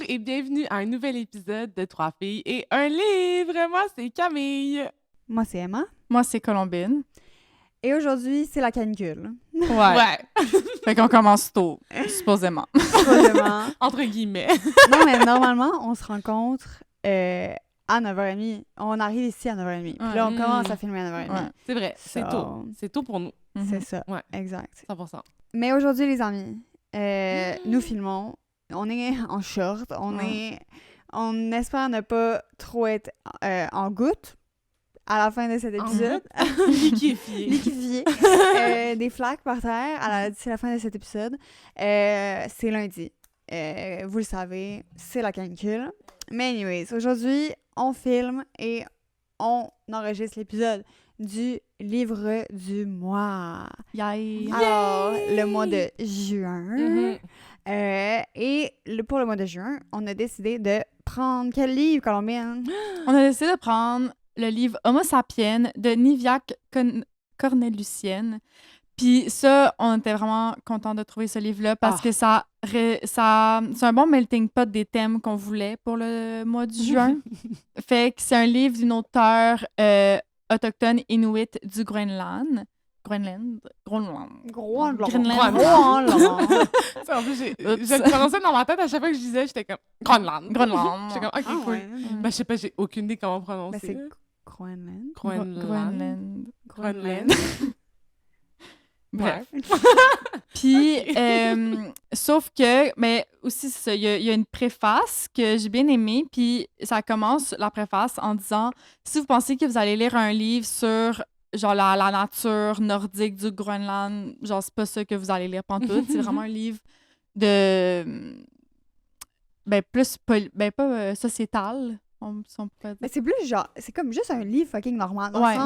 et bienvenue à un nouvel épisode de Trois filles et un livre. Moi, c'est Camille. Moi, c'est Emma. Moi, c'est Colombine. Et aujourd'hui, c'est la canicule. Ouais. Fait qu'on commence tôt, supposément. Supposément. Entre guillemets. Non, mais normalement, on se rencontre à 9h30. On arrive ici à 9h30. Puis là, on commence à filmer à 9h30. Ouais. C'est vrai, c'est tôt. C'est tôt pour nous. C'est ça. Ouais. Exact. 100%. Mais aujourd'hui, les amis, nous filmons. On est en short. On espère ne pas trop être en goutte à la fin de cet épisode. Liquéfié. Liquéfié. Des flaques par terre d'ici la fin de cet épisode. C'est lundi. Vous le savez, c'est la canicule. Mais anyways, aujourd'hui, on filme et on enregistre l'épisode du livre du mois. Yay! Alors, le mois de juin. Mhm. Pour le mois de juin, on a décidé de prendre quel livre, Colombine? On a décidé de prendre le livre Homo sapiens de Niviaq Korneliussen. Puis ça, on était vraiment contents de trouver ce livre-là parce que ça c'est un bon melting pot des thèmes qu'on voulait pour le mois de juin. Fait que c'est un livre d'une auteure autochtone inuit du Groenland. Groenland. Groenland. En plus, je le prononçais dans ma tête à chaque fois que je disais, j'étais comme Groenland. J'étais comme, ok, cool. Ouais. Ben, je sais pas, j'ai aucune idée comment prononcer. Ben, c'est Groenland. Groenland. Bref. Ouais. Puis, sauf que, mais aussi, c'est ça, il y a une préface que j'ai bien aimée, puis ça commence, la préface, en disant « Si vous pensez que vous allez lire un livre sur, genre, la nature nordique du Groenland, genre, c'est pas ça que vous allez lire pantoute. C'est vraiment un livre de... Ben, plus... pas sociétal, on pourrait dire. Mais c'est plus genre, c'est comme juste un livre fucking normal. Dans Ouais.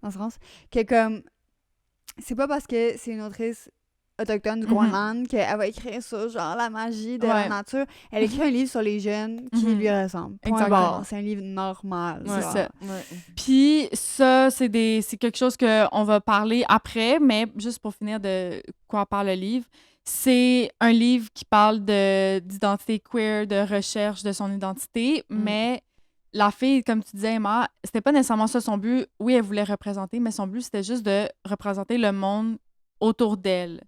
le sens que comme, c'est pas parce que c'est une autrice autochtone du Groenland qu'elle va écrire sur genre la magie de la nature. Elle écrit un livre sur les jeunes qui lui ressemblent. Point Exactement. barre. C'est un livre normal. C'est genre. ça. Ouais. Puis ça, c'est quelque chose qu'on va parler après, mais juste pour finir de quoi parle le livre, c'est un livre qui parle d'identité queer, de recherche de son identité, mais la fille, comme tu disais, Emma, c'était pas nécessairement ça son but. Oui, elle voulait représenter, mais son but, c'était juste de représenter le monde autour d'elle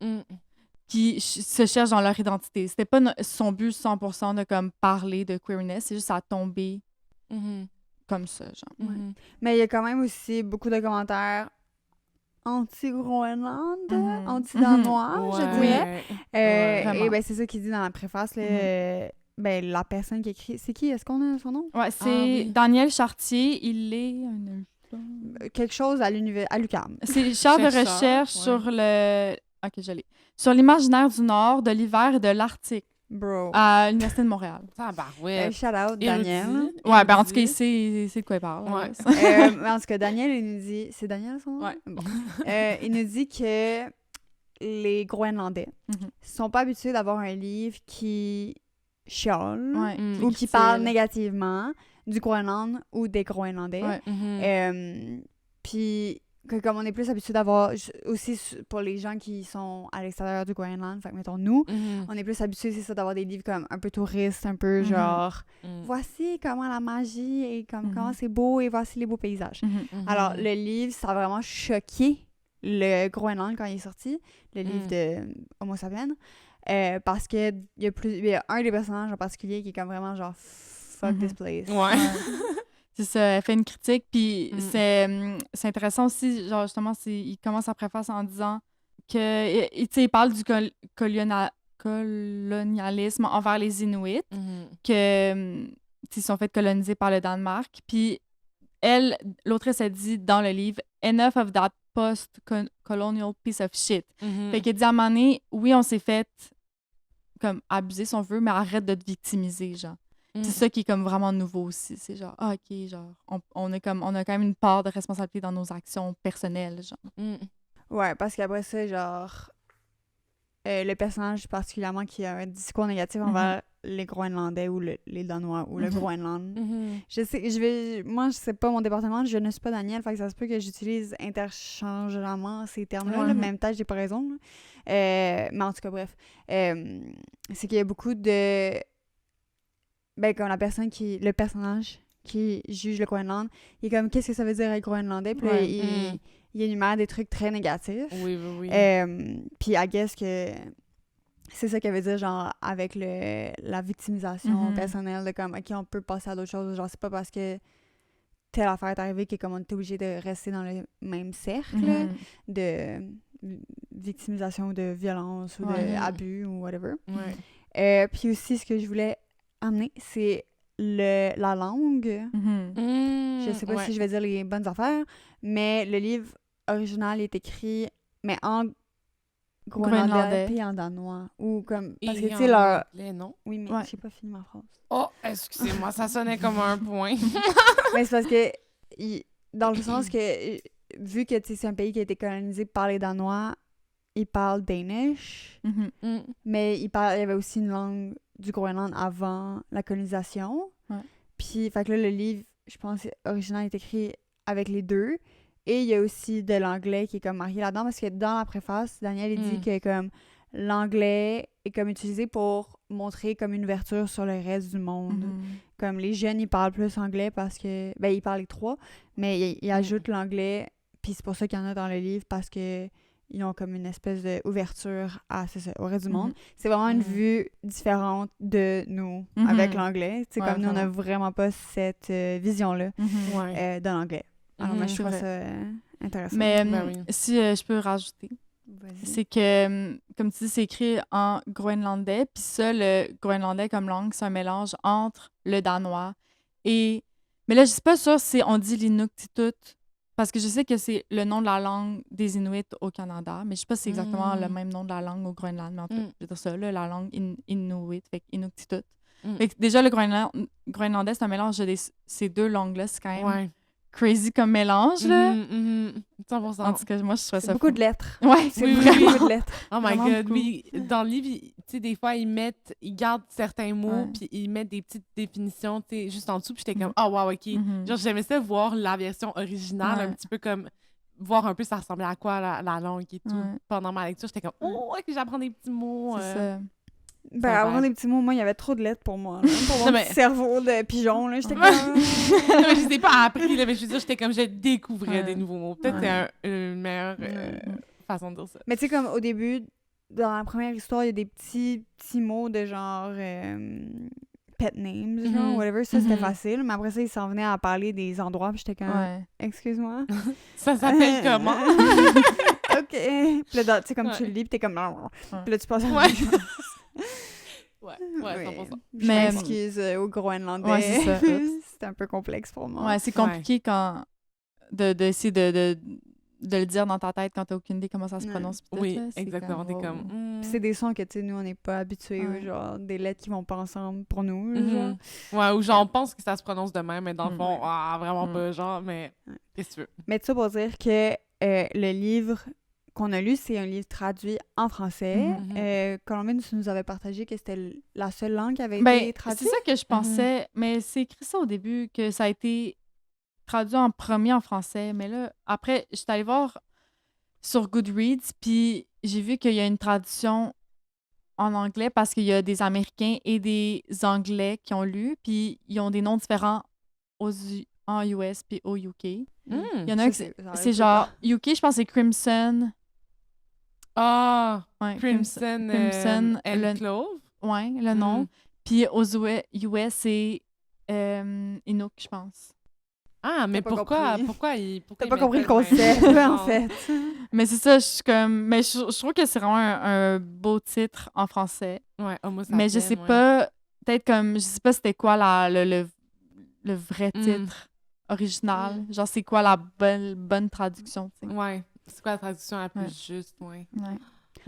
qui se cherchent dans leur identité. C'était pas son but 100% de comme parler de queerness, c'est juste à tomber comme ça, genre. Mhm. Mais il y a quand même aussi beaucoup de commentaires anti-Groenland, anti-danois, je dirais. Vraiment. Et ben c'est ça qu'il dit dans la préface. Là, ben, la personne qui écrit... C'est qui? Est-ce qu'on a son nom? Ouais, c'est oui. Daniel Chartier. Il est Quelque chose à l'UQAM. c'est chef de Chercheur, recherche ouais. sur le... OK, je l'ai. Sur l'imaginaire du Nord, de l'hiver et de l'Arctique Bro. à l'Université de Montréal. Tabarouette. Shout out, Daniel. Ouais, ben en tout cas, il sait de quoi il parle. Ouais. Mais en tout cas, Daniel, il nous dit... C'est Daniel, son nom? Ouais. Bon. Il nous dit que les Groenlandais sont pas habitués d'avoir un livre qui chiale Ouais. ou qui parle négativement du Groenland ou des Groenlandais. Ouais. Puis que comme on est plus habitué d'avoir aussi pour les gens qui sont à l'extérieur du Groenland, fait que mettons nous, on est plus habitué c'est ça d'avoir des livres comme un peu touristes, un peu genre voici comment la magie et comment c'est beau et voici les beaux paysages. Alors le livre ça a vraiment choqué le Groenland quand il est sorti, le livre de Homo sapiens, parce que il y a un des personnages en particulier qui est comme vraiment genre fuck this place. Ouais. C'est ça, elle fait une critique, puis c'est intéressant aussi, genre justement, il commence sa préface en disant que, tu sais, il parle du colonialisme envers les Inuits, que, ils sont fait coloniser par le Danemark, puis elle, l'autrice, elle dit dans le livre « Enough of that post-colonial piece of shit ». Fait qu'elle dit à un moment donné, oui, on s'est fait comme abuser, si on veut, mais arrête de te victimiser, genre. C'est ça qui est comme vraiment nouveau aussi. C'est genre, OK, genre, on a quand même une part de responsabilité dans nos actions personnelles, genre. Ouais, parce qu'après ça, genre, le personnage particulièrement qui a un discours négatif envers les Groenlandais ou les Danois ou le Groenland. Moi, c'est pas mon département, je ne suis pas Daniel, fait que ça se peut que j'utilise interchangeablement ces termes-là, là, même tâche, j'ai pas raison. Mais en tout cas, bref. C'est qu'il y a beaucoup de ben, comme le personnage qui juge le Groenland, il est comme, qu'est-ce que ça veut dire être groenlandais? Puis là, Ouais. il énumère des trucs très négatifs. Oui. Puis, I guess que c'est ça qu'elle veut dire, genre, avec la victimisation personnelle, de comme, OK, on peut passer à d'autres choses. Genre, c'est pas parce que telle affaire est arrivée que, comme, on est obligé de rester dans le même cercle de victimisation ou de violence ou d'abus ou whatever. Ouais. Puis aussi, ce que je voulais amener, c'est la langue. Je sais pas si je vais dire les bonnes affaires, mais le livre original est écrit, mais en groenlandais puis en danois. Ou comme, parce que, tu sais, leur... anglais, non? Oui, mais j'ai pas fini ma phrase. Oh, excusez-moi, ça sonnait comme un point. Mais c'est parce que, dans le sens que, vu que, tu sais, c'est un pays qui a été colonisé par les Danois, ils parlent Danish, mais il y avait aussi une langue du Groenland avant la colonisation. Puis, fait que là, le livre, je pense, original est écrit avec les deux. Et il y a aussi de l'anglais qui est comme marié là-dedans, parce que dans la préface, Daniel, il dit que comme l'anglais est comme utilisé pour montrer comme une ouverture sur le reste du monde. Comme les jeunes, ils parlent plus anglais parce que... Ben, ils parlent les trois, mais ils ajoutent l'anglais, puis c'est pour ça qu'il y en a dans le livre, parce que ils ont comme une espèce d'ouverture au reste du monde. C'est vraiment une vue différente de nous avec l'anglais. Tu sais, comme nous, on n'a vraiment pas cette vision-là de l'anglais. Alors, moi, je trouve ça intéressant. Mais si je peux rajouter, c'est que, comme tu dis, c'est écrit en groenlandais, puis ça, le groenlandais comme langue, c'est un mélange entre le danois et... Mais là, je suis pas sûre si on dit l'Inuktitut, parce que je sais que c'est le nom de la langue des Inuits au Canada, mais je sais pas si c'est exactement le même nom de la langue au Groenland, mais en tout cas, je veux dire ça, là, la langue Inuit, fait Inuktitut. Fait que déjà, le groenlandais, c'est un mélange de ces deux langues-là, c'est quand même crazy comme mélange, là. 100%. En tout cas, moi, je trouve ça C'est beaucoup de lettres. Ouais, c'est vraiment beaucoup de lettres. Oh my Vraiment God, beaucoup. oui. Dans le livre, tu sais, des fois, ils gardent certains mots, puis ils mettent des petites définitions, tu sais, juste en dessous, puis j'étais comme, oh wow, OK. Genre, j'aimais ça voir la version originale, un petit peu comme, voir un peu ça ressemblait à quoi, la langue et tout. Pendant ma lecture, j'étais comme, oh, OK, j'apprends des petits mots. C'est ça. Ben, avant des petits mots, moi, il y avait trop de lettres pour moi. Là, pour mon petit cerveau de pigeon, là, j'étais comme... Je les ai pas appris, là, mais je veux dire, j'étais comme, je découvrais des nouveaux mots. Peut-être c'est une meilleure façon de dire ça. Mais tu sais, comme au début, dans la première histoire, il y a des petits mots de genre... pet names, genre, whatever. Ça, c'était facile. Mais après ça, ils s'en venaient à parler des endroits, puis j'étais comme... Excuse-moi. Ça s'appelle comment? OK. Puis là, tu sais, comme tu le lis, puis t'es comme... Puis là, tu passes à Ouais, 100%. Je m'excuse au Groenlandais. Ouais, c'est ça. C'est un peu complexe pour moi. Ouais, c'est compliqué quand d'essayer de le dire dans ta tête quand t'as aucune idée comment ça se prononce. Oui, là, exactement. T'es comme... C'est des sons que, tu sais, nous, on n'est pas habitués, genre des lettres qui vont pas ensemble pour nous, genre. Ouais, ou genre, on pense que ça se prononce de même, mais dans le fond, vraiment pas, genre, mais qu'est-ce que tu veux? Mais tout ça pour dire que le livre qu'on a lu, c'est un livre traduit en français. Colombine, tu nous avais partagé que c'était la seule langue qui avait été traduite. C'est ça que je pensais, mais c'est écrit ça au début, que ça a été traduit en premier en français. Mais là, après, je suis allée voir sur Goodreads, puis j'ai vu qu'il y a une traduction en anglais parce qu'il y a des Américains et des Anglais qui ont lu, puis ils ont des noms différents en US puis au UK. Il y en a un qui c'est genre UK, je pense que c'est Crimson. Ah! Ouais, Crimson and Clove? Ouais, le nom. Puis aux US, c'est Inuk, je pense. Ah, mais pourquoi T'as pas compris le concept, en fait. Mais c'est ça, je suis comme... Mais je trouve que c'est vraiment un beau titre en français. Ouais, Homo sapiens, mais je sais pas, peut-être comme... Je sais pas c'était quoi le vrai titre original. Genre, c'est quoi la bonne traduction, tu sais. Ouais, c'est quoi la traduction la plus juste, ouais.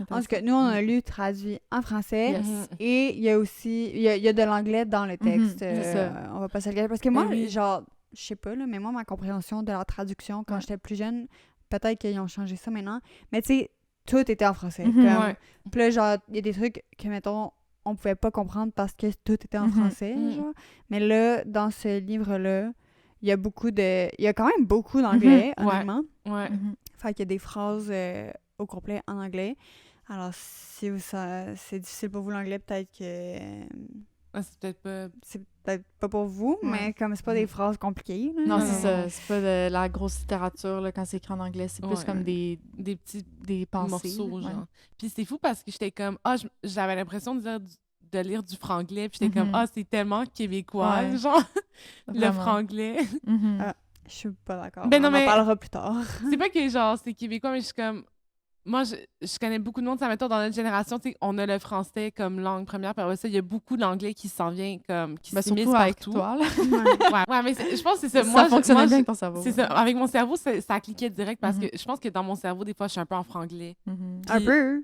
Parce que nous, on a lu traduit en français et il y a aussi... Il y a de l'anglais dans le texte. On va pas se le cacher. Parce que moi, genre... Je sais pas, là, mais moi, ma compréhension de la traduction, quand j'étais plus jeune, peut-être qu'ils ont changé ça maintenant, mais tu sais, tout était en français. Puis là, genre, il y a des trucs que, mettons, on pouvait pas comprendre parce que tout était en français, genre. Mais là, dans ce livre-là, il y a quand même beaucoup d'anglais, honnêtement. Fait qu'il y a des phrases au complet en anglais. Alors, si c'est difficile pour vous l'anglais, peut-être que C'est peut-être pas pour vous, mais comme c'est pas des phrases compliquées. Là. Non, c'est ça. C'est pas de la grosse littérature là, quand c'est écrit en anglais. C'est plus comme des petits pensées. Morceaux, genre. Puis c'est fou parce que j'étais comme, j'avais l'impression de lire du franglais. Puis j'étais comme, c'est tellement québécois, genre, le franglais. Je suis pas d'accord. Ben non, on en parlera plus tard. C'est pas que, genre, c'est québécois, mais je suis comme... Moi, je connais beaucoup de monde, ça mettons, dans notre génération, tu sais, on a le français comme langue première, puis après ça, il y a beaucoup d'anglais qui s'en vient, comme, qui s'immisce surtout avec partout. toi, là. ouais, mais je pense que c'est ça. Ça fonctionnait bien avec ton cerveau. C'est ça. Avec mon cerveau, ça cliquait direct, parce que je pense que dans mon cerveau, des fois, je suis un peu en franglais. Un peu?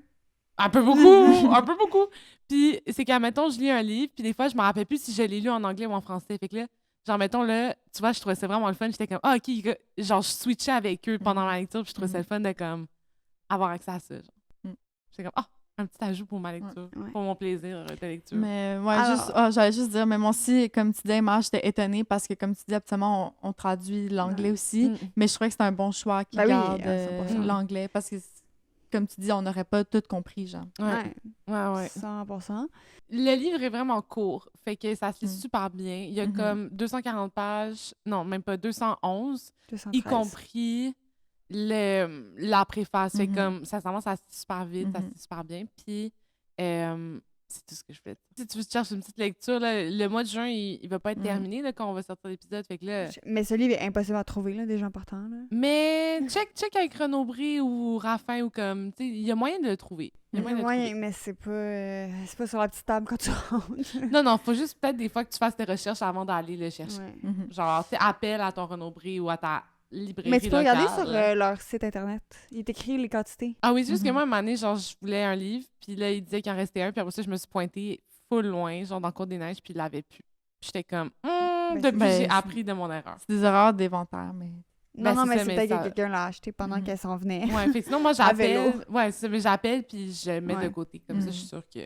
Un peu beaucoup! Un peu beaucoup! Puis c'est qu'à, mettons, je lis un livre, puis des fois, je me rappelle plus si je l'ai lu en anglais ou en français. Fait que là, genre, mettons, là, tu vois, je trouvais ça vraiment le fun. J'étais comme, OK, genre, je switchais avec eux pendant la lecture, puis je trouvais ça le fun de, comme, avoir accès à ça, genre. J'étais comme, un petit ajout pour ma lecture, pour mon plaisir de lecture. Mais j'allais juste dire, mais moi aussi, comme tu disais, moi, j'étais étonnée parce que, comme tu dis, habituellement, on traduit l'anglais aussi, mais je trouvais que c'était un bon choix qui garde l'anglais parce que, comme tu dis, on n'aurait pas tout compris, genre. Ouais. 100%. Le livre est vraiment court, fait que ça se lit super bien. Il y a comme 240 pages, non, même pas 211, 213. Y compris la préface. Fait comme, ça se lit super vite, ça se lit super bien. Puis, c'est tout ce que je fais. Si tu cherches une petite lecture, là, le mois de juin, il va pas être terminé là, quand on va sortir l'épisode. Fait que là... Mais ce livre est impossible à trouver, là, des gens partants. Là. Mais check avec Renaud Bré ou Raffin ou comme... Tu sais, il y a moyen de le trouver. Il y a moyen mais c'est pas sur la petite table quand tu rentres. Non, faut juste peut-être des fois que tu fasses tes recherches avant d'aller le chercher. Ouais. Genre, tu appelles à ton Renaud Bré ou à ta librairie mais tu peux locale. regarder sur leur site internet. Il est écrit les quantités. Ah oui, c'est juste que moi, à un moment donné, genre, je voulais un livre, puis là, il disait qu'il en restait un, puis après ça, je me suis pointée full loin, genre dans le Côte-des-Neiges, puis il l'avait plus. Puis j'étais comme, depuis, j'ai appris de mon erreur. C'est des erreurs d'inventaire, mais... Non, mais c'est peut-être que quelqu'un l'a acheté pendant qu'elle s'en venait. Ouais, fait sinon, moi, j'appelle. Ouais, c'est ça, mais j'appelle, puis je mets de côté. Comme ça, je suis sûre que...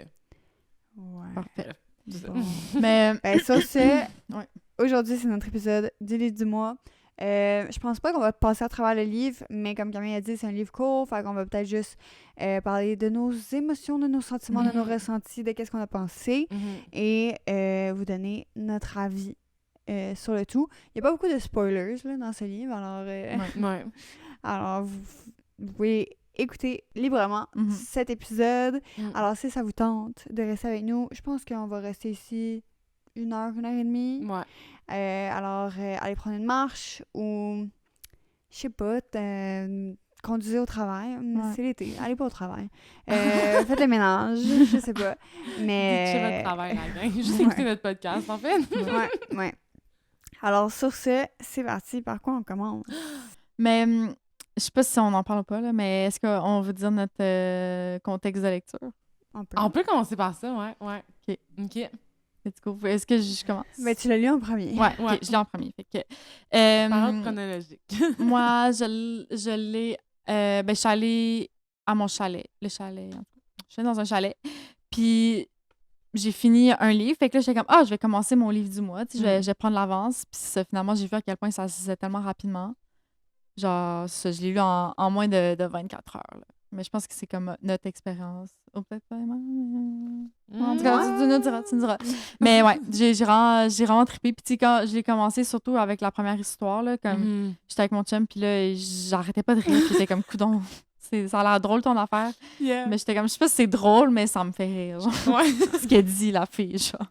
Ouais. Parfait. Bon. Mais... ça, c'est... Aujourd'hui, c'est notre épisode du livre du mois. Je pense pas qu'on va passer à travers le livre, mais comme Camille a dit, c'est un livre court, fait qu'on va peut-être juste parler de nos émotions, de nos sentiments, de nos ressentis, de qu'est-ce qu'on a pensé et vous donner notre avis sur le tout. Il n'y a pas beaucoup de spoilers là, dans ce livre, alors, alors vous pouvez écouter librement cet épisode. Alors si ça vous tente de rester avec nous, je pense qu'on va rester ici 1 heure, 1 heure et demie. Alors, aller prendre une marche ou, je sais pas, conduire au travail. C'est l'été. Allez pas au travail. Faites le ménage, je sais pas. Mais... Ditchez votre travail, la gang. Juste écouter notre podcast, en fait. Ouais. Alors, sur ce, c'est parti. Par quoi on commence? Mais, je sais pas si on en parle ou pas, là, mais est-ce qu'on veut dire notre contexte de lecture? On peut commencer par ça, ouais. OK. Let's go. Est-ce que je commence? Mais tu l'as lu en premier. Ouais. Je l'ai en premier. Fait que, par ordre chronologique. moi, je l'ai... je suis allée à mon chalet. Le chalet. Je suis allée dans un chalet. Puis, j'ai fini un livre. Fait que là, j'étais comme, je vais commencer mon livre du mois. Je vais prendre l'avance. Puis finalement, j'ai vu à quel point ça se faisait tellement rapidement. Genre, ça, je l'ai lu en moins de 24 heures. Là. Mais je pense que c'est comme notre expérience. Ou peut-être pas vraiment. En tout cas, tu nous diras. Mais ouais, j'ai vraiment trippé. Puis quand j'ai commencé, surtout avec la première histoire, là, comme j'étais avec mon chum, puis là, j'arrêtais pas de rire. Puis j'étais comme, coudonc, ça a l'air drôle ton affaire. Yeah. Mais j'étais comme, je sais pas si c'est drôle, mais ça me fait rire. Genre. Ce qu'elle dit, la fille, genre.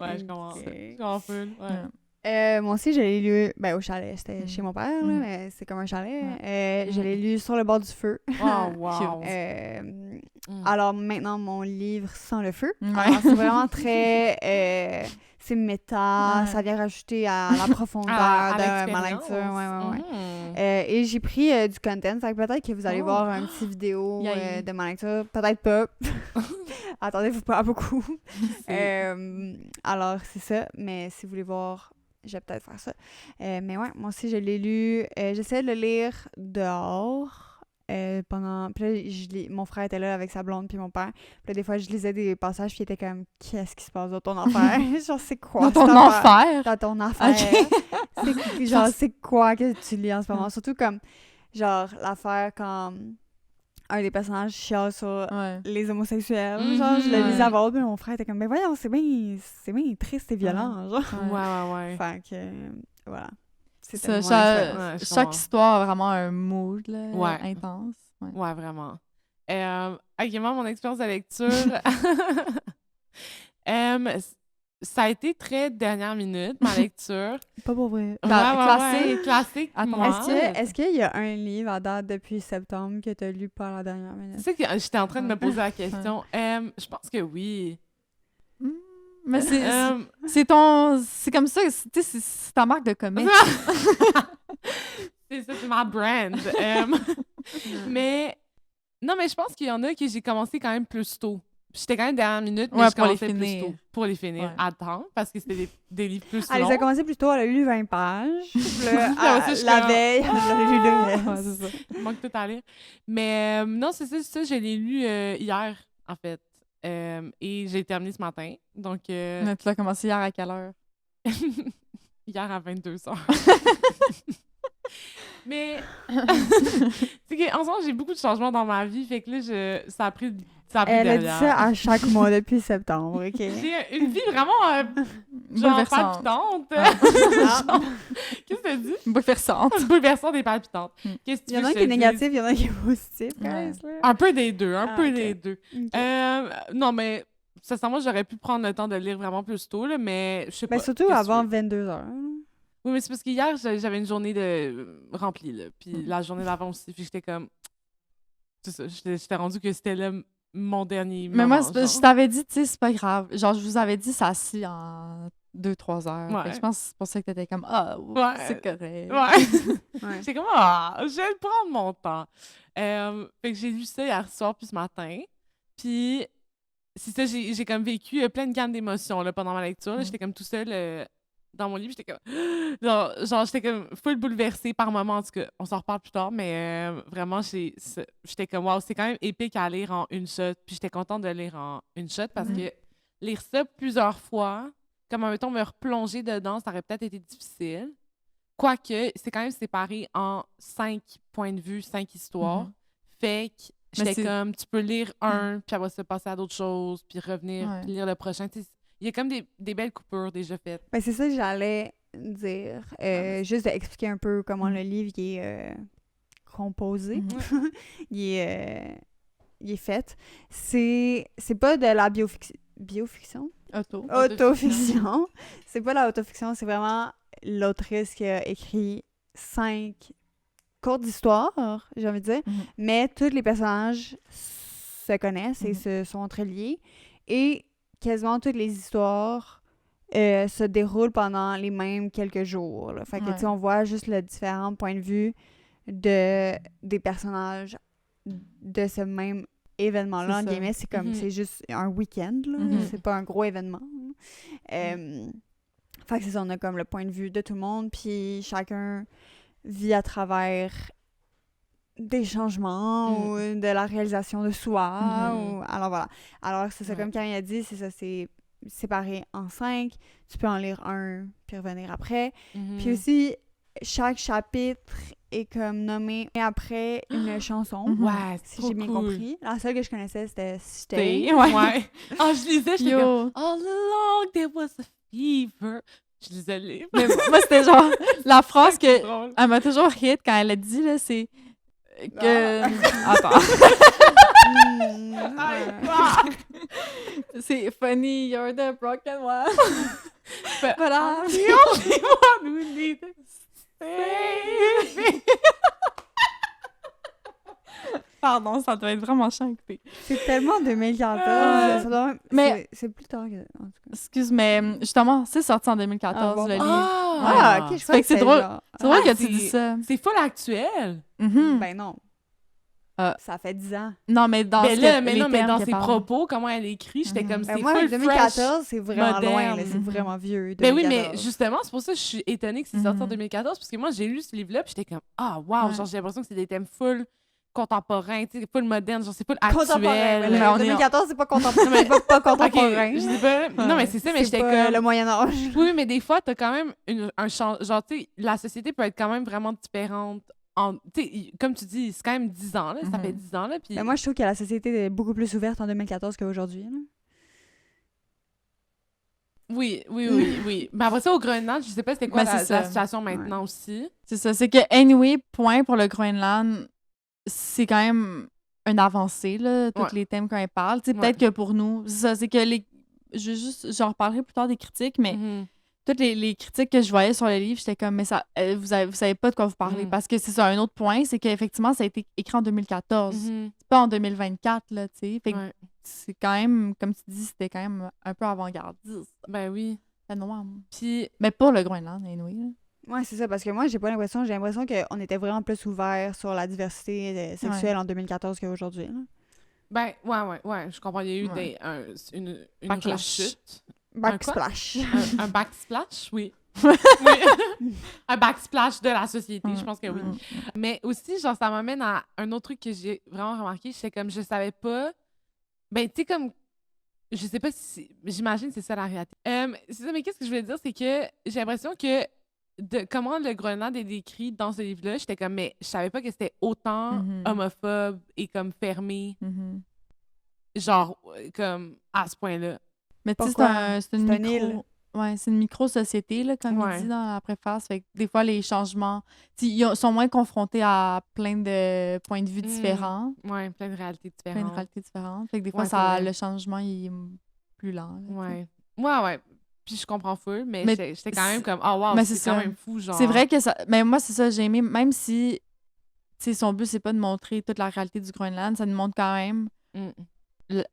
Ouais, je comprends. Je comprends full. Ouais. Moi aussi, je l'ai lu au chalet. C'était chez mon père, là, mais c'est comme un chalet. Je l'ai lu sur le bord du feu. Oh, wow! Alors maintenant, mon livre sans le feu. Alors, c'est vraiment très... c'est méta, ça vient rajouter à la profondeur de ma lecture. Et j'ai pris du content, peut-être que vous allez voir un petit vidéo de ma lecture. Peut-être pas. Attendez-vous pas à beaucoup. Alors, c'est ça. Mais si vous voulez voir... Je vais peut-être faire ça. Mais ouais, moi aussi, je l'ai lu. J'essayais de le lire dehors pendant... Puis là, mon frère était là avec sa blonde puis mon père. Puis là, des fois, je lisais des passages puis il était comme « Qu'est-ce qui se passe dans ton affaire? » Genre, c'est quoi? Dans ton enfer? Dans ton affaire. Okay. Genre, c'est quoi que tu lis en ce moment? Surtout comme, genre, l'affaire quand... un des personnages chiale sur les homosexuels. Mm-hmm. Genre, je le lisais à voix haute, puis mon frère était comme, mais voyons, c'est bien triste et violent, genre. Ouais. Fait que, voilà. Chaque histoire a vraiment un mood là, intense. Ouais, vraiment. Ok, moi, mon expérience de lecture, ça a été très dernière minute, ma lecture. Pas pour vrai. Classique. Est-ce qu'il y a un livre à date depuis septembre que tu as lu par la dernière minute? C'est ça que j'étais en train de me poser la question. Je pense que oui. Mais c'est comme ça, c'est ta marque de comics. C'est ça, c'est ma brand. Mais non, mais je pense qu'il y en a que j'ai commencé quand même plus tôt. J'étais quand même dernière minute, mais je commençais plus tôt pour les finir à temps, parce que c'était des livres plus longs. Elle les a commencé plus tôt, elle a lu 20 pages. La veille, elle a lu le reste. C'est ça. Il manque tout à lire. Mais non, c'est ça, je l'ai lu hier, en fait. Et j'ai terminé ce matin. Donc, Mais tu l'as commencé hier à quelle heure? Hier à 22h. Mais, c'est qu'en ce moment, j'ai beaucoup de changements dans ma vie. Fait que là, ça a pris Elle a dit derrière. ça à chaque mois depuis septembre, OK? J'ai une vie vraiment genre palpitante. Qu'est-ce que tu dis? Bouleversante. Bouleversante et palpitante. Qu'est-ce que tu Il y en a un qui est négatif, il y en a un qui est positif. Un peu des deux, des deux. Okay. Non, mais sincèrement, j'aurais pu prendre le temps de lire vraiment plus tôt, là, mais je sais pas. Surtout avant 22h. Oui, mais c'est parce qu'hier, j'avais une journée remplie, là. Puis la journée d'avant aussi, puis j'étais comme... C'est ça, j'étais rendue que c'était là mon dernier moment. Mais moi, je t'avais dit, tu sais, c'est pas grave. Genre, je vous avais dit ça assis en 2-3 heures. Ouais. Je pense que c'est pour ça que t'étais comme, c'est correct. Ouais. J'étais comme, je vais prendre mon temps. Fait que j'ai lu ça hier soir puis ce matin. Puis, c'est ça, j'ai comme vécu plein de gammes d'émotions là, pendant ma lecture. Là. J'étais comme tout seul dans mon livre. J'étais comme, genre j'étais comme full bouleversée par moments. En tout cas, on s'en reparle plus tard, mais vraiment, j'étais comme, wow, c'est quand même épique à lire en une shot. Puis j'étais contente de lire en une shot parce que lire ça plusieurs fois, comme, mettons, me replonger dedans, ça aurait peut-être été difficile. Quoique, c'est quand même séparé en 5 points de vue, 5 histoires. Fait que j'étais comme, tu peux lire un, puis après ça, passer à d'autres choses, puis revenir, puis lire le prochain. Il y a comme des belles coupures déjà faites. Ben, c'est ça que j'allais dire. Juste d'expliquer un peu comment le livre il est composé. Il est fait. C'est pas de la biofiction? Autofiction. C'est pas la autofiction, c'est vraiment l'autrice qui a écrit 5 courtes histoires, j'ai envie de dire. Mais tous les personnages se connaissent et se sont entreliés. Et quasiment toutes les histoires se déroulent pendant les mêmes quelques jours. Là. Fait que, tu sais, on voit juste le différent point de vue des personnages de ce même événement-là. En guillemets, c'est comme, c'est juste un week-end, là. C'est pas un gros événement. Fait que c'est ça, on a comme le point de vue de tout le monde, puis chacun vit à travers des changements ou de la réalisation de soi. Alors voilà. Alors c'est ça, comme Camille a dit, c'est ça, c'est séparé en 5. Tu peux en lire un puis revenir après. Puis aussi, chaque chapitre est comme nommé après une chanson. Ouais, si j'ai bien compris. La seule que je connaissais, c'était Stay. Ouais. Je lisais, j'étais comme All along there was a fever. Je lisais le livre. Mais moi, c'était genre la phrase que elle m'a toujours hit quand elle a dit, là, c'est que... Attends. C'est funny, you're the broken one. But I'm the only one who needs saving. Pardon, ça doit être vraiment chiant à écouter. C'est tellement 2014. Mais c'est plus tard que... En tout cas. Excuse, mais justement, c'est sorti en 2014, le OK, livre. je crois que c'est drôle. genre... C'est drôle que tu dis ça. C'est full actuel. Ben non. Ça fait 10 ans. Non, mais dans ses propos, comment elle écrit, j'étais comme, c'est moi, full 2014, fresh, c'est vraiment moderne. loin, là, c'est vraiment vieux. Ben oui, mais justement, c'est pour ça que je suis étonnée que c'est sorti en 2014, parce que moi, j'ai lu ce livre-là, puis j'étais comme, wow, genre, j'ai l'impression que c'est des thèmes full contemporains, tu sais, full moderne, genre, c'est full actuel. Mais 2014, c'est pas contemporain. C'est pas contemporain. Je sais pas. Non, mais c'est ça, mais j'étais comme... le Moyen-Âge. Oui, mais des fois, t'as quand même un genre, tu sais, la société peut être quand même vraiment différente comme tu dis, c'est quand même 10 ans, là, ça fait 10 ans. Là, puis... Mais moi, je trouve que la société est beaucoup plus ouverte en 2014 qu'aujourd'hui. Oui. Mais après ça, au Groenland, je sais pas c'était quoi la situation maintenant aussi. C'est ça. C'est que, anyway, point pour le Groenland, c'est quand même une avancée, là, tous les thèmes qu'on parle. Peut-être que pour nous, c'est ça, c'est que j'en reparlerai plus tard des critiques, mais toutes les critiques que je voyais sur le livre, j'étais comme, mais ça, vous savez pas de quoi vous parlez. Parce que c'est ça, un autre point, c'est qu'effectivement, ça a été écrit en 2014. C'est pas en 2024, là, tu sais. Fait que c'est quand même, comme tu dis, c'était quand même un peu avant-gardiste. Ben oui. C'est noir. Mais pour le Groenland, anyway, là. Ouais, c'est ça, parce que moi, j'ai l'impression qu'on était vraiment plus ouvert sur la diversité sexuelle en 2014 qu'aujourd'hui. Ben, ouais, je comprends. Il y a eu une rechute. Backsplash. Un backsplash, oui. Un backsplash de la société, je pense que oui. Mais aussi, genre, ça m'amène à un autre truc que j'ai vraiment remarqué. C'est comme, je savais pas... Ben, tu sais, comme... Je sais pas si... J'imagine que c'est ça la réalité. C'est ça, mais qu'est-ce que je voulais dire, c'est que j'ai l'impression que comment le Groenland est décrit dans ce livre-là, j'étais comme, mais je savais pas que c'était autant homophobe et comme fermé. Genre, comme, à ce point-là. Mais tu sais, c'est une micro... Ouais, c'est une micro-société, là, comme il dit dans la préface. Fait que des fois, les changements... Ils sont moins confrontés à plein de points de vue différents. Ouais, plein de réalités différentes. Fait que des fois, le changement, il est plus lent. Là, ouais. Puis je comprends full, mais j'étais quand même comme, oh wow, c'est quand même fou, genre. C'est vrai que ça... Mais moi, c'est ça, j'ai aimé, même si, tu sais, son but, c'est pas de montrer toute la réalité du Groenland, ça nous montre quand même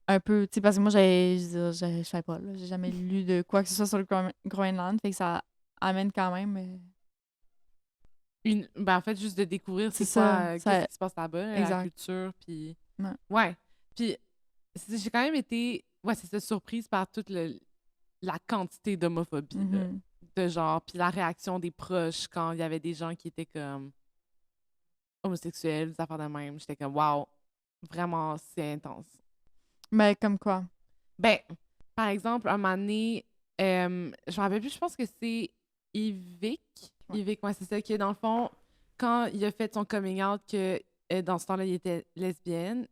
un peu, tu sais, parce que moi, je sais pas, là, j'ai jamais lu de quoi que ce soit sur le Groenland, fait que ça amène quand même... Ben, en fait, juste de découvrir c'est quoi, qu'est-ce qui se passe là-bas, la culture, puis... Ouais. Puis, j'ai quand même été, c'est ça, surprise par toute la quantité d'homophobie, de genre, puis la réaction des proches quand il y avait des gens qui étaient comme homosexuels, des affaires de même. J'étais comme, wow, vraiment, c'est intense. Mais comme quoi? Ben, par exemple, un moment donné, je me rappelle plus, je pense que c'est Yvick, c'est ça, qui est dans le fond, quand il a fait son coming out que dans ce temps-là, il était lesbienne,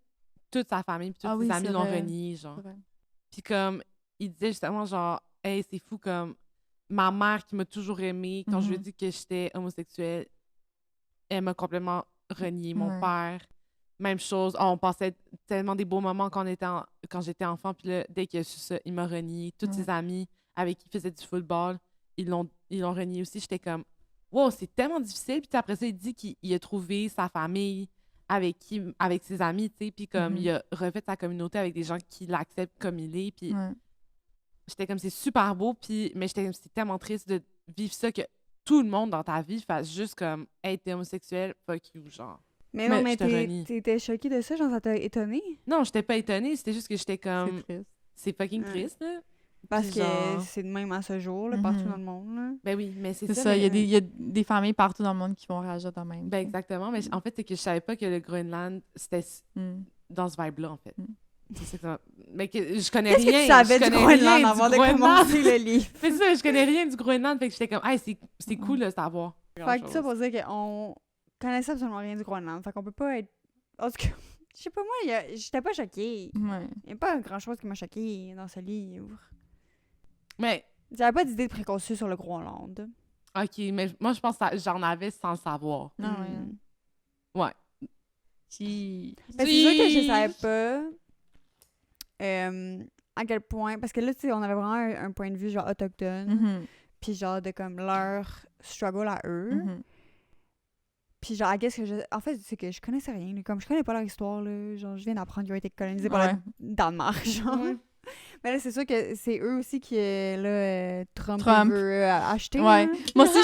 toute sa famille puis tous ses amis l'ont renié, genre. Puis comme, il disait justement, genre, hey, c'est fou, comme, ma mère qui m'a toujours aimée, quand je lui ai dit que j'étais homosexuelle, elle m'a complètement renié. Mon père, même chose. On passait tellement des beaux moments quand j'étais enfant, puis là, dès qu'il a su ça, il m'a renié. Tous ses amis avec qui il faisait du football, ils l'ont renié aussi. J'étais comme, wow, c'est tellement difficile. Puis après ça, il dit qu'il a trouvé sa famille avec ses amis, tu sais, puis comme il a refait sa communauté avec des gens qui l'acceptent comme il est, puis j'étais comme, c'est super beau, puis mais c'est tellement triste de vivre ça, que tout le monde dans ta vie fasse juste comme, hey, t'es homosexuel, fuck you, genre. Mais non, mais t'étais choquée de ça, genre, ça t'a étonnée? Non, j'étais pas étonnée, c'était juste que j'étais comme, c'est fucking triste, là. Parce que c'est de même à ce jour, là, partout dans le monde. Là. Ben oui, mais c'est ça. Il y a des familles partout dans le monde qui vont réagir de même. Ben exactement, mais en fait, c'est que je savais pas que le Groenland, c'était dans ce vibe-là, en fait. C'est ça. Mais que je connais rien. Qu'est-ce que tu savais du Groenland avant de commencer le livre? C'est ça, je connais rien du Groenland, fait que j'étais comme, hey, c'est cool de savoir. Fait que ça pour dire qu'on connaissait absolument rien du Groenland, fait qu'on peut pas être... En tout cas, je sais pas, moi, j'étais pas choquée. Il y a pas grand-chose qui m'a choquée dans ce livre. Mais... J'avais pas d'idée préconçue sur le Groenland. OK, mais moi, je pense que j'en avais sans le savoir. Ouais. C'est sûr que je savais pas à quel point... Parce que là, tu sais, on avait vraiment un point de vue, genre, autochtone. Puis genre, de comme leur struggle à eux. Puis genre, en fait, c'est que je connaissais rien. Là. Comme je connais pas leur histoire, là. Genre, je viens d'apprendre qu'ils ont été colonisés par le Danemark, genre. Mais là, c'est sûr que c'est eux aussi qui, là, Trump. Veut acheter. Ouais. Moi aussi,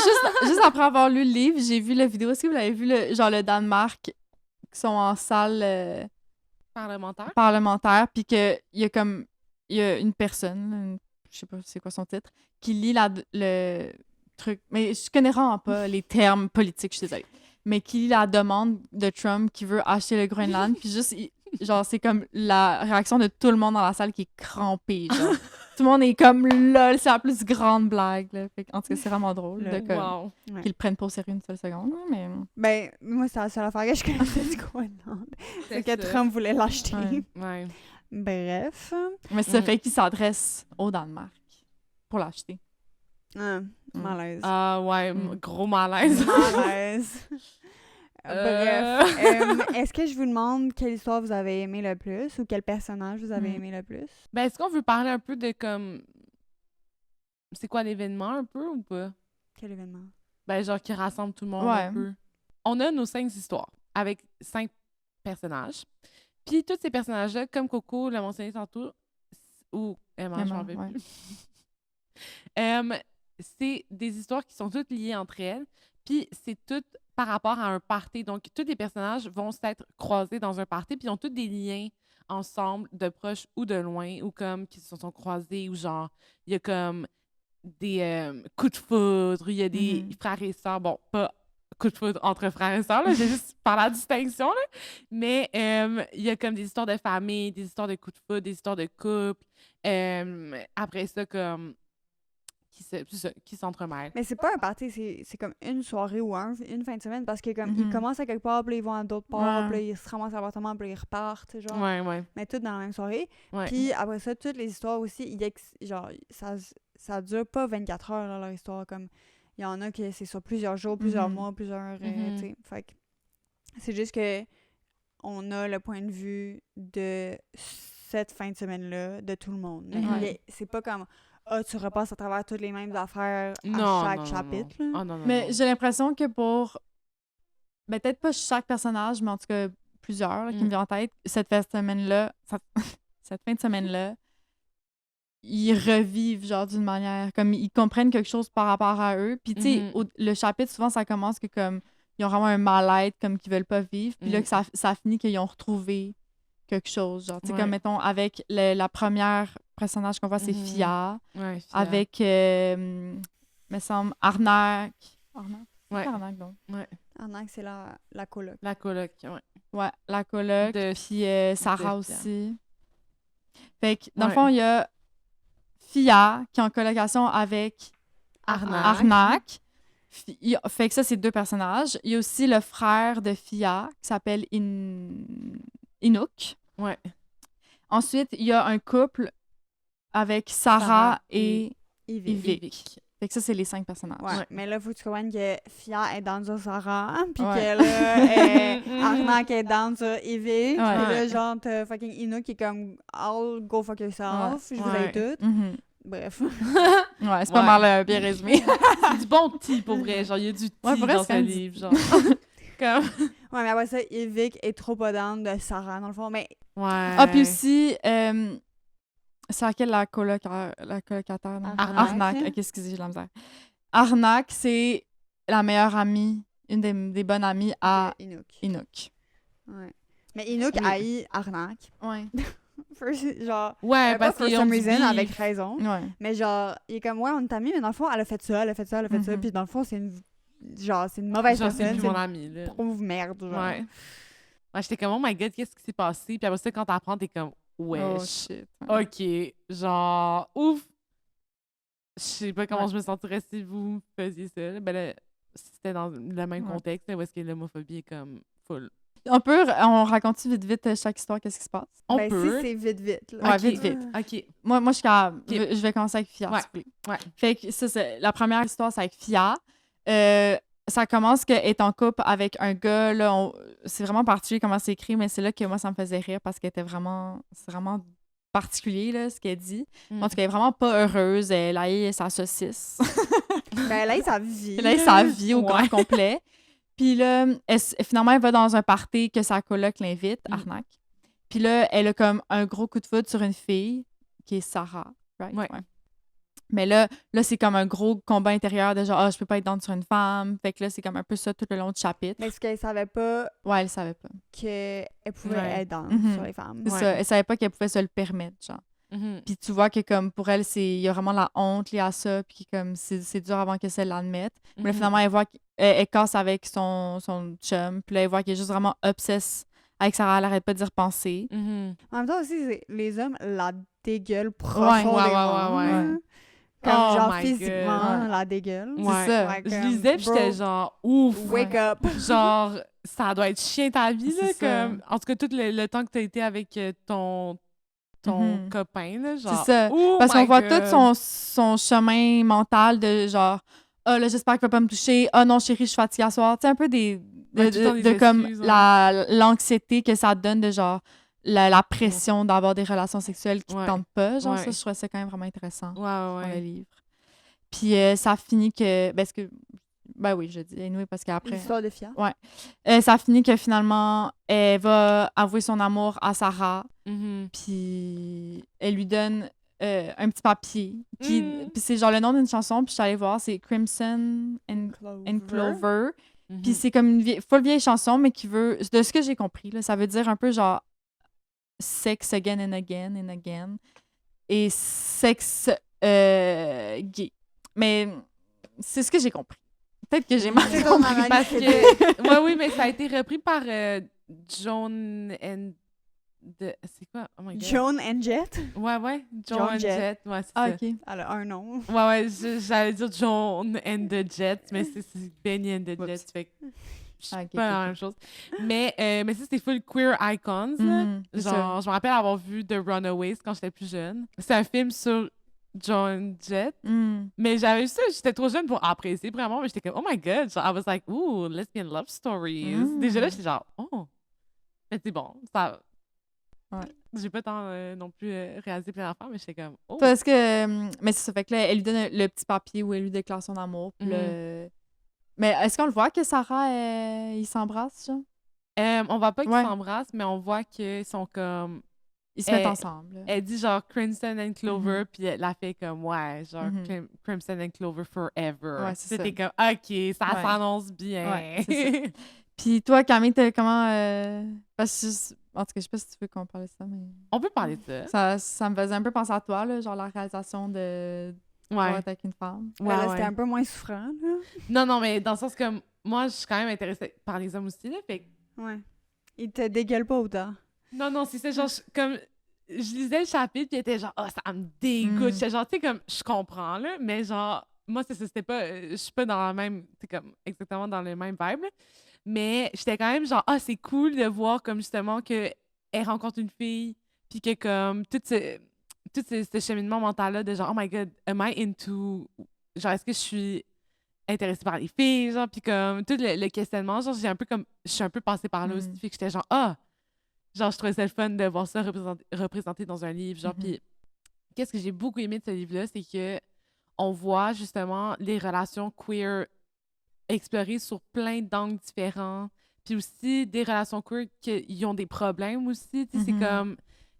juste après avoir lu le livre, j'ai vu la vidéo. Est-ce que vous l'avez vu, le Danemark, qui sont en salle parlementaire, puis qu'il y a une personne, je sais pas c'est quoi son titre, qui lit le truc. Mais je connais vraiment pas les termes politiques, je suis désolée. Mais qui lit la demande de Trump qui veut acheter le Groenland, puis juste... Genre, c'est comme la réaction de tout le monde dans la salle qui est crampée, genre. Tout le monde est comme lol, c'est la plus grande blague. Là. Fait, en tout cas, c'est vraiment drôle de Wow. qu'ils le prennent pas au sérieux une seule seconde. Là, mais... Ben, moi, c'est la seule affaire que je connaissais du Groenland. C'est que ça. Trump voulait l'acheter. Ouais. Ouais. Bref. Mais ça fait qu'il s'adresse au Danemark pour l'acheter. Malaise. Ah ouais, Mm. gros malaise. Malaise. Euh. Bref. Est-ce que je vous demande quelle histoire vous avez aimé le plus ou quel personnage vous avez aimé le plus? Ben, est-ce qu'on veut parler un peu de comme. C'est quoi l'événement un peu ou pas? Quel événement? Ben, genre qui rassemble tout le monde Ouais. un peu. On a nos 5 histoires avec 5 personnages. Puis tous ces personnages-là, comme Coco l'a mentionné tantôt, ou Emma, je m'en rappelle ouais. plus. C'est des histoires qui sont toutes liées entre elles. Puis c'est tout par rapport à un party. Donc, tous les personnages vont s'être croisés dans un party, puis ils ont tous des liens ensemble, de proche ou de loin, ou comme qui se sont croisés, ou genre, il y a comme des coups de foudre, il y a des frères et sœurs. Bon, pas coups de foudre entre frères et sœurs, là, j'ai juste par la distinction, là. Mais il y a comme des histoires de famille, des histoires de coups de foudre, des histoires de couple. Après ça, comme qui s'entremêlent. Mais c'est pas un party, c'est comme une soirée ou une fin de semaine parce que comme ils commencent à quelque part, puis ils vont à d'autres parts, puis là, ils se ramassent à l'appartement, puis ils repartent, genre. Ouais. Mais toutes dans la même soirée. Ouais. Puis après ça, toutes les histoires aussi, genre, ça dure pas 24 heures, là, leur histoire. Comme, il y en a que c'est sur plusieurs jours, plusieurs mois, plusieurs... tu sais. Fait que c'est juste que on a le point de vue de cette fin de semaine-là, de tout le monde. Mais c'est pas comme... tu repasses à travers toutes les mêmes affaires à chaque chapitre. Là. Oh, non, Mais j'ai l'impression que pour... Ben, peut-être pas chaque personnage, mais en tout cas plusieurs là, qui me viennent en tête, cette fin de semaine-là, ils revivent genre d'une manière... Comme ils comprennent quelque chose par rapport à eux. Puis tu sais, le chapitre, souvent, ça commence que comme ils ont vraiment un mal-être, comme qu'ils veulent pas vivre. Puis là, que ça finit qu'ils ont retrouvé quelque chose. Genre, tu sais, comme mettons, avec la première personnage qu'on voit, c'est Fia. Ouais, Fia. Avec, me semble, Arnak. Ouais. Arnak, donc. Ouais. Arnak, c'est la coloc. La coloc, ouais. Ouais, la coloc. De- Puis Sarah de Fia. aussi. Fait que, dans le fond, il y a Fia qui est en colocation avec Arnak. Fait que ça, c'est 2 personnages. Il y a aussi le frère de Fia qui s'appelle Inouk. Ouais. Ensuite, il y a un couple avec Sarah et Yvick. Fait que ça, c'est les 5 personnages. Ouais. Mais là, faut que tu comprennes que Fia est dans sur Sarah, puis que là, Arnak est dans sur Yvick, puis là, genre, t'as fucking Inouk qui est comme « All go fuck yourself, je vous aide toutes. Bref. Ouais, c'est pas mal bien résumé. C'est du bon tea, pour vrai. Genre, il y a du tea dans ce livre, genre. Comme... Ouais, mais après ça, Yvick est trop pas down de Sarah, dans le fond, mais... Ouais. Ah, puis aussi, c'est laquelle la colocataire? Non? Arnak. Ok, excusez, j'ai de la misère. Arnak, c'est la meilleure amie, une des bonnes amies à Inouk. Ouais. Mais Inouk haït Arnak. Ouais. Genre, ouais, pas parce for qu'ils some ont reason, avec raison. Ouais. Mais genre, il est comme, ouais, on est amis, mais dans le fond, elle a fait ça, puis dans le fond, c'est une mauvaise genre, c'est personne, plus mon ami, là. pauvre merde, genre. Ouais. Ouais, j'étais comme, oh my god, qu'est-ce qui s'est passé? Puis après ça, quand t'apprends, t'es comme, wesh. Oh shit. OK. Genre, ouf. Je sais pas comment je me sentirais si vous faisiez ça. Ben là, c'était dans le même contexte, là, où est-ce que l'homophobie est comme full. On raconte vite chaque histoire, qu'est-ce qui se passe? On Ben, peut. si c'est vite. Là. Ouais, Ok. vite. OK. Moi, je suis capable. Je vais commencer avec Fia, Ouais. s'il vous plaît. Ouais. Fait que ça, c'est la première histoire, c'est avec Fia. Ça commence qu'elle est en couple avec un gars. Là, c'est vraiment particulier comment c'est écrit, mais c'est là que moi, ça me faisait rire parce qu'elle était vraiment... C'est vraiment particulier, là, ce qu'elle dit. En tout cas, elle est vraiment pas heureuse. Elle a sa saucisse. Ben, là, sa vie. Elle a sa vie au grand complet. Puis là, finalement, elle va dans un party que sa coloc l'invite, Arnak. Puis là, elle a comme un gros coup de foudre sur une fille, qui est Sarah, right? Ouais. Mais là c'est comme un gros combat intérieur de genre, je peux pas être down sur une femme. Fait que là, c'est comme un peu ça tout le long du chapitre. Mais ce qu'elle savait pas... Ouais, elle savait pas. Qu'elle pouvait être down sur les femmes. C'est ça. Elle savait pas qu'elle pouvait se le permettre, genre. Puis tu vois que comme pour elle, il y a vraiment la honte liée à ça, puis comme c'est dur avant que ça l'admette. Mais là, finalement, elle voit qu'elle casse avec son chum, puis là, elle voit qu'elle est juste vraiment obsesse avec Sarah, elle arrête pas d'y repenser. En même temps aussi, les hommes la dégueulent profondément. Ouais. Comme genre physiquement, la dégueule. C'est ça. Ouais, Je comme, lisais, puis j'étais genre, ouf! Wake up! Genre, ça doit être chiant ta vie, là, C'est ça. comme... En tout cas, tout le temps que t'as été avec ton copain, là, genre... C'est ça. Oh Parce qu'on my voit God. tout son chemin mental de genre, ah là, j'espère qu'il va pas me toucher. Ah non, chérie, je suis fatiguée à soir. Tu sais, un peu tout le temps des comme excuses, hein. l'anxiété que ça donne de genre la pression d'avoir des relations sexuelles qui te tentent pas. Genre, ça, je trouvais ça quand même vraiment intéressant dans le livre. Puis ça finit que. Ben oui, je dis anyway, parce qu'après. L'histoire de Fia. Ouais. Ça finit que finalement, elle va avouer son amour à Sarah. Puis elle lui donne un petit papier. Puis c'est genre le nom d'une chanson. Puis je suis allée voir, c'est Crimson and Clover. Puis c'est comme une full vieille chanson, mais qui veut. De ce que j'ai compris, là, ça veut dire un peu genre sex again and again and again. Et sexe gay. Mais c'est ce que j'ai compris. Peut-être que j'ai mal compris. Parce que... oui, mais ça a été repris par Joan and... C'est quoi? Oh my God. Joan and Jett? Ouais. Joan and Jett. Ouais, c'est ça. OK. Elle a un nom. Ouais, j'allais dire Joan and the Jett, mais c'est Benny and the Jett. Fait que c'est pas la même chose. Mais ça, c'était full queer icons. Genre, je me rappelle avoir vu The Runaways quand j'étais plus jeune. C'est un film sur Joan Jett. Mais j'avais vu ça, j'étais trop jeune pour apprécier vraiment, mais j'étais comme, oh my God. Genre, I was like, ooh, lesbian love stories. Déjà là, j'étais genre, oh. Mais c'est bon, ça... Ouais. J'ai pas tant non plus réalisé plein d'affaires, mais j'étais comme, oh. Parce que... Mais c'est ça, fait que là, elle lui donne le petit papier où elle lui déclare son amour. Puis mais est-ce qu'on le voit que Sarah, ils s'embrassent, genre? On voit pas qu'ils s'embrassent, mais on voit qu'ils sont comme... Ils se mettent ensemble. Elle dit genre Crimson and Clover, puis elle la fait comme, ouais, genre Crimson and Clover forever. Ouais, c'est ça. C'était comme, OK, ça s'annonce bien. Ouais, c'est ça. Puis toi, Camille, t'as comment... Parce que, en tout cas, je sais pas si tu veux qu'on parle de ça, mais... On peut parler de ça. Ça me faisait un peu penser à toi, là, genre la réalisation de... avec une femme. Là, c'était un peu moins souffrant, là. Non, mais dans le sens que moi, je suis quand même intéressée par les hommes aussi, là, fait que... Ouais. Ils te dégueulent pas autant. Non, c'est ça, genre, comme... Je lisais le chapitre, puis il était genre, oh, ça me dégoûte. J'étais genre, tu sais, comme, je comprends, là, mais genre, moi, c'était pas... Je suis pas dans la même... Tu sais, comme, exactement dans le même vibe, là. Mais j'étais quand même genre, ah, c'est cool de voir, comme, justement, qu'elle rencontre une fille, puis que, comme, tout ce cheminement mental-là de genre, oh my God, am I into... Genre, est-ce que je suis intéressée par les filles, genre, puis comme, tout le questionnement, genre, je suis un peu passée par là aussi, puis que j'étais genre, ah! Genre, je trouvais ça le fun de voir ça représenté dans un livre, genre, puis qu'est-ce que j'ai beaucoup aimé de ce livre-là, c'est que on voit, justement, les relations queer explorées sur plein d'angles différents, puis aussi des relations queer qui ont des problèmes aussi, tu sais, c'est comme...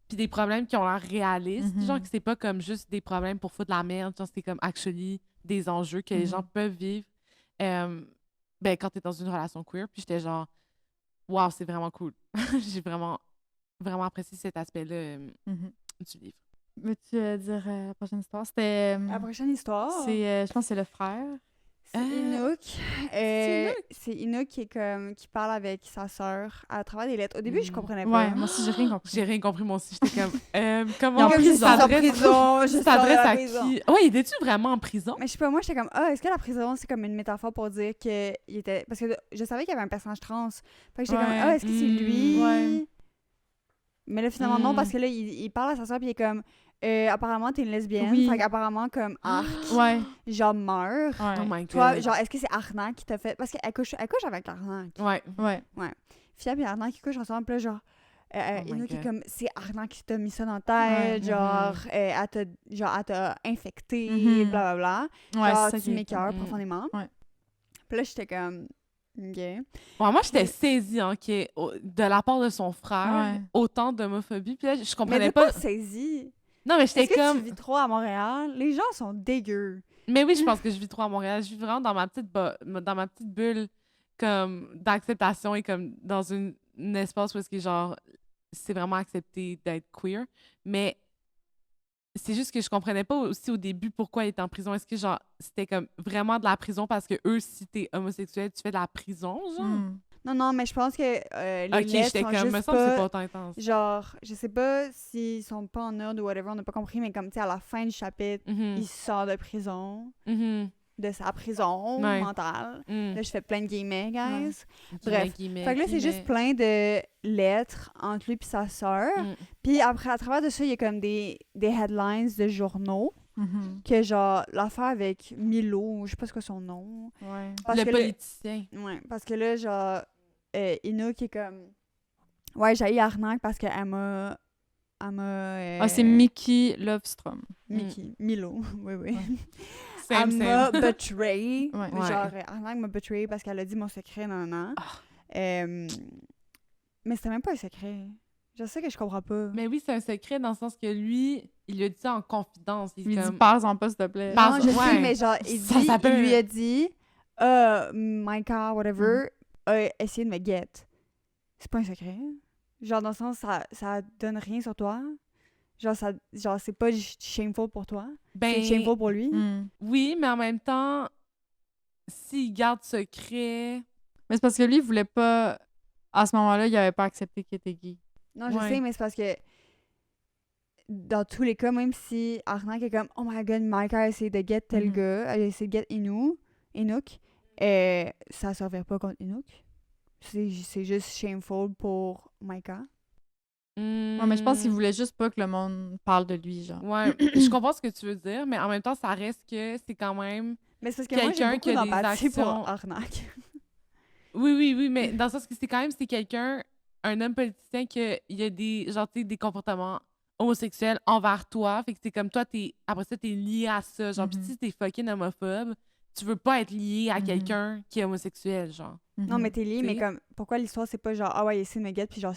Puis des problèmes qui ont l'air réalistes, genre que c'est pas comme juste des problèmes pour foutre de la merde, genre c'est comme actually des enjeux que les gens peuvent vivre quand t'es dans une relation queer. Puis j'étais genre, wow, c'est vraiment cool. J'ai vraiment apprécié cet aspect-là du livre. Veux-tu dire la prochaine histoire? C'était... La prochaine histoire? Je pense que c'est le frère. C'est Inouk. C'est Inouk qui parle avec sa sœur à travers des lettres. Au début, je comprenais pas. Ouais, moi aussi, j'ai rien compris. J'ai rien compris, moi aussi. J'étais comme, comment il s'adresse à qui? Ouais, il était-tu vraiment en prison? Mais je sais pas, moi, j'étais comme, est-ce que la prison, c'est comme une métaphore pour dire qu'il était... Parce que je savais qu'il y avait un personnage trans. Fait que j'étais comme, est-ce que c'est lui? Ouais. Mais là, finalement, non, parce que là, il parle à sa sœur, puis il est comme... apparemment, t'es une lesbienne. Oui. Fait qu'apparemment, comme arc, genre meurt. Ouais. Oh my God. Toi, genre, est-ce que c'est Arnaque qui t'a fait... Parce qu'elle couche avec Arnaque. Ouais. Fia puis Arnaque qui couchent ensemble, puis là, genre... Inouk qui est comme, c'est Arnaque qui t'a mis ça dans la tête, genre, elle t'a infecté, blablabla. Genre, tu m'écœures profondément. Ouais. Puis là, j'étais comme... OK. Ouais, moi, j'étais saisie de la part de son frère, autant d'homophobie. Puis là, je comprenais pas. Mais de quoi saisie? Non, mais j'étais comme... tu vis trop à Montréal? Les gens sont dégueux. Mais oui, je pense que je vis trop à Montréal. Je vis vraiment dans ma petite bulle comme d'acceptation et comme dans un espace où est-ce que, genre, c'est vraiment accepté d'être queer. Mais c'est juste que je comprenais pas aussi au début pourquoi il était en prison. Est-ce que, genre, c'était comme vraiment de la prison parce que eux, si t'es homosexuel, tu fais de la prison, genre? Non, mais je pense que les lettres j'étais sont comme, me juste semble que c'est pas... pas intense. Genre, je sais pas s'ils sont pas en ordre ou whatever, on n'a pas compris, mais comme, tu sais, à la fin du chapitre, il sort de prison, de sa prison mentale. Là, je fais plein de guillemets, guys. Bref. Fait que là, c'est juste plein de lettres entre lui et sa sœur. Puis après, à travers de ça, il y a comme des headlines de journaux. Que genre, l'affaire avec Milo, je sais pas ce que son nom. Le politicien. Parce que là, genre, Inouk est comme... Ouais, j'ai eu Arnaque parce qu'elle m'a... c'est Mickey Lovestrom. Milo, oui. Ouais. Elle m'a betray. Ouais. Genre, Arnaque m'a betray parce qu'elle a dit mon secret, non. Mais c'était même pas un secret. Je sais que je comprends pas. Mais oui, c'est un secret dans le sens que lui, il lui a dit ça en confidence. Il lui dit « Parle-en pas, s'il te plaît. » Non, je sais, mais genre, il lui a dit « Micah, whatever, a essayé de me get. » C'est pas un secret. Genre, dans le sens, ça donne rien sur toi. Genre, c'est pas shameful pour toi. C'est shameful pour lui. Oui, mais en même temps, s'il garde secret... Mais c'est parce que lui, il voulait pas... À ce moment-là, il avait pas accepté qu'il était gay. Non, je sais, mais c'est parce que dans tous les cas, même si Arnaque est comme « Oh my God, Micah a essayé de get tel gars, elle a essayé de get Inouk, ça servirait pas contre Inouk. C'est juste shameful pour Micah. » Ouais, mais je pense qu'il voulait juste pas que le monde parle de lui, genre. Ouais, je comprends ce que tu veux dire, mais en même temps, ça reste que c'est quand même... Mais c'est parce que moi, j'ai beaucoup d'empathie pour Arnaque. Oui, mais dans le sens que c'est quand même, c'est quelqu'un, un homme politicien il y a des, genre, des comportements homosexuels envers toi, fait que c'est comme toi, après ça, t'es lié à ça, genre, pis si t'es fucking homophobe, tu veux pas être lié à quelqu'un qui est homosexuel, genre. Non, mais t'es lié, mais comme, pourquoi l'histoire, c'est pas genre, ah ouais, il essaie de me get, pis genre,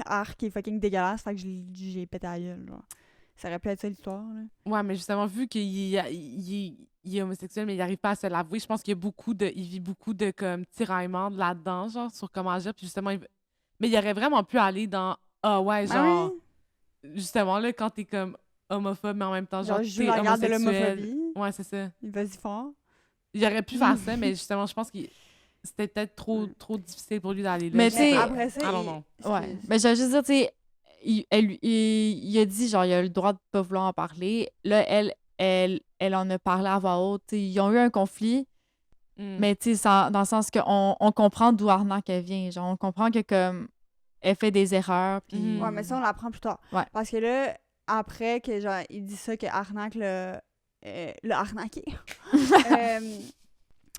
Arc qui est fucking dégueulasse, fait que j'ai pété à gueule, genre. Ça aurait pu être ça l'histoire, là. Ouais, mais justement, vu qu'il est homosexuel, mais il arrive pas à se l'avouer, je pense qu'il y a il vit beaucoup de, comme, tiraillements là-dedans, genre, sur comment agir, puis justement, mais il aurait vraiment pu aller dans, ouais, genre, justement, là, quand t'es comme homophobe, mais en même temps, genre, t'es homosexuel. De l'homophobie. Ouais, c'est ça. Il va-y fort. Il aurait pu faire ça, mais justement, je pense que c'était peut-être trop difficile pour lui d'aller là. Mais tu sais, après ça, ouais. Mais j'allais juste dire, tu sais, il a dit, genre, il a le droit de pas vouloir en parler. Là, elle en a parlé à voix haute. T'sais, ils ont eu un conflit, mais tu sais, dans le sens qu'on comprend d'où Arnaque elle vient. Genre, on comprend que comme elle fait des erreurs. Puis... Ouais, mais ça, on l'apprend plus tard. Ouais. Parce que là, après que genre il dit ça, que Arnaque l'a arnaqué.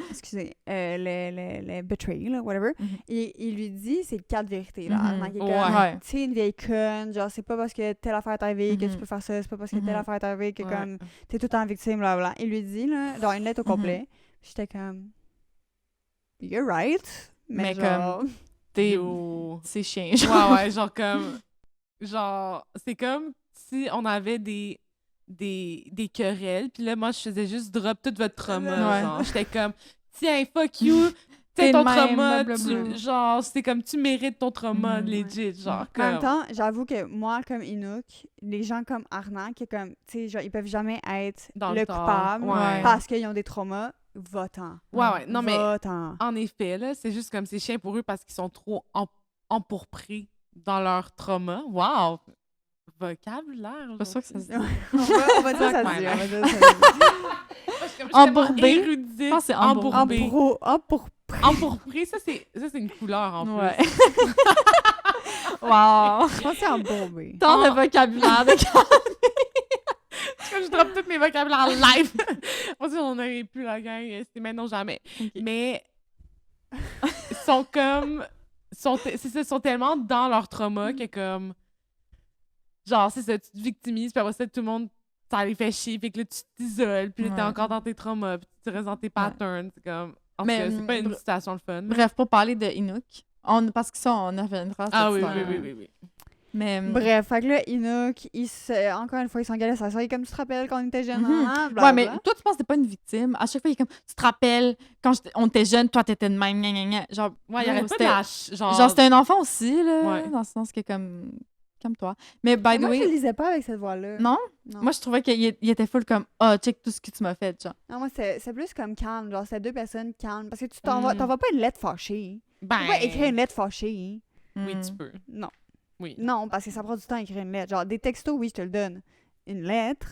Excusez, le betray, là, whatever. Il lui dit c'est 4 vérités, là. Arnaque est comme, tu sais, une vieille conne, genre, c'est pas parce que telle affaire est arrivée que tu peux faire ça, c'est pas parce que telle affaire est arrivée que comme, t'es tout le temps victime, blablabla. Il lui dit, là, genre, une lettre au complet. J'étais comme, you're right. Mais genre, comme, c'est chiant. Ouais, genre, comme, genre, c'est comme si on avait des querelles, puis là, moi, je faisais juste drop tout votre trauma, genre. J'étais comme, tiens, fuck you, c'est ton trauma, genre, c'est comme, tu mérites ton trauma, legit, genre. En même temps, j'avoue que moi, comme Inouk, les gens comme Arnaque, comme, tu sais, genre, ils peuvent jamais être le coupable parce qu'ils ont des traumas, va-t'en. Ouais, non, mais, va-t'en. En effet, là, c'est juste comme, c'est chiant pour eux parce qu'ils sont trop empourprés dans leur trauma. Wow! Vocabulaire. C'est pas sûr que ça se dit. On va dire ça se dit. Embourbé. Je pense que c'est embourbé. Empourpré, ça c'est une couleur en plus. Ouais. Wow. Je pense que c'est embourbé. Tant de vocabulaire de Je drop tous mes vocabulaires live. On dit on n'aurait plus la gang, c'est maintenant jamais. Okay. Mais ils sont comme sont tellement dans leur trauma que comme genre c'est ça, tu te victimises, puis après ça tout le monde ça les fait chier, puis que là tu t'isoles, puis là t'es encore dans tes traumas, puis tu restes dans tes patterns, c'est comme en tout cas, c'est pas une situation le fun. Bref, pour parler de Inouk, parce que ça on reviendra. Oui. Mais bref, fait que là, Inouk, encore une fois, il s'engueulait sa soeur. Il est comme, tu te rappelles quand on était jeunes, ouais, mais toi, tu penses que t'es pas une victime. À chaque fois, il est comme, tu te rappelles quand on était jeunes, toi, t'étais de même, genre, ouais, il y avait pas de lâche. Genre, c'était un enfant aussi, là, dans le sens que comme toi. Mais, by the way... Moi, je le lisais pas avec cette voix-là. Non? Moi, je trouvais qu'il était full comme, check tout ce que tu m'as fait, genre. Non, moi, c'est plus comme calme. Genre, c'est 2 personnes calmes. Parce que tu t'envoies pas une lettre fâchée. Ben... Tu peux pas écrire une lettre fâchée, hein? Oui, tu peux. Non. Oui. Non, parce que ça prend du temps à écrire une lettre. Genre, des textos, oui, je te le donne. Une lettre,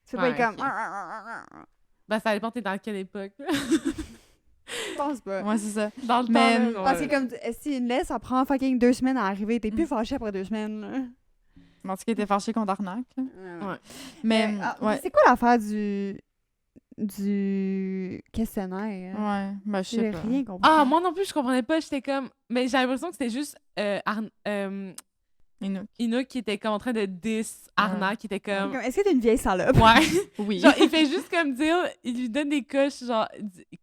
tu peux pas être comme... Ok. Ben, ça dépend, t'es dans quelle époque. Je pense pas. Ouais, c'est ça. Dans le Mais, temps, là, Parce que ouais. comme, si une lettre, ça prend fucking 2 semaines à arriver, t'es plus fâché après 2 semaines, là. En tout cas, il était fâché contre Arnaque. Là. Ouais. Mais, mais c'est quoi l'affaire du questionnaire? Ouais, ben, je sais J'ai pas. rien compris. Ah, moi non plus, je comprenais pas. J'étais comme... Mais j'ai l'impression que c'était juste Inouk. Inouk qui était comme en train de diss Arna, qui était comme... Est-ce que t'es une vieille salope? Ouais. Oui. Genre, il fait juste comme dire... Il lui donne des coches, genre...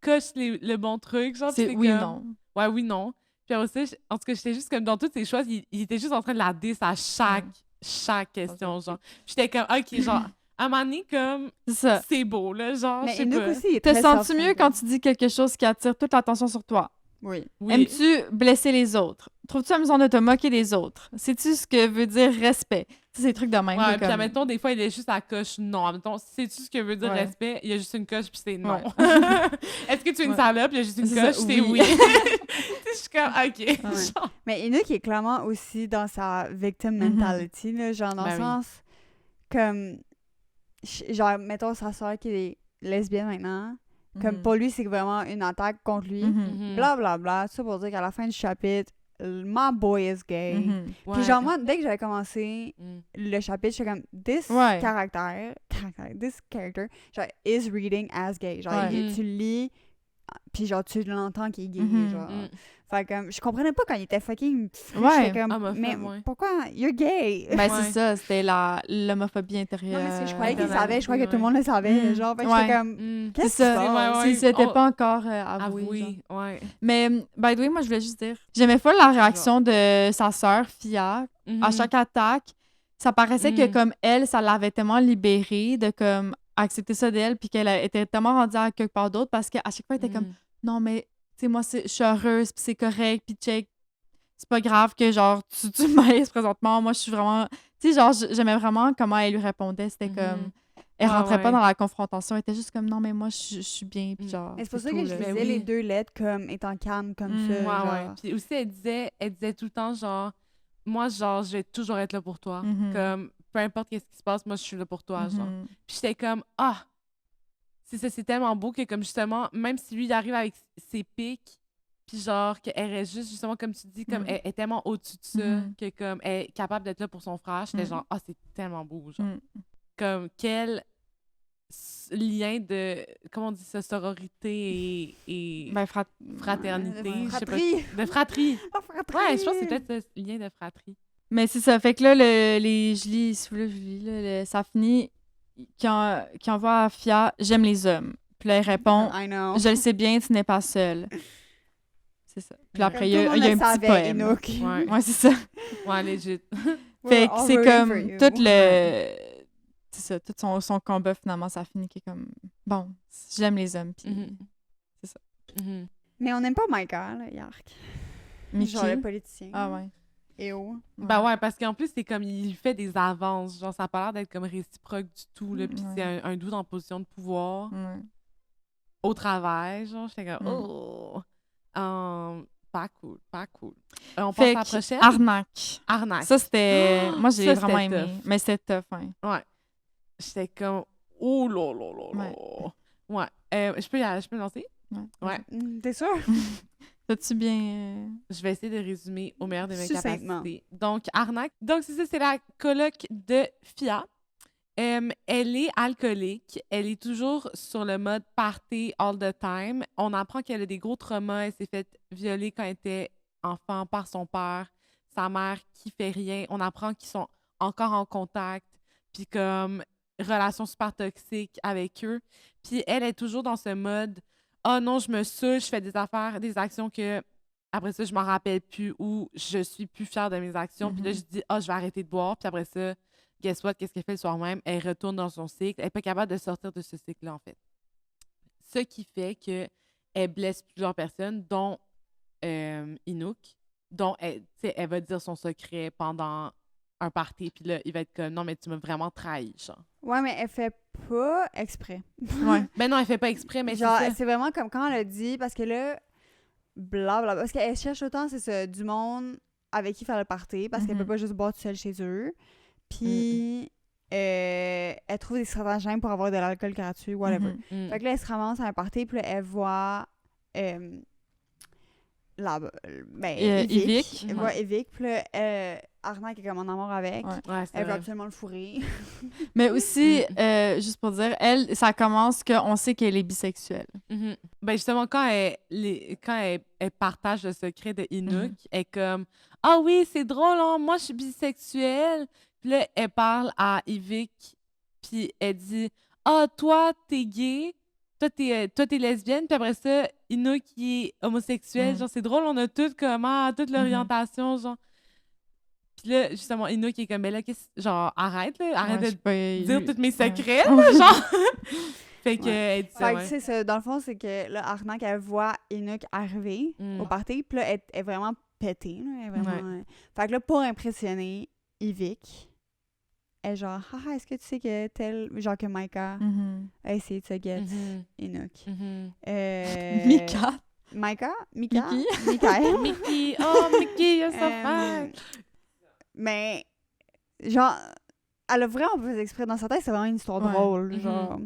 Coche le bon truc, genre. C'est puis oui, comme... non. Ouais, oui, non. Puis après ça, en tout cas, j'étais juste comme dans toutes ses choix, il était juste en train de la diss à chaque question, genre. Puis j'étais comme, OK, genre, à un moment donné, comme, C'est ça. c'est beau, là, genre, je Mais sais Inouk pas. aussi, il est Te très sens-tu soft, mieux quand tu dis quelque chose qui attire toute l'attention sur toi? Oui. Oui. Aimes-tu blesser les autres? Trouves-tu amusant de te moquer des autres? Sais-tu ce que veut dire respect? Tu sais, ces trucs de même. Ouais, là, puis comme... admettons, des fois, il est juste à coche non. Admettons, sais-tu ce que veut dire Ouais. respect? Il y a juste une coche, puis c'est non. Ouais. Est-ce que tu es une Ouais. salope? Il y a juste une C'est ça, coche, c'est oui. oui. Tu sais, je suis comme, OK. Ouais. Genre, Mais Inouk est clairement aussi dans sa victim mentality, là, genre dans Ben le oui. sens comme genre mettons sa soeur qui est lesbienne maintenant, comme pour lui c'est vraiment une attaque contre lui, Mhm. bla bla bla, tout ça pour dire qu'à la fin du chapitre, my boy is gay. Ouais. Puis genre moi dès que j'avais commencé Mm. le chapitre, j'étais comme this Ouais. this character genre is reading as gay, genre Ouais. tu lis puis genre tu l'entends qu'il est gay, Mhm. genre. Mm. Fait que je comprenais pas quand il était fucking fou, Ouais. j'étais comme Homophobe, mais ouais. pourquoi you're gay? Ben, Ouais. c'est ça, c'était l'homophobie intérieure. Non mais je croyais qu'il Internalisé, savait, je croyais que tout le monde le savait, Mm. genre fait que Ouais. j'étais comme Mm. qu'est-ce C'est qui se ça. passe? Ouais, C'était on- pas encore avoué. genre. Avoué, ouais. Mais, by the way, moi, je voulais juste dire, j'aimais pas la réaction de sa sœur, Fia, à Mhm. chaque attaque. Ça paraissait que, Mm. comme elle, ça l'avait tellement libérée de, comme, accepter ça d'elle, puis qu'elle était tellement rendue à quelque part d'autre, parce qu'à chaque fois, elle était comme, Mm. non, mais, tu sais, moi, je suis heureuse, puis c'est correct, puis check, c'est pas grave que, genre, tu me maïs présentement. Moi, je suis vraiment... Tu sais, genre, j'aimais vraiment comment elle lui répondait. C'était Mhm. comme... Elle Ouais, rentrait pas ouais. dans la confrontation. Elle était juste comme, non, mais moi, je suis bien, puis Mm. genre... Mais c'est pour ça tout, que je là. Ben lisais oui. les deux lettres comme étant calmes comme Mm. ça, Ouais, genre. ouais. Puis aussi, elle disait tout le temps, genre, moi, genre, je vais toujours être là pour toi. Mhm. Comme, peu importe qu'est-ce qui se passe, moi, je suis là pour toi, genre. Mhm. Puis j'étais comme, ah! C'est ça, c'est tellement beau que, comme, justement, même si lui, il arrive avec ses pics, puis genre, qu'elle reste juste, justement, comme tu dis, comme, Mhm. elle est tellement au-dessus de ça, Mhm. que, comme, elle est capable d'être là pour son frère. J'étais Mhm. genre, ah, c'est tellement beau, genre. Mhm. Comme, quel lien de, comment on dit ça, sororité et Ben, fraternité, je sais pas. Fratrie. De fratrie. Oh, fratrie. Ouais, je pense que c'est peut-être ce lien de fratrie. Mais c'est ça. Fait que là, je lis, là, ça finit qui envoie à Fia « J'aime les hommes ». Puis là, elle répond I know. « Je le sais bien, tu n'es pas seule ». C'est ça. Puis Comme après, il Tout y le a, monde il y a le un petit savait, poème. Inouk. Ouais. Ouais, c'est ça. Ouais, legit. Fait We're que all c'est rooting comme for you. tout le... C'est ça, tout son combat, finalement, ça finit qui est comme... Bon, j'aime les hommes, puis Mhm. c'est ça. Mhm. Mais on n'aime pas Micah, là, Yark. Mickey. Genre le politicien. Ah ouais. Et oh. Ben ouais, parce qu'en plus, c'est comme il lui fait des avances. Genre, ça a pas l'air d'être comme réciproque du tout. Là. Puis Ouais. c'est un doute en position de pouvoir Ouais. au travail. Genre, j'étais comme, Mm. oh, pas cool, pas cool. On passe Fait à la que prochaine. Arnaque. Arnaque. Ça, c'était... Moi, j'ai Ça, vraiment c'était aimé. tough. Mais c'était tough, hein. Ouais. J'étais comme, oh là là là là. Ouais. Je peux me lancer? Ouais. T'es sûr? T'as-tu bien... Je vais essayer de résumer au meilleur de mes Succinctement. capacités. Donc, arnaque. Donc, c'est ça, c'est la coloc de Fia. Elle est alcoolique. Elle est toujours sur le mode party all the time. On apprend qu'elle a des gros traumas. Elle s'est faite violer quand elle était enfant par son père, sa mère qui fait rien. On apprend qu'ils sont encore en contact. Puis comme relation super toxique avec eux. Puis elle est toujours dans ce mode « Ah non, je me saoule, je fais des affaires, des actions que après ça, je m'en rappelle plus ou je suis plus fière de mes actions. Puis là, je dis « Ah, je vais arrêter de boire. » Puis après ça, guess what? Qu'est-ce qu'elle fait le soir même? Elle retourne dans son cycle. Elle n'est pas capable de sortir de ce cycle-là, en fait. Ce qui fait qu'elle blesse plusieurs personnes, dont Inouk, dont elle va dire son secret pendant un party. Puis là, il va être comme « Non, mais tu m'as vraiment trahi, genre. » Ouais, mais elle fait pas exprès. Ouais. Ben non, elle fait pas exprès, mais Genre, c'est ça. c'est vraiment comme quand elle a dit, parce que là, blablabla. Parce qu'elle cherche autant, c'est ça, du monde avec qui faire le party, parce qu'elle peut pas juste boire toute seule chez eux. Puis, elle trouve des stratagèmes pour avoir de l'alcool gratuit, whatever. Fait que là, elle se ramasse à un party, puis là, elle voit... Yvick. Elle voit Yvick, puis là, Arnaque est comme en amour avec. Elle veut absolument le fourrer. Mais aussi, juste pour dire, elle, ça commence qu'on sait qu'elle est bisexuelle. Ben justement, quand elle partage le secret de Inouk, elle est comme « Ah oui, c'est drôle, hein? Moi, je suis bisexuelle. » Puis là, elle parle à Yvick, puis elle dit « Ah, toi, t'es gay. Toi, t'es lesbienne. » Puis après ça, Inouk qui est homosexuel. Genre, c'est drôle, on a toute l'orientation, genre. Puis là, justement, Inouk qui est comme, ben là, genre, arrête de dire tous mes secrets, là, genre. Fait que, elle dit ça, fait que, dans le fond, c'est que là, Arnaque, elle voit Inouk arriver au party, puis là, elle est vraiment pétée, là, elle est vraiment... Fait que là, pour impressionner Yvick, elle est genre, haha, est-ce que tu sais que tel, genre que Micah a essayé de se get Inouk. Mika. Micah? Mickey. Mickey. Oh, Mickey, you're so fun. Mais, genre, elle a vraiment fait exprès dans sa tête, c'est vraiment une histoire drôle, genre.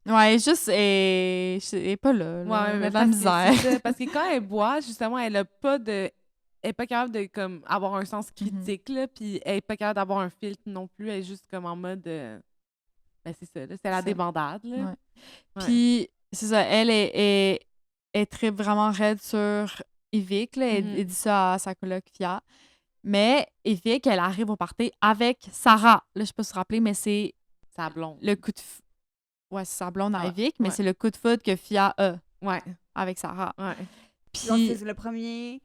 Ouais, juste, elle est pas là. Ouais, elle a de la misère. Parce que quand elle boit, justement, elle est pas capable de comme avoir un sens critique, là, puis elle est pas capable d'avoir un filtre non plus, elle est juste comme en mode ben c'est ça, là, c'est la débandade, là. Ouais. Puis c'est ça, elle est très vraiment raide sur Yvick, là, elle dit ça à sa coloc Fia. Mais Yvick, elle arrive au party avec Sarah. Là, je sais pas si vous vous rappelez, mais c'est sa blonde. Le coup de ouais, c'est sa blonde à Yvick, mais c'est le coup de foudre que Fia a avec Sarah. Puis c'est le premier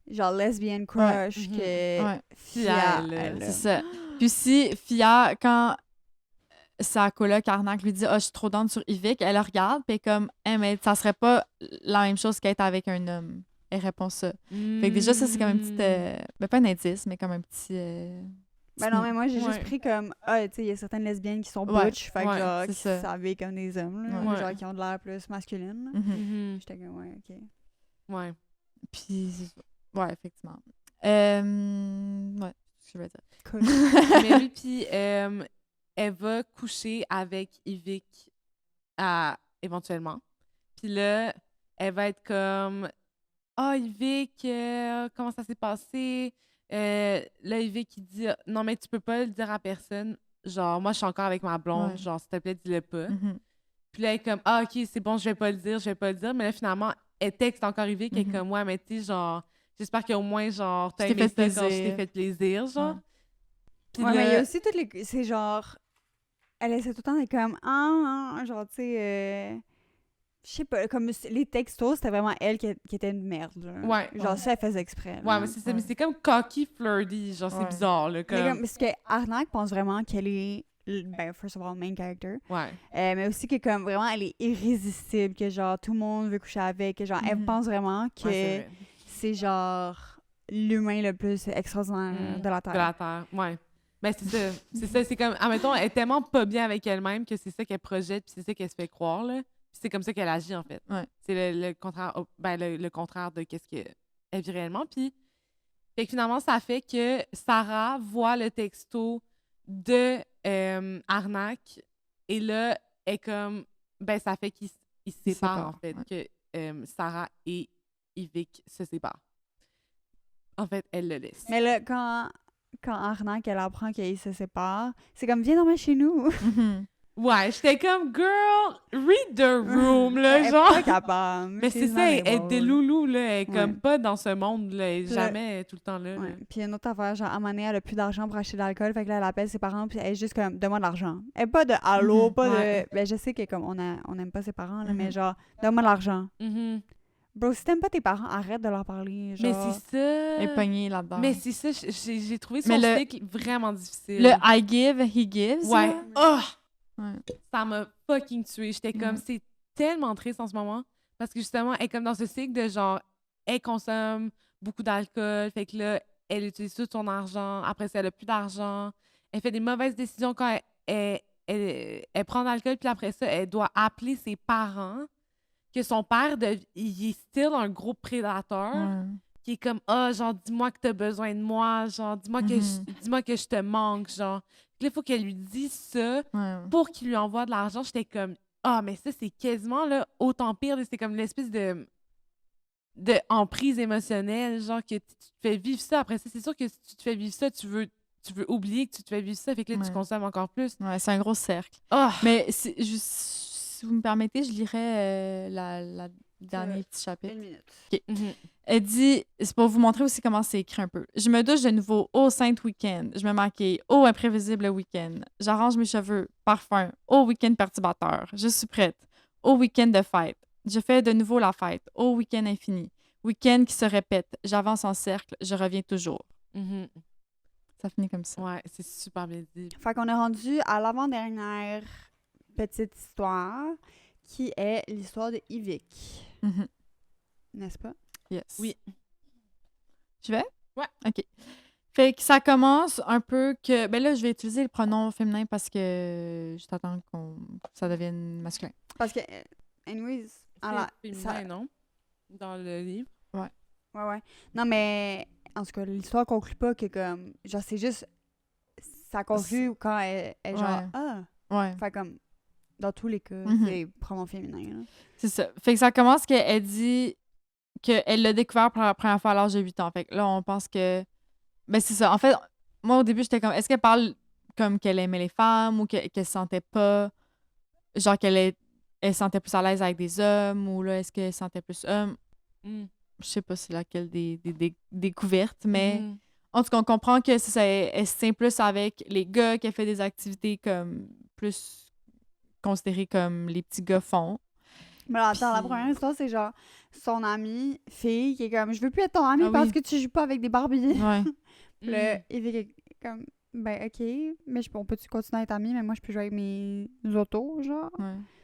genre lesbian crush que Fia elle c'est ça. Puis si Fia, quand sa coloc Arnaque lui dit « Ah, je suis trop down sur Yvick », elle regarde, puis comme « mais ça serait pas la même chose qu'être avec un homme. » Elle répond ça. Fait que déjà, ça, c'est comme un petit... ben, pas un indice, mais comme un petit... ben non, mais moi, j'ai juste pris comme... Ah, tu sais, il y a certaines lesbiennes qui sont butch, fait que genre, qui s'habillent comme des hommes, là, genre, qui ont de l'air plus masculine. J'étais comme, ouais, OK. Ouais. Puis, ouais, effectivement. Ouais, ce que je veux dire. Cool. Mais oui, puis elle va coucher avec Yvick éventuellement. Puis là, elle va être comme... Ah, Yvick, comment ça s'est passé? Là, Yvick, il dit « Non, mais tu peux pas le dire à personne. Genre, moi, je suis encore avec ma blonde. Genre, s'il te plaît, dis-le pas. Puis là, elle est comme « Ah, OK, c'est bon, je vais pas le dire. » Mais là, finalement, elle texte encore Yvick, elle est comme « Ouais, mais tu sais, genre, j'espère qu'au moins, genre, t'as aimé ça quand je t'ai fait plaisir, genre. » mais il y a aussi toutes les... C'est genre... Elle essaie tout le temps d'être comme « genre, tu sais... Je sais pas, comme les textos, c'était vraiment elle qui était une merde. Là. Genre, ça, elle faisait exprès. Ouais, mais c'est ça. Mais c'est comme cocky, flirty. Genre, c'est bizarre. Là, comme... Parce que Arnaque pense vraiment qu'elle est, ben, first of all, main character. Ouais. Mais aussi que, comme, vraiment, elle est irrésistible. Que, genre, tout le monde veut coucher avec. Que, genre, elle pense vraiment que c'est, genre, l'humain le plus extraordinaire de la Terre. De la Terre, ouais. Ben, c'est ça. C'est ça. C'est comme, admettons, elle est tellement pas bien avec elle-même que c'est ça qu'elle projette puis c'est ça qu'elle se fait croire, là. C'est comme ça qu'elle agit, en fait. C'est le contraire, le contraire de qu'est-ce qu'elle vit réellement. Puis, fait que finalement, ça fait que Sarah voit le texto de Arnaque et là, elle est comme... Ben, ça fait qu'ils se séparent, en fait. Que Sarah et Yvick se séparent. En fait, elle le laisse. Mais là, quand Arnaque, elle apprend qu'ils se séparent, c'est comme « Viens dormir chez nous! » Ouais, j'étais comme, girl, read the room, là, elle genre. Elle est pas capable. Mais c'est ça, elle est des loulous, là. Elle est comme pas dans ce monde, là. Elle est jamais tout le temps là. Ouais. Puis une autre affaire, genre, à un moment donné, elle a plus d'argent pour acheter de l'alcool. Fait que là, elle appelle ses parents, puis elle est juste comme, donne-moi de l'argent. Elle est pas de allô, pas de. Ben, je sais que comme on aime pas ses parents, là, mais genre, donne-moi de l'argent. Bro, si t'aimes pas tes parents, arrête de leur parler. Genre... Mais c'est ça. Elle est pognée là-dedans. Mais c'est ça, j'ai trouvé son cycle vraiment difficile. Le I give, he gives. Ouais. Oh! Ouais. Ça m'a fucking tuée. J'étais comme, c'est tellement triste en ce moment. Parce que justement, elle est comme dans ce cycle de genre, elle consomme beaucoup d'alcool. Fait que là, elle utilise tout son argent. Après ça, elle a plus d'argent. Elle fait des mauvaises décisions quand elle prend de l'alcool. Puis après ça, elle doit appeler ses parents. que son père, il est still un gros prédateur. Qui est comme, genre, dis-moi que t'as besoin de moi, genre, dis-moi que je te manque, genre. Puis là, il faut qu'elle lui dise ça pour qu'il lui envoie de l'argent. J'étais comme, mais ça, c'est quasiment, là, autant pire. C'est comme l'espèce de emprise émotionnelle, genre, que tu te fais vivre ça. Après ça, c'est sûr que si tu te fais vivre ça, tu veux oublier que tu te fais vivre ça, fait que là, tu consommes encore plus. Ouais, c'est un gros cercle. Mais si vous me permettez, je lirais la dernier petit chapitre. 1 minute. OK. Elle dit, c'est pour vous montrer aussi comment c'est écrit un peu. Je me douche de nouveau au Saint Week-end. Je me maquille au imprévisible week-end. J'arrange mes cheveux, parfum, au week-end perturbateur. Je suis prête. Au week-end de fête. Je fais de nouveau la fête. Au week-end infini. Week-end qui se répète. J'avance en cercle. Je reviens toujours. Ça finit comme ça. Ouais, c'est super bien dit. Fait qu'on est rendu à l'avant-dernière petite histoire qui est l'histoire de Yvick. N'est-ce pas? Yes. Oui. Je vais? Ouais. OK. Fait que ça commence un peu que... Ben là, je vais utiliser le pronom féminin parce que je t'attends que ça devienne masculin. Parce que, anyways... C'est féminin, non? Dans le livre. Ouais. Non, mais... En tout cas, l'histoire conclut pas que comme... Genre, c'est juste... Ça conclut quand elle genre... Ouais. Fait comme... Dans tous les cas, c'est pronom féminin. Là. C'est ça. Fait que ça commence qu'elle dit qu'elle l'a découvert pour la première fois à l'âge de 8 ans. Fait que là, on pense que... Ben, c'est ça. En fait, moi, au début, j'étais comme... Est-ce qu'elle parle comme qu'elle aimait les femmes ou qu'elle se sentait pas... Genre qu'elle se sentait plus à l'aise avec des hommes ou là, est-ce qu'elle se sentait plus homme? Je sais pas c'est laquelle des découvertes, mais... En tout cas, on comprend que c'est ça, elle se tient plus avec les gars, qu'elle fait des activités comme plus considérées comme les petits gars font. Mais là, attends, la première histoire, c'est genre son amie, fille, qui est comme, je veux plus être ton amie parce que tu joues pas avec des Barbies. Ouais. Puis là, Yvick est comme, ben, OK, mais on peut-tu continuer à être amis, mais moi, je peux jouer avec mes autos, genre.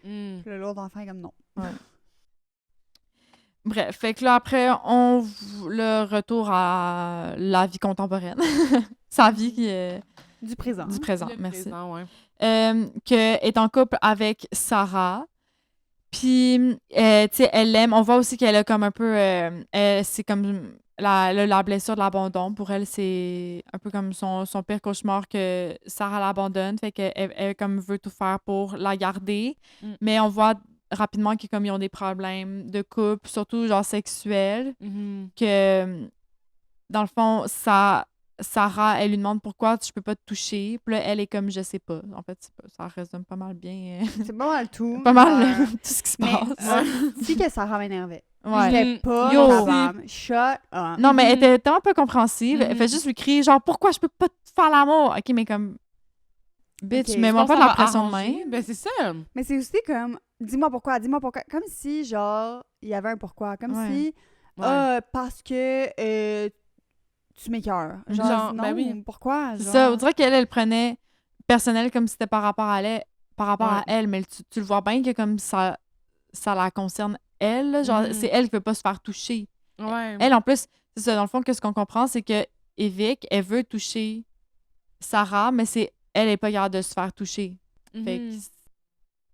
Puis là, l'autre enfant est comme, non. Ouais. Bref, fait que là, après, le retour à la vie contemporaine. Sa vie qui est... Du présent. Du présent, Le merci. présent, ouais. Qu'elle est en couple avec Sarah. Puis, tu sais, elle l'aime. On voit aussi qu'elle a comme un peu... c'est comme la blessure de l'abandon. Pour elle, c'est un peu comme son pire cauchemar que Sarah l'abandonne. Fait qu'elle comme veut tout faire pour la garder. Mais on voit rapidement qu'ils ont des problèmes de couple, surtout genre sexuels. Que, dans le fond, Sarah, elle lui demande pourquoi je peux pas te toucher. Puis là, elle est comme, je sais pas. En fait, ça résume pas mal bien. C'est pas mal tout. Pas mal tout ce qui se passe. Si que Sarah m'énervait. Ouais. J'étais pas capable. Shut up. Non, mais elle était tellement peu compréhensive. Elle fait juste lui crier, genre, pourquoi je peux pas te faire l'amour? OK, mais comme, bitch, mets-moi pas de la pression de main. Ben, c'est ça. Mais c'est aussi comme, dis-moi pourquoi. Comme si, genre, il y avait un pourquoi. Comme si, parce que tu m'écoeures. Genre, non, ben oui. pourquoi? C'est ça, on dirait qu'elle, elle prenait personnel comme si c'était par rapport à elle, mais tu le vois bien que comme ça la concerne elle, là, genre, c'est elle qui veut pas se faire toucher. Ouais. Elle, en plus, c'est ça, dans le fond, ce qu'on comprend, c'est que Yvick, elle veut toucher Sarah, mais elle est pas capable de se faire toucher. Fait que...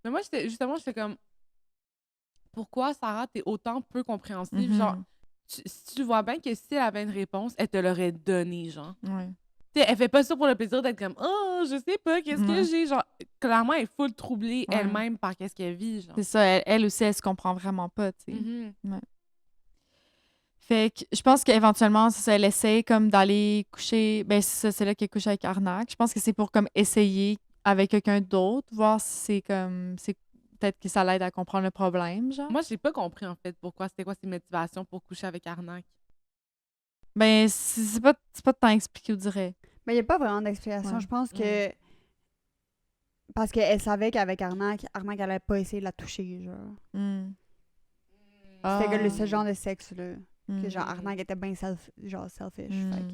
Mais moi, j'étais comme, pourquoi, Sarah, t'es autant peu compréhensive? Genre, tu vois bien que si elle avait une réponse, elle te l'aurait donnée, genre. Ouais. T'sais, elle fait pas ça pour le plaisir d'être comme, oh, je sais pas, qu'est-ce que j'ai? Genre, clairement, elle est full troublée elle-même par qu'est-ce qu'elle vit, genre. C'est ça, elle aussi, elle se comprend vraiment pas, tu sais. Ouais. Fait que je pense qu'éventuellement, c'est ça, elle essaie comme d'aller coucher. Ben, c'est là qu'elle couche avec Arnaque. Je pense que c'est pour comme essayer avec quelqu'un d'autre, voir si c'est comme. Peut-être que ça l'aide à comprendre le problème, genre. Moi, j'ai pas compris, en fait, c'était quoi ses motivations pour coucher avec Arnaque. Ben, c'est pas de temps expliqué, on dirait. Mais il n'y a pas vraiment d'explication. Ouais. Je pense que. Parce qu'elle savait qu'avec Arnaque, elle allait pas essayer de la toucher, genre. C'était que ce genre de sexe-là. Que genre, Arnaque était bien selfish. Fait que...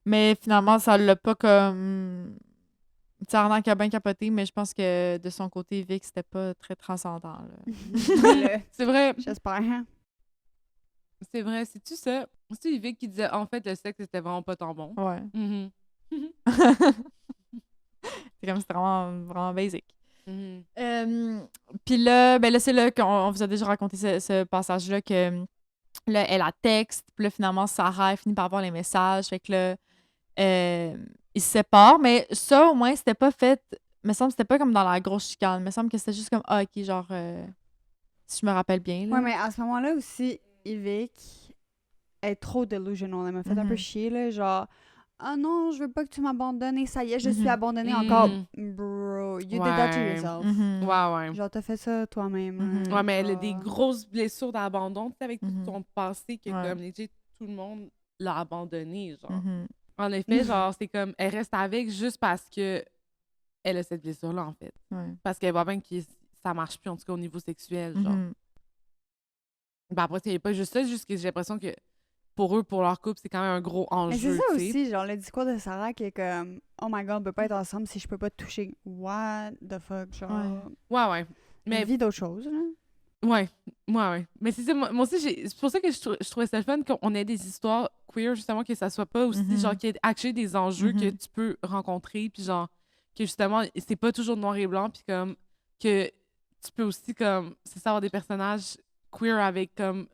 Mais finalement, ça l'a pas comme. Tu sais, Arnaque a bien capoté, mais je pense que de son côté, Vic, c'était pas très transcendant. C'est vrai. J'espère. C'est vrai. C'est-tu ça? C'est-tu Vic qui disait, en fait, le sexe, c'était vraiment pas tant bon? Ouais. C'est comme, c'était vraiment, vraiment basic. Puis là, ben là, c'est là qu'on vous a déjà raconté ce passage-là que là, elle a texte. Puis là, finalement, Sarah, elle finit par avoir les messages. Fait que là, ils se séparent. Mais ça, au moins, c'était pas fait... me semble que c'était pas comme dans la grosse chicane. Me semble que c'était juste comme, ah, OK, genre... si je me rappelle bien, là. Ouais, mais à ce moment-là aussi, Yvick est trop delusional. Elle m'a fait un peu chier, là. Genre, ah non, je veux pas que tu m'abandonnes et ça y est, je suis abandonnée encore. Bro, you did that to yourself. Ouais. Genre, t'as fait ça toi-même. Ouais, mais elle a des grosses blessures d'abandon, tu sais, avec tout son passé, que Ouais. comme, legit, tout le monde l'a abandonnée, genre. En effet, genre, c'est comme, elle reste avec juste parce que elle a cette blessure-là, en fait. Ouais. Parce qu'elle voit bien que ça marche plus, en tout cas, au niveau sexuel, genre. Ben après, il n'y a pas juste ça, juste que j'ai l'impression que pour eux, pour leur couple, c'est quand même un gros enjeu. Mais c'est ça t'sais. aussi, genre le discours de Sarah qui est comme oh my god, on peut pas être ensemble si je peux pas te toucher. What the fuck, genre. Ouais. Mais vie d'autre chose, là. Ouais. Mais c'est ça, moi aussi, c'est pour ça que je trouvais ça le fun qu'on ait des histoires queer, justement, que ça soit pas aussi, genre, qu'il y ait actually des enjeux que tu peux rencontrer, puis genre, que justement, c'est pas toujours noir et blanc, puis comme, que tu peux aussi, comme, c'est ça, avoir des personnages queer avec, comme,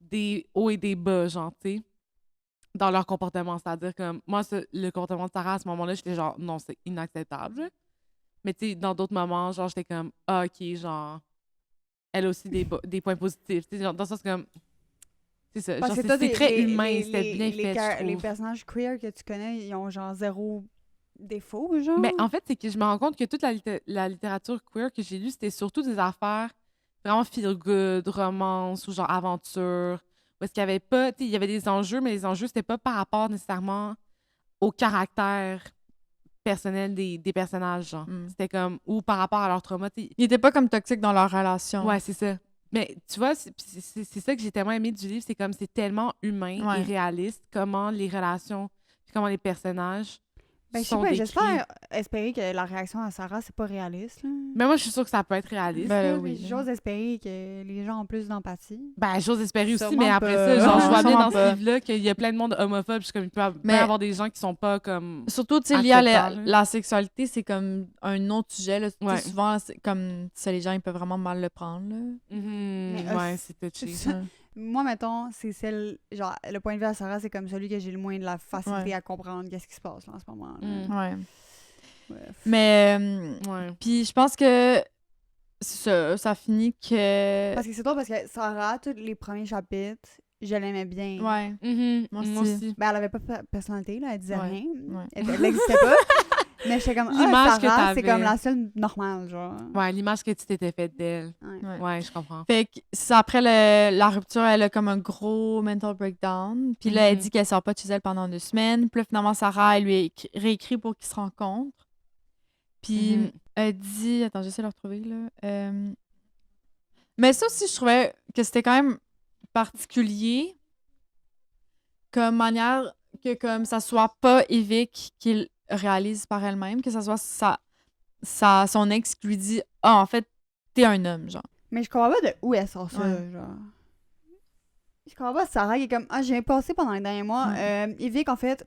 des hauts et des bas, genre, tu sais, dans leur comportement. C'est-à-dire, comme, moi, le comportement de Sarah, à ce moment-là, j'étais genre, non, c'est inacceptable. Mais tu sais, dans d'autres moments, genre, j'étais comme, ah, OK, genre, elle a aussi des points positifs. Tu sais, genre, dans le sens comme, c'est ça, genre, c'est très humain, c'était bien fait, je trouve. Les personnages queer que tu connais, ils ont genre zéro défaut, genre. Mais en fait, c'est que je me rends compte que toute la littérature queer que j'ai lue, c'était surtout des affaires vraiment feel-good, romance ou genre aventure. Où est-ce qu'il y avait pas, tu sais, il y avait des enjeux, mais les enjeux, c'était pas par rapport nécessairement au caractère personnel des personnages, genre. C'était comme, ou par rapport à leur trauma, tu sais. Ils étaient pas comme toxiques dans leur relation. Ouais, c'est ça. Mais tu vois, c'est ça que j'ai tellement aimé du livre, c'est comme c'est tellement humain et réaliste, comment les relations, puis comment les personnages Ben, je sais sont pas, décrits. j'espère espérer que la réaction à Sarah, c'est pas réaliste, là. Mais moi, je suis sûre que ça peut être réaliste. Ben, là. oui. J'ose espérer que les gens ont plus d'empathie. Ben, j'ose espérer aussi, Sûrement mais après pas. ça, genre, je vois bien Sûrement dans pas. ce livre-là qu'il y a plein de monde homophobe, puis comme il peut y avoir des gens qui sont pas comme... Surtout, tu sais, lié à acceptable, la sexualité, c'est comme un autre sujet. Là. Tu sais, Ouais. souvent, c'est comme ça, les gens, ils peuvent vraiment mal le prendre. Là. Mais, ouais, c'est touché. Moi, mettons, c'est celle... Genre, le point de vue à Sarah, c'est comme celui que j'ai le moins de la facilité Ouais. à comprendre qu'est-ce qui se passe là, en ce moment. Ouais. Bref. Mais, Ouais. puis je pense que ça finit que... Parce que c'est drôle, parce que Sarah, tous les premiers chapitres, je l'aimais bien. Ouais. Moi Moi aussi. Ben, elle avait pas de personnalité, là, elle disait Ouais. rien. Ouais. Elle n'existait pas. Mais j'étais comme, L'image que Sarah, c'est t'avais. comme la seule normale, genre. Ouais, l'image que tu t'étais faite d'elle. Ouais. Ouais, je comprends. Fait que c'est après la rupture, elle a comme un gros mental breakdown. Puis là, elle dit qu'elle sort pas de chez elle pendant 2 semaines. Puis là, finalement, Sarah, elle lui réécrit pour qu'ils se rencontrent. Puis elle dit... Attends, j'essaie de le retrouver, là. Mais ça aussi, je trouvais que c'était quand même particulier comme manière que comme ça soit pas Yvick qui le réalise par elle-même, que ça soit son ex qui lui dit « Ah, en fait, t'es un homme, genre. » Mais je comprends pas de où elle sort ça, Ouais. genre. Je comprends pas Sarah qui est comme, ah, j'ai passé pendant les derniers mois. Yvick, en fait,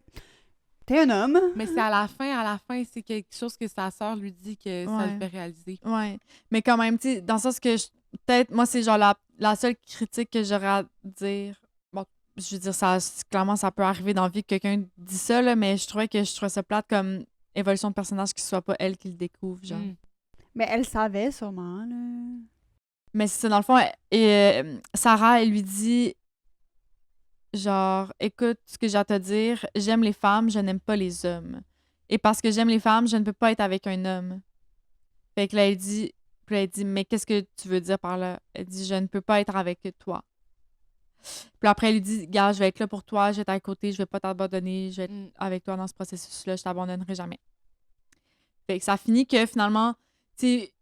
t'es un homme. Mais c'est à la fin, c'est quelque chose que sa sœur lui dit que ça le fait réaliser. Ouais. Mais quand même, tu sais, dans le sens que peut-être, moi, c'est genre la seule critique que j'aurais à dire. Bon, je veux dire, clairement, ça peut arriver dans la vie que quelqu'un dit ça, là, mais je trouvais ça plate comme évolution de personnage que ce soit pas elle qui le découvre, genre. Mais elle savait sûrement, là. Mais c'est ça, dans le fond, Sarah, elle lui dit, genre, écoute, ce que j'ai à te dire, j'aime les femmes, je n'aime pas les hommes. Et parce que j'aime les femmes, je ne peux pas être avec un homme. Fait que là, elle dit, mais qu'est-ce que tu veux dire par là? Elle dit, je ne peux pas être avec toi. Puis après, elle lui dit, gars, je vais être là pour toi, je vais être à côté, je vais pas t'abandonner, je vais être avec toi dans ce processus-là, je t'abandonnerai jamais. Fait que ça finit que finalement, tu sais,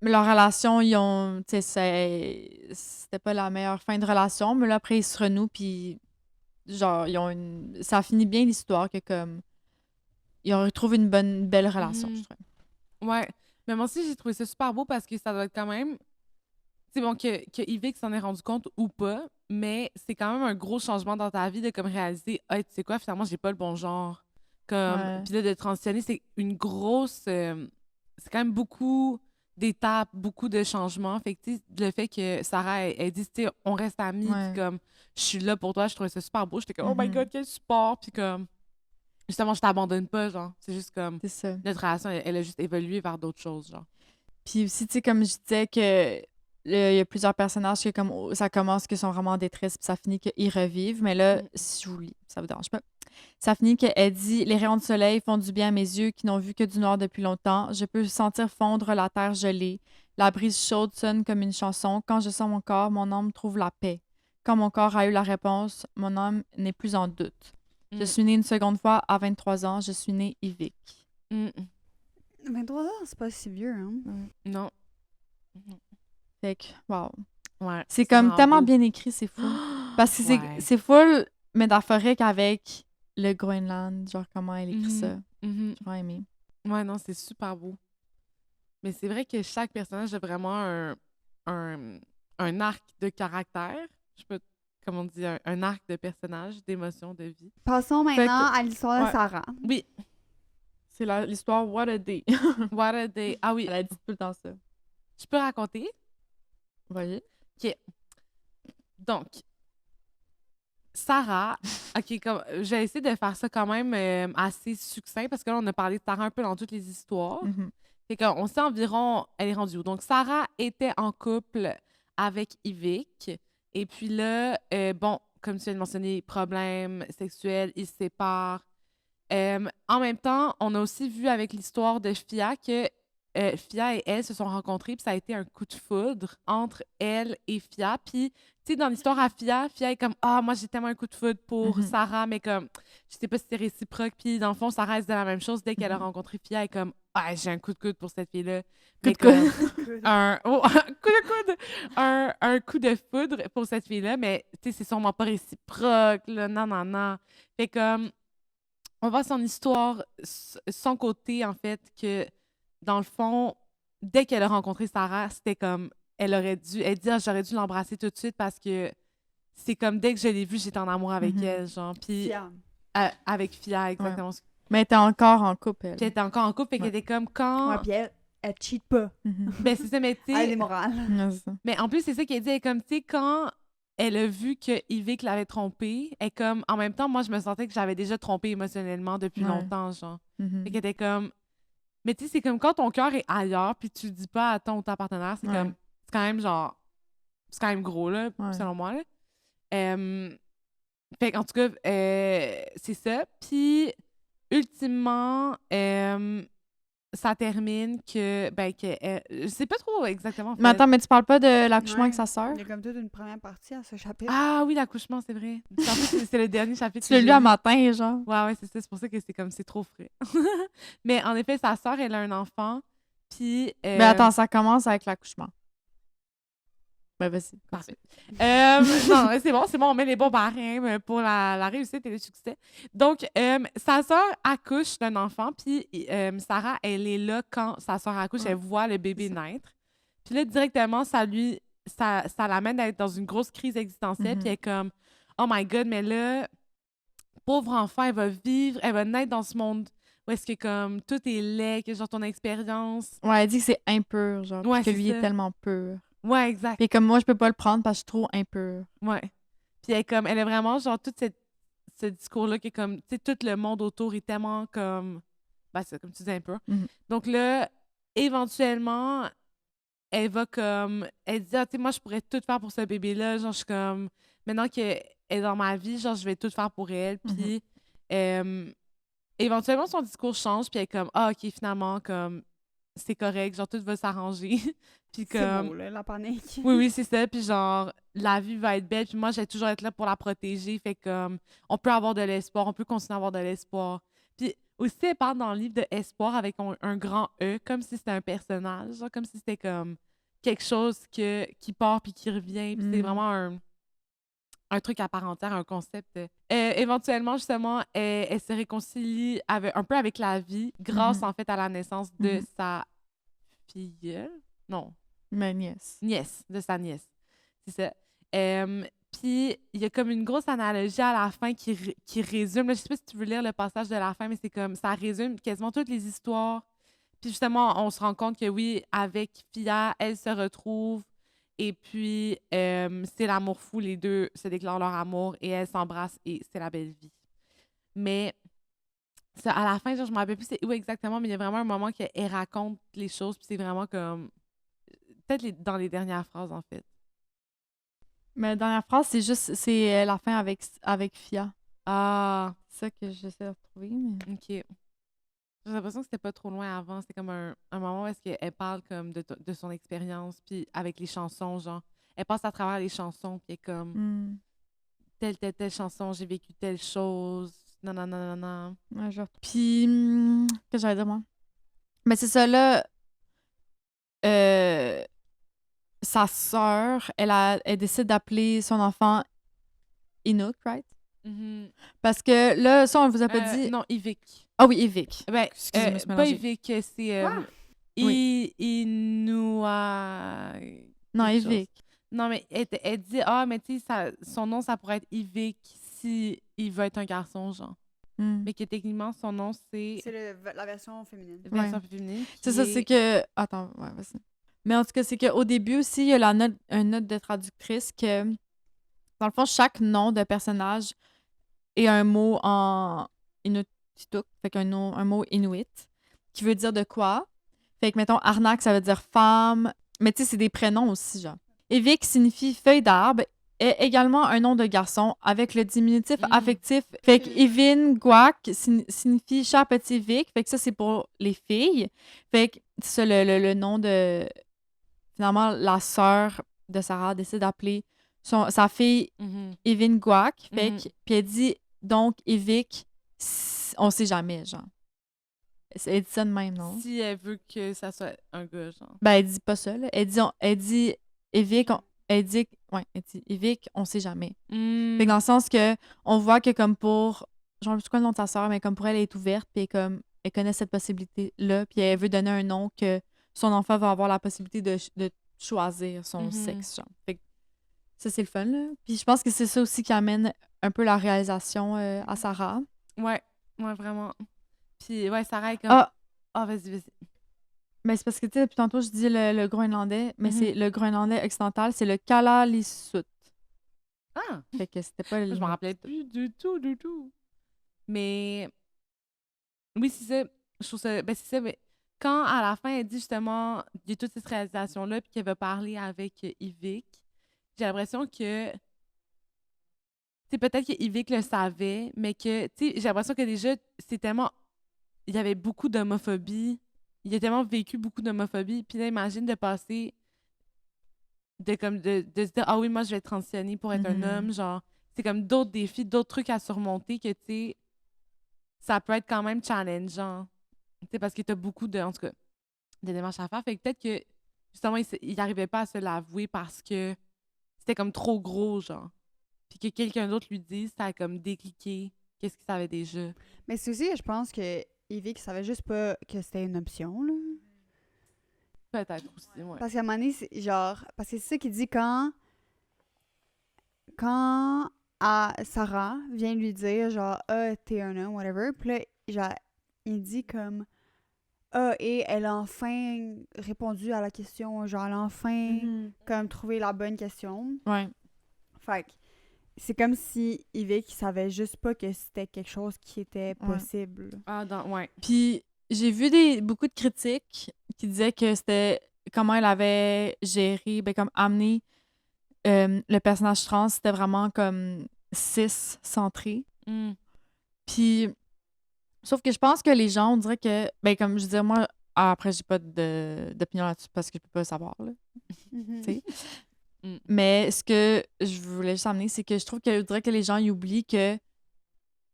leur relation, tu sais, c'était pas la meilleure fin de relation, mais là, après, ils se renouent, puis genre, ça finit bien l'histoire, que comme, ils ont retrouvé une belle relation, je trouve. Ouais. Mais moi aussi, j'ai trouvé ça super beau parce que ça doit être quand même... C'est bon que Yvick s'en est rendu compte ou pas, mais c'est quand même un gros changement dans ta vie de comme réaliser « Hey, tu sais quoi, finalement, j'ai pas le bon genre. » Comme, puis là, de transitionner, c'est une grosse... c'est quand même beaucoup d'étapes, beaucoup de changements. Fait que, tu sais, le fait que Sarah, elle dit, tu sais, on reste amis, puis comme, je suis là pour toi, je trouvais ça super beau. J'étais comme, oh my God, quel support! Puis comme, justement, je t'abandonne pas, genre. C'est juste comme, notre relation, elle a juste évolué vers d'autres choses, genre. Puis aussi, tu sais, comme je disais que il y a plusieurs personnages que comme ça commence qu'ils sont vraiment en détresse puis ça finit qu'ils revivent. Mais là, si je vous lis, ça vous dérange pas. Ça finit qu'elle dit « Les rayons de soleil font du bien à mes yeux qui n'ont vu que du noir depuis longtemps. Je peux sentir fondre la terre gelée. La brise chaude sonne comme une chanson. Quand je sens mon corps, mon âme trouve la paix. Quand mon corps a eu la réponse, mon âme n'est plus en doute. Je suis née une seconde fois à 23 ans. Je suis née Yvick. 23 ans, c'est pas si vieux, hein? Non. Fait que, wow. Ouais, c'est comme tellement beau. bien écrit, c'est fou. Parce que c'est full métaphorique avec le Groenland, genre comment elle écrit ça. J'ai vraiment aimé. Ouais, non, c'est super beau. Mais c'est vrai que chaque personnage a vraiment un arc de caractère. Je peux, comme on dit, un arc de personnage, d'émotion, de vie. Passons maintenant à l'histoire de Sarah. Oui. C'est l'histoire What a Day. What a Day. Ah oui. Elle a dit tout le temps ça. Je peux raconter? Voyez. OK. Donc, Sarah, OK, j'ai essayé de faire ça quand même assez succinct parce que là, on a parlé de Sarah un peu dans toutes les histoires. Fait qu'on sait environ, elle est rendue où. Donc, Sarah était en couple avec Yvick. Et puis là, bon, comme tu viens de mentionner, problème sexuel, ils se séparent. En même temps, on a aussi vu avec l'histoire de Fia que Fia et elle se sont rencontrées, puis ça a été un coup de foudre entre elle et Fia. Puis, tu sais, dans l'histoire à Fia est comme « Ah, moi, j'ai tellement un coup de foudre pour Sarah, mais comme, je sais pas si c'est réciproque. » Puis, dans le fond, Sarah, elle se dit la même chose. Dès qu'elle a rencontré Fia, elle est comme « Ah, j'ai un coup de coude pour cette fille-là. » Mais comme, un coup de foudre pour cette fille-là, mais, tu sais, c'est sûrement pas réciproque, là, non. Fait comme, on voit son histoire, son côté, en fait, que dans le fond, dès qu'elle a rencontré Sarah, c'était comme, elle dit, ah, j'aurais dû l'embrasser tout de suite parce que c'est comme, dès que je l'ai vue, j'étais en amour avec elle, genre. Puis, Fia. avec Fia, exactement. Ouais. Mais elle était encore en couple, elle. Puis elle était encore en couple, et qu'elle était comme, quand... Ouais, puis elle cheat pas. Ben, c'est ça, mais tu sais... Elle est morale. Ouais, mais en plus, c'est ça qu'elle dit, elle est comme, tu sais, quand elle a vu que Yvick l'avait trompée, elle est comme, en même temps, moi, je me sentais que j'avais déjà trompé émotionnellement depuis longtemps, genre. Fait qu'elle était comme... Mais tu sais, c'est comme quand ton cœur est ailleurs, puis tu le dis pas à ton ou ta partenaire, c'est comme... C'est quand même, genre... C'est quand même gros, là, selon moi, là. Fait qu'en tout cas, c'est ça. Puis, ultimement, ça termine que je sais pas trop exactement. En fait. Mais attends, mais tu parles pas de l'accouchement avec sa sœur? Il y a comme toute une première partie à ce chapitre. Ah oui, l'accouchement, c'est vrai. En plus, c'est le dernier chapitre. Tu l'as lu à matin, genre? Ouais, c'est ça. C'est pour ça que c'est trop frais. Mais en effet, sa sœur, elle a un enfant. Puis. Mais attends, ça commence avec l'accouchement. Ben, vas-y. Parfait. Non, c'est bon, on met les bons barèmes pour la réussite et le succès. Donc, sa sœur accouche d'un enfant, puis Sarah, elle est là quand sa sœur accouche, elle voit le bébé naître. Puis là, directement, ça l'amène à être dans une grosse crise existentielle, puis elle est comme « Oh my God, mais là, pauvre enfant, elle va vivre, elle va naître dans ce monde où est-ce que comme tout est laid, que genre ton expérience... » Ouais, elle dit que c'est impur, genre, que lui est tellement pur. Ouais, exact. Puis comme moi, je peux pas le prendre parce que je suis trop impure. Ouais. Puis elle est vraiment genre tout ce discours-là qui est comme, tu sais, tout le monde autour est tellement comme, ben c'est comme tu dis impur. Donc là, éventuellement, elle va comme, elle dit, ah, tu sais, moi, je pourrais tout faire pour ce bébé-là. Genre, je suis comme, maintenant qu'elle est dans ma vie, genre, je vais tout faire pour elle. Puis, éventuellement, son discours change, puis elle est comme, ah, OK, finalement, comme, c'est correct, genre, tout va s'arranger. Puis comme... C'est beau, là, la panique. Oui, c'est ça. Puis genre, la vie va être belle. Puis moi, je vais toujours être là pour la protéger. Fait comme, on peut avoir de l'espoir. On peut continuer à avoir de l'espoir. Puis aussi, elle parle dans le livre de espoir avec un grand E, comme si c'était un personnage. Genre, comme si c'était comme quelque chose qui part puis qui revient. Puis c'est vraiment un truc à part entière, un concept. Éventuellement, justement, elle se réconcilie un peu avec la vie grâce, en fait, à la naissance de sa filleule. Non. Ma nièce. Nièce, de sa nièce. C'est ça. Puis, il y a comme une grosse analogie à la fin qui résume. Là, je sais pas si tu veux lire le passage de la fin, mais c'est comme, ça résume quasiment toutes les histoires Puis justement, on se rend compte que oui, avec Fia, elle se retrouve et puis c'est l'amour fou, les deux se déclarent leur amour et elles s'embrassent et c'est la belle vie. Mais ça, à la fin, genre, je me rappelle plus c'est où exactement, mais il y a vraiment un moment qu'elle raconte les choses puis c'est vraiment comme... Peut-être dans les dernières phrases, en fait. Mais la dernière phrase, c'est la fin avec Fia. Ah, C'est ça que j'essaie de retrouver. Mais... OK. J'ai l'impression que c'était pas trop loin avant. C'était comme un moment où est-ce qu'elle parle comme de son expérience, puis avec les chansons, genre, elle passe à travers les chansons, puis elle est comme telle chanson, j'ai vécu telle chose, non, non, non, non, non. Ouais, genre. Puis, qu'est-ce que j'allais dire, moi? Mais c'est ça, là, sa sœur, elle décide d'appeler son enfant Inouk, right? Mm-hmm. Parce que là, ça, on vous a pas dit... Non, Yvick. Ah oui, Yvick. Ben, Excusez-moi, je me suis pas mélangée. Yvick, c'est... Oui. Inoua... Non, quelque chose. Yvick. Non, mais elle dit, mais tu sais, son nom, ça pourrait être Yvick si il veut être un garçon, genre. Mais que techniquement, son nom, c'est... C'est la version féminine. La version féminine. C'est ça, c'est que... Attends, ouais, vas-y. Mais en tout cas, c'est qu'au début aussi, il y a une note de traductrice que, dans le fond, chaque nom de personnage est un mot en Inuktitut, fait qu'un mot inuit, qui veut dire de quoi. Fait que, mettons, Arnak, ça veut dire femme. Mais tu sais, c'est des prénoms aussi, genre. Evik signifie feuille d'arbre, est également un nom de garçon avec le diminutif affectif. Fait que Evin Guac signifie cher petit Vic. Fait que ça, c'est pour les filles. Fait que c'est ça, le nom de... Finalement, la sœur de Sarah décide d'appeler sa fille Evin Guac. Fait que... Puis elle dit, donc, Evic, on sait jamais, genre. Elle dit ça de même, non? Si elle veut que ça soit un gars, genre. Ben, elle dit pas ça, là. Elle dit Evic, Evic, on sait jamais. Fait que dans le sens que, on voit que comme pour, genre, je sais quoi le nom de sa sœur, mais comme pour elle, elle est ouverte, puis comme, elle connaît cette possibilité-là, puis elle veut donner un nom que son enfant va avoir la possibilité de choisir son sexe, genre. Fait que ça, c'est le fun, là. Puis je pense que c'est ça aussi qui amène un peu la réalisation à Sarah. Ouais, vraiment. Puis, ouais, Sarah est comme... vas-y. Mais c'est parce que, tu sais, depuis tantôt, je dis le groenlandais, mais c'est le groenlandais occidental, c'est le Kalaallisut. Ah! Fait que c'était pas le... Je m'en rappelais plus du tout. Mais... Oui, c'est ça. Je trouve ça... Ben, c'est ça, mais quand, à la fin, elle dit, justement, il y a toute cette réalisation-là, puis qu'elle va parler avec Yvick, j'ai l'impression que... Tu sais, peut-être que Yvick le savait, mais que, tu sais, j'ai l'impression que déjà, c'est tellement... Il y avait beaucoup d'homophobie. Il a tellement vécu beaucoup d'homophobie. Puis là, imagine de passer de se dire, ah oui, moi, je vais transitionner pour être un homme. Genre, c'est comme d'autres défis, d'autres trucs à surmonter que, tu sais, ça peut être quand même challengeant. Tu sais, parce que t'as beaucoup en tout cas, de démarches à faire. Fait que peut-être que, justement, il n'arrivait pas à se l'avouer parce que c'était comme trop gros, genre. Puis que quelqu'un d'autre lui dise, ça a comme décliqué qu'est-ce qu'il savait déjà. Mais c'est aussi, je pense que Yvick savait juste pas que c'était une option, là. Peut-être aussi, ouais. Parce qu'à un moment donné, c'est genre... Parce que c'est ça qu'il dit quand Sarah vient lui dire, genre, t'es un homme, whatever. Puis là, genre, il dit comme, et elle a enfin répondu à la question, genre, elle a enfin, comme, trouvé la bonne question. Ouais. Fait que c'est comme si Yvick savait juste pas que c'était quelque chose qui était possible. Ouais. Puis j'ai vu beaucoup de critiques qui disaient que c'était comment elle avait géré, comme amené le personnage trans, c'était vraiment comme cis-centré. Puis, sauf que je pense que les gens, on dirait que, comme je disais, moi, après, j'ai pas d'opinion là-dessus parce que je peux pas savoir, là. Tu sais. Mais ce que je voulais juste amener, c'est que je trouve que je dirais que les gens ils oublient que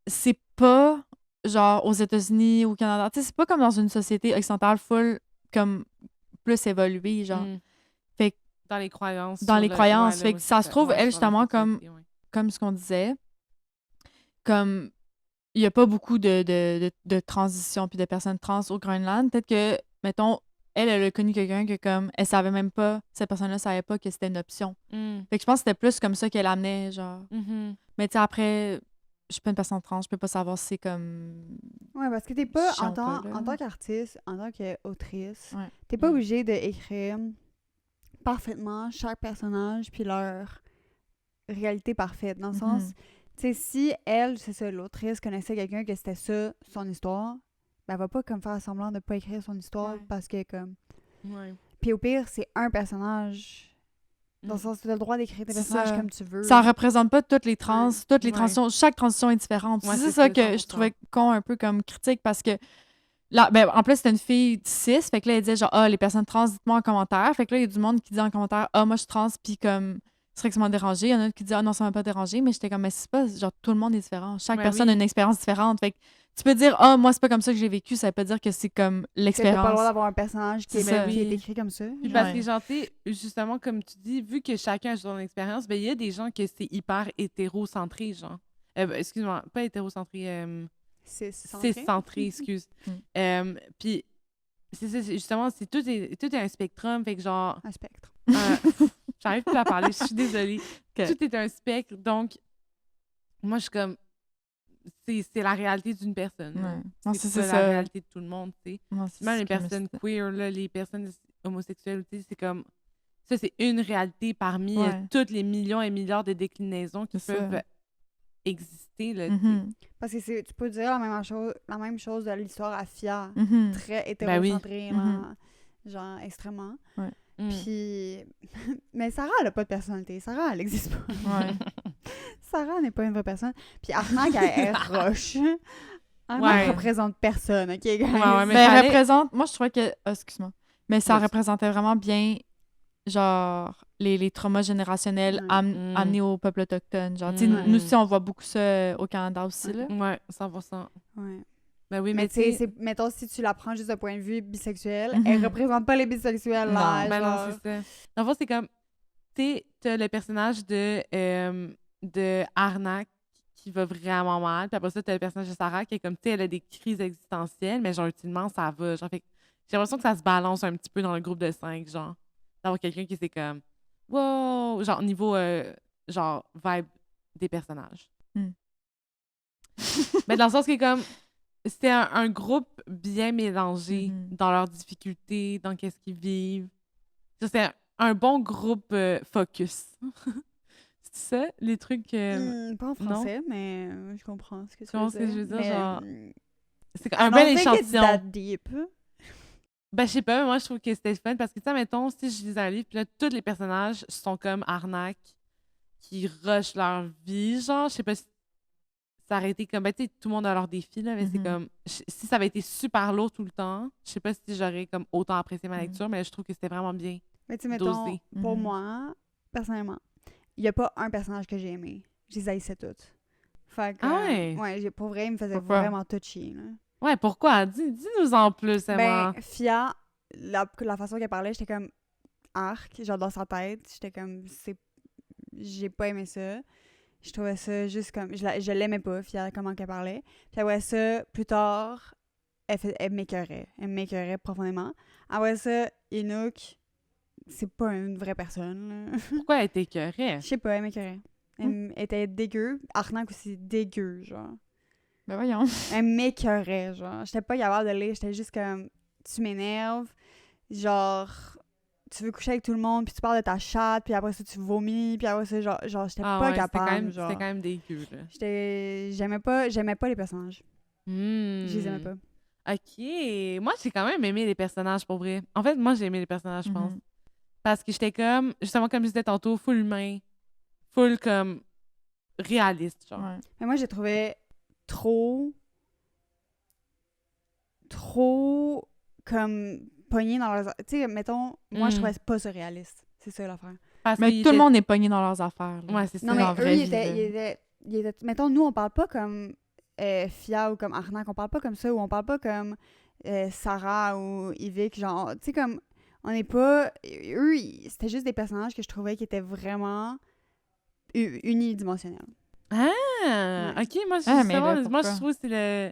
c'est pas genre aux États-Unis ou au Canada. Tu sais, c'est pas comme dans une société occidentale full comme plus évoluée, genre. Fait que, dans les croyances. Fait que ça se trouve, elle, justement, comme ce qu'on disait, comme il y a pas beaucoup de transition puis de personnes trans au Groenland. Peut-être que, mettons, elle a connu quelqu'un que comme elle savait même pas, cette personne-là savait pas que c'était une option. Fait que je pense que c'était plus comme ça qu'elle amenait, genre. Mais tu sais, après, je suis pas une personne trans, je peux pas savoir si c'est comme... Ouais, parce que t'es pas, chiant en tant, pas, là. en tant qu'artiste, en tant qu'autrice, Ouais. t'es pas obligé d'écrire parfaitement chaque personnage puis leur réalité parfaite. Dans le sens, tu sais, si elle, c'est ça, l'autrice connaissait quelqu'un que c'était ça, son histoire, ben elle va pas comme faire semblant de pas écrire son histoire parce que comme... Ouais. Puis au pire, c'est un personnage. Dans le sens, tu as le droit d'écrire tes C'est personnages ça. comme tu veux. Ça représente pas toutes les trans, toutes les Ouais. transitions. Chaque transition est différente. Ouais, c'est c'est ça ça, que 100%. je trouvais con un peu comme critique parce que là, ben, en plus, c'était une fille cis. Fait que là, elle disait genre, les personnes trans, dites-moi en commentaire. Fait que là, il y a du monde qui dit en commentaire, moi, je suis trans, puis comme, c'est vrai que ça m'a dérangé. Il y en a d'autres qui disent, non, ça m'a pas dérangé. Mais j'étais comme, mais c'est pas, genre, tout le monde est différent. Chaque Ben personne a oui. une expérience différente. Fait que tu peux dire, moi, c'est pas comme ça que j'ai vécu. Ça veut pas dire que c'est comme Que t'as pas le l'expérience. droit d'avoir un personnage qui C'est ça. est écrit comme ça. Puis parce que, genre, tu sais, justement, comme tu dis, vu que chacun a son expérience, ben il y a des gens que c'est hyper hétérocentré, genre. Excuse-moi, pas hétérocentré, cis-centré, excuse. Puis, justement, tout est un spectrum, fait que genre... Un spectre. J'arrive plus à parler, je suis désolée. Okay. Tout est un spectre, donc, moi, je suis comme... C'est la réalité d'une personne. Ouais. Non, C'est pas ça. la réalité de tout le monde, tu sais. Non, c'est Même ce les que je me personnes suis dit. queer, là, les personnes homosexuelles, tu sais, c'est comme... Ça, c'est une réalité parmi toutes les millions et milliards de déclinaisons qui peuvent exister, là, tu sais. Parce que tu peux dire la même chose de l'histoire à Fia. Très hétérocentrée, genre extrêmement. Ouais. Puis... Mais Sarah, elle a pas de personnalité. Sarah, elle existe pas. Ouais. Sarah n'est pas une vraie personne. Puis Arnaque, elle est roche. Arnaque représente personne, OK, guys? Ouais, mais elle représente... Moi, je trouvais que... excuse-moi. Mais ça représentait vraiment bien, genre, les traumas générationnels amenés au peuple autochtone. Genre, tu sais, nous aussi, on voit beaucoup ça au Canada aussi, là. Ouais, 100%. Ouais. Ben oui, mais tu sais, mettons, si tu la prends juste d'un point de vue bisexuel, elle représente pas les bisexuels, là. Non, ben non, c'est ça. Dans le fond, c'est comme, tu sais, t'as le personnage de Arnak qui va vraiment mal, puis après ça, t'as le personnage de Sarah qui est comme, tu sais, elle a des crises existentielles, mais genre, ultimement, ça va. Genre, fait que j'ai l'impression que ça se balance un petit peu dans le groupe de 5, genre. D'avoir quelqu'un qui c'est comme, wow, genre, niveau, genre, vibe des personnages. Mais dans le sens que, comme, c'était un groupe bien mélangé dans leurs difficultés, dans qu'est-ce qu'ils vivent. C'est un bon groupe focus. C'est ça, les trucs... pas en français, mais je comprends ce que tu veux dire. Ce que je veux dire, mais, genre... C'est un bel échantillon. That deep. Ben, je sais pas, moi, je trouve que c'était fun parce que, tu sais, mettons, si je lis un livre, puis là, tous les personnages sont comme Arnak qui rushent leur vie, genre, je sais pas si ça aurait été comme, ben, tu sais, tout le monde a leurs défis, là, mais c'est comme, si ça avait été super lourd tout le temps, je sais pas si j'aurais comme autant apprécié ma lecture, mais je trouve que c'était vraiment bien mais tu sais, mettons, pour moi, personnellement, il y a pas un personnage que j'ai aimé. Je les haïssais toutes. Fait que, ouais, pour vrai, il me faisait vraiment tout chier, là. Ouais, pourquoi? Dis-nous en plus, Emma. Ben, Fia, la façon qu'elle parlait, j'étais comme arc, genre dans sa tête, j'étais comme, j'ai pas aimé ça. Je trouvais ça juste comme... Je l'aimais pas, Fia, comment qu'elle parlait. Puis après ça, plus tard, elle m'écœurait. Elle m'écœurait profondément. Après ça, Inouk, c'est pas une vraie personne, là. Pourquoi elle t'écœurait? Je sais pas, elle m'écœurait. Elle était dégueu. Arnaque aussi, dégueu, genre. Ben voyons. Elle m'écœurait, genre. J'étais pas capable de lire, j'étais juste comme... Tu m'énerves. Genre... Tu veux coucher avec tout le monde, puis tu parles de ta chatte, puis après ça, tu vomis, puis après ça, genre j'étais pas capable, genre. C'était quand même dégueu, là. J'aimais pas les personnages. Je les aimais pas. OK. Moi, j'ai quand même aimé les personnages, pour vrai. En fait, moi, j'ai aimé les personnages, je pense. Parce que j'étais comme, justement, comme je disais tantôt, full humain, full, comme, réaliste, genre. Ouais. Mais moi, j'ai trouvé trop, comme... pognés dans leurs... Tu sais, mettons, moi, je trouvais pas ça réaliste. C'est ça, l'affaire. Mais tout le monde est pogné dans leurs affaires. Là. Ouais, c'est ça. Non, mais eux, ils étaient... Mettons, nous, on parle pas comme Fia ou comme Arnaque. On parle pas comme ça, ou on parle pas comme Sarah ou Yvick. Genre, tu sais, comme... On n'est pas... Eux, c'était juste des personnages que je trouvais qui étaient vraiment unidimensionnels. Ah! Ouais. OK, moi, je trouve que c'est le...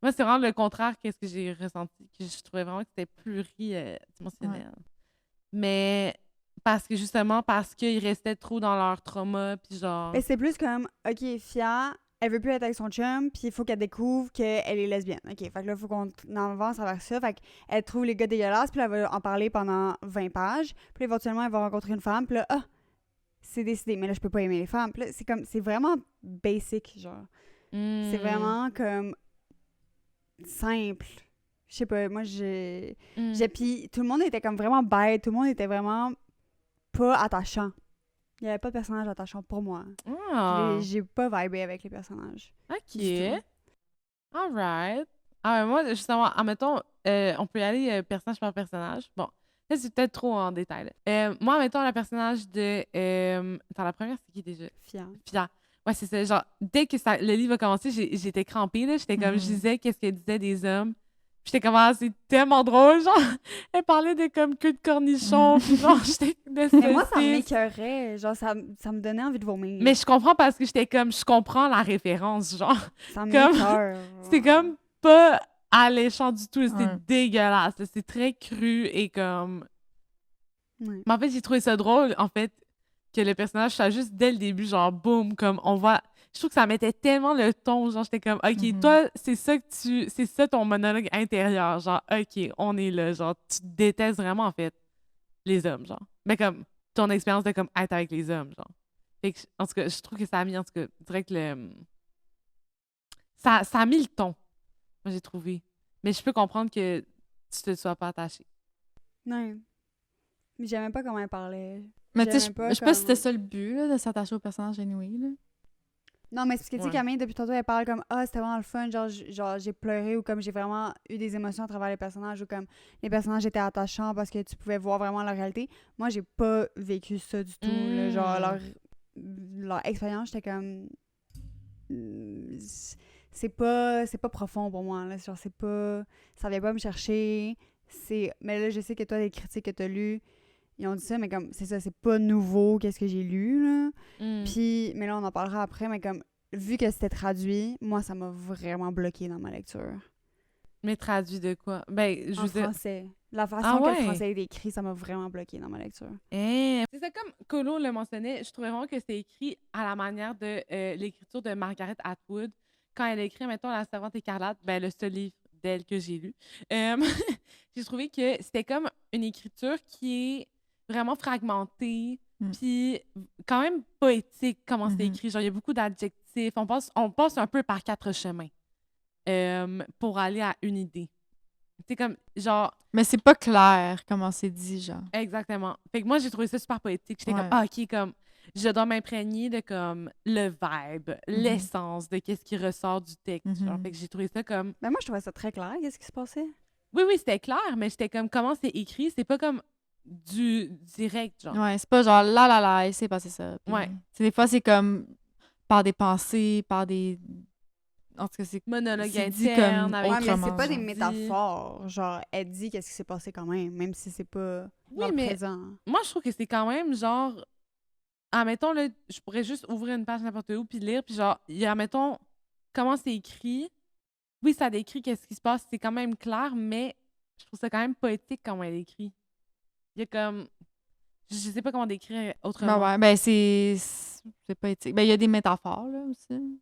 Moi, c'est vraiment le contraire qu'est-ce que j'ai ressenti, que je trouvais vraiment que c'était pluridimensionnel. Ouais. Mais parce qu'ils restaient trop dans leur trauma, puis genre... Mais c'est plus comme, OK, Fia, elle veut plus être avec son chum, puis il faut qu'elle découvre qu'elle est lesbienne. OK, fait que là, il faut qu'on avance avec ça. Fait qu'elle trouve les gars dégueulasses, puis là, elle va en parler pendant 20 pages. Puis là, éventuellement, elle va rencontrer une femme, puis là, c'est décidé. Mais là, je peux pas aimer les femmes. Puis là, c'est vraiment basic, genre. C'est vraiment comme simple. Je sais pas, moi, puis tout le monde était comme vraiment bête, tout le monde était vraiment pas attachant. Il n'y avait pas de personnage attachant pour moi. J'ai pas vibé avec les personnages. OK. Alright. Ah, moi, justement, admettons, on peut y aller personnage par personnage. Bon, là, c'est peut-être trop en détail. Moi, admettons, le personnage de... Attends, la première, c'est qui déjà? Fia. Ouais, c'est ça. Genre, dès que le livre a commencé, j'étais crampée, là. J'étais comme, je disais qu'est-ce qu'elle disait des hommes. J'étais comme, c'est tellement drôle, genre. Elle parlait de comme queue de cornichon, puis genre, j'étais de Mais moi, ça m'écœurait. Genre, ça me donnait envie de vomir. Mais je comprends parce que j'étais comme, je comprends la référence, genre. Ça m'écœure. C'est comme pas alléchant du tout, c'est dégueulasse. C'est très cru et comme... Ouais. Mais en fait, j'ai trouvé ça drôle, en fait, que le personnage soit juste dès le début, genre, boum, comme on voit... Je trouve que ça mettait tellement le ton, genre, j'étais comme, OK, toi, c'est ça ton monologue intérieur, genre, OK, on est là, genre, tu détestes vraiment, en fait, les hommes, genre. Mais comme, ton expérience de, comme, être avec les hommes, genre. Fait que, en tout cas, je trouve que ça a mis, en tout cas, direct ça a mis le ton, moi, j'ai trouvé. Mais je peux comprendre que tu te sois pas attaché. Non. Mais j'aimais pas comment elle parlait. Mais tu sais, je sais pas si c'était ça le but, là, de s'attacher au personnage anyway, là. Non, mais c'est parce que, tu sais, Camille, depuis tantôt, elle parle comme « c'était vraiment le fun, genre j'ai pleuré » ou comme « j'ai vraiment eu des émotions à travers les personnages » ou comme « les personnages étaient attachants parce que tu pouvais voir vraiment leur réalité ». Moi, j'ai pas vécu ça du tout, là, genre leur expérience, j'étais comme... c'est pas profond pour moi, là, genre c'est pas... ça vient pas me chercher, mais là, je sais que toi, les critiques que t'as lues, ils ont dit ça, mais comme, c'est ça, c'est pas nouveau, qu'est-ce que j'ai lu, là. Puis, mais là, on en parlera après, mais comme, vu que c'était traduit, moi, ça m'a vraiment bloqué dans ma lecture. Mais traduit de quoi? Ben, je veux dire... français. La façon que le français est écrit, ça m'a vraiment bloqué dans ma lecture. C'est ça, comme Colo le mentionnait, je trouvais vraiment que c'est écrit à la manière de l'écriture de Margaret Atwood. Quand elle a écrit, mettons, La Servante écarlate, ben, le seul livre d'elle que j'ai lu, j'ai trouvé que c'était comme une écriture qui est vraiment fragmentée, puis quand même poétique, comment c'est écrit. Genre, il y a beaucoup d'adjectifs. On passe un peu par 4 chemins pour aller à une idée. C'est comme, genre... Mais c'est pas clair comment c'est dit, genre. Exactement. Fait que moi, j'ai trouvé ça super poétique. J'étais comme, OK, comme, je dois m'imprégner de, comme, le vibe, l'essence de qu'est-ce qui ressort du texte. Genre, fait que j'ai trouvé ça comme... Ben moi, je trouvais ça très clair. Qu'est-ce qui se passait? Oui, c'était clair, mais j'étais comme, comment c'est écrit? C'est pas comme du direct, genre. Ouais, c'est pas genre, là, il s'est passé ça. Puis, des fois, c'est comme par des pensées, par des... En tout cas, c'est monologue interne avec mais c'est pas des métaphores. Genre, elle dit qu'est-ce qui s'est passé quand même si c'est pas dans le présent. Moi, je trouve que c'est quand même genre... Admettons, là, je pourrais juste ouvrir une page n'importe où puis lire, puis genre, admettons, comment c'est écrit. Oui, ça décrit qu'est-ce qui se passe, c'est quand même clair, mais je trouve ça quand même poétique comment elle écrit. Il y a comme... Je sais pas comment décrire autrement. C'est poétique. Ben, il y a des métaphores, là, aussi.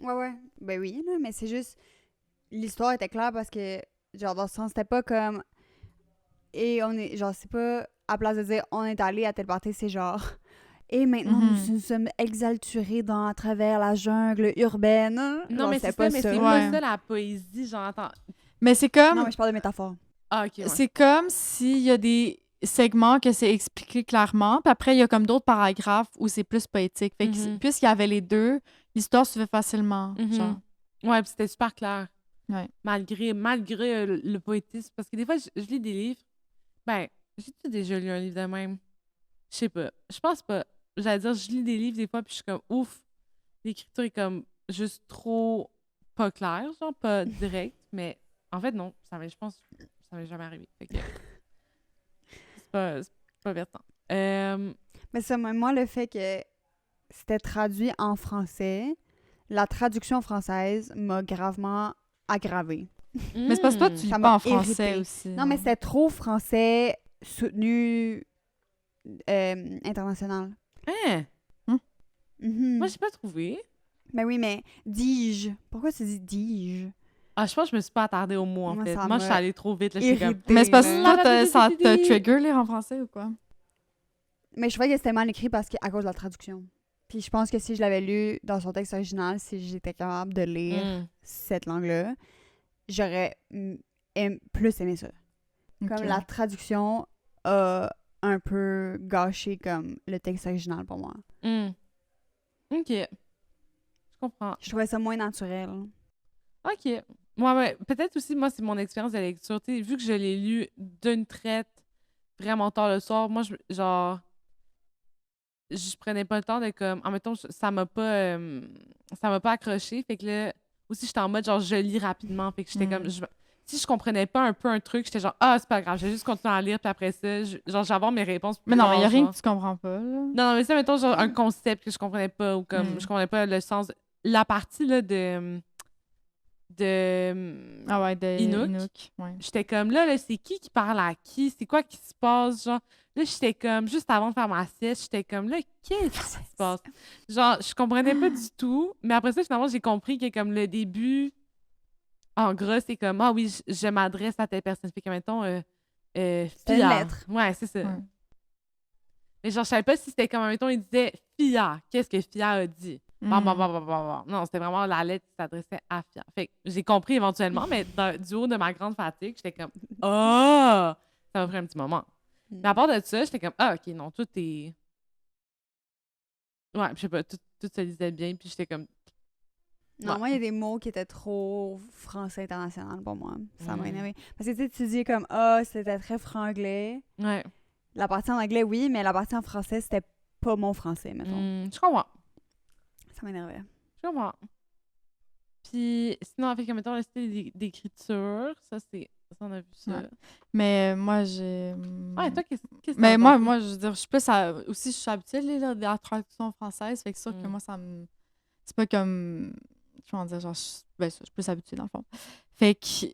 Ouais. Ben oui, là, mais c'est juste... L'histoire était claire parce que, genre, dans le sens, c'était pas comme... Et on est... Genre, c'est pas... À place de dire, on est allé à telle partie, c'est genre... Et maintenant, nous sommes exalturés à travers la jungle urbaine. Non, genre, mais c'est pas ça. Pas ça, la poésie, genre, attends. Mais c'est comme... Non, mais je parle de métaphore. Ah, OK, ouais. C'est comme s'il y a des segments que c'est expliqué clairement, puis après, il y a comme d'autres paragraphes où c'est plus poétique. Fait que, puisqu'il y avait les deux, l'histoire se fait facilement, genre. Ouais, puis c'était super clair. Ouais. Malgré le poétisme. Parce que des fois, je lis des livres. Ben, j'ai-tu déjà lu un livre de même? Je sais pas. Je pense pas. J'allais dire, je lis des livres des fois, puis je suis comme, ouf, l'écriture est comme juste trop pas claire, genre pas direct. Mais en fait, non. Je pense que ça m'est jamais arrivé. Fait que c'est pas vertant. Mais ça, moi, le fait que c'était traduit en français, la traduction française m'a gravement aggravée. Mais c'est parce que toi, tu lis pas en français aussi. Non, mais c'était trop français soutenu international. Hein? Moi, j'ai pas trouvé. Ben oui, mais dis-je. Pourquoi tu dis dis-je? Ah, je pense que je me suis pas attardée au mot, en Moi, fait. ça Moi, je suis m'a allée trop vite, là, j'étais comme... irritée, Mais c'est parce là. que ça te trigger lire en français ou quoi? Mais je trouvais que c'était mal écrit parce qu'à cause de la traduction. Puis je pense que si je l'avais lu dans son texte original, si j'étais capable de lire cette langue-là, j'aurais plus aimé ça. Comme la traduction a un peu gâché comme le texte original pour moi. OK. Je comprends. Je trouvais ça moins naturel. OK. Ouais. Peut-être aussi, moi, c'est mon expérience de lecture. Tu sais, vu que je l'ai lu d'une traite vraiment tard le soir, moi, je prenais pas le temps de comme... En même temps, ça m'a pas accroché. Fait que là, aussi, j'étais en mode genre, je lis rapidement. Fait que j'étais comme... Si je comprenais pas un peu un truc, j'étais genre, c'est pas grave, je vais juste continuer à lire, puis après ça, j'avais mes réponses. Mais non, mais il y a rien genre... que tu comprends pas, là. Non, mais ça, mettons, genre, un concept que je comprenais pas, ou comme, je comprenais pas le sens. La partie, là, de Ah ouais, de Inuk. Ouais. J'étais comme, là, c'est qui parle à qui? C'est quoi qui se passe? Genre, là, j'étais comme, juste avant de faire ma sieste, j'étais comme, là, qu'est-ce qui se passe? Genre, je comprenais pas du tout. Mais après ça, finalement, j'ai compris que, comme, le début, en gros, c'est comme, ah oui, je m'adresse à telle personne. Fait que, mettons, C'est une lettre. Ouais, c'est ça. Ouais. Mais genre, je savais pas si c'était comme, mettons, il disait Fia. Qu'est-ce que Fia a dit? Bon. Non, c'était vraiment la lettre qui s'adressait à Fia. Fait que j'ai compris éventuellement, mais du haut de ma grande fatigue, j'étais comme, ça m'a pris un petit moment. Mais à part de ça, j'étais comme, OK, non, tout est. Ouais, je sais pas, tout se lisait bien, puis j'étais comme. Non, moi, il y a des mots qui étaient trop français international pour moi. Ça m'a énervé. Parce que tu dis comme, c'était très franglais. Ouais. La partie en anglais, oui, mais la partie en français, c'était pas mon français, mettons. Je comprends. Ça m'énervait. Je comprends. Puis, sinon, avec, mettons, le style d'écriture, ça, on a vu ça. Ouais. Mais moi, j'ai... Ouais, toi, qu'est-ce que Mais moi, je veux dire, je suis plus aussi, je suis habituée de la traduction française, fait que c'est sûr que moi, ça me... C'est pas comme... Comment dire, genre, je suis plus habituée, dans le fond. Fait que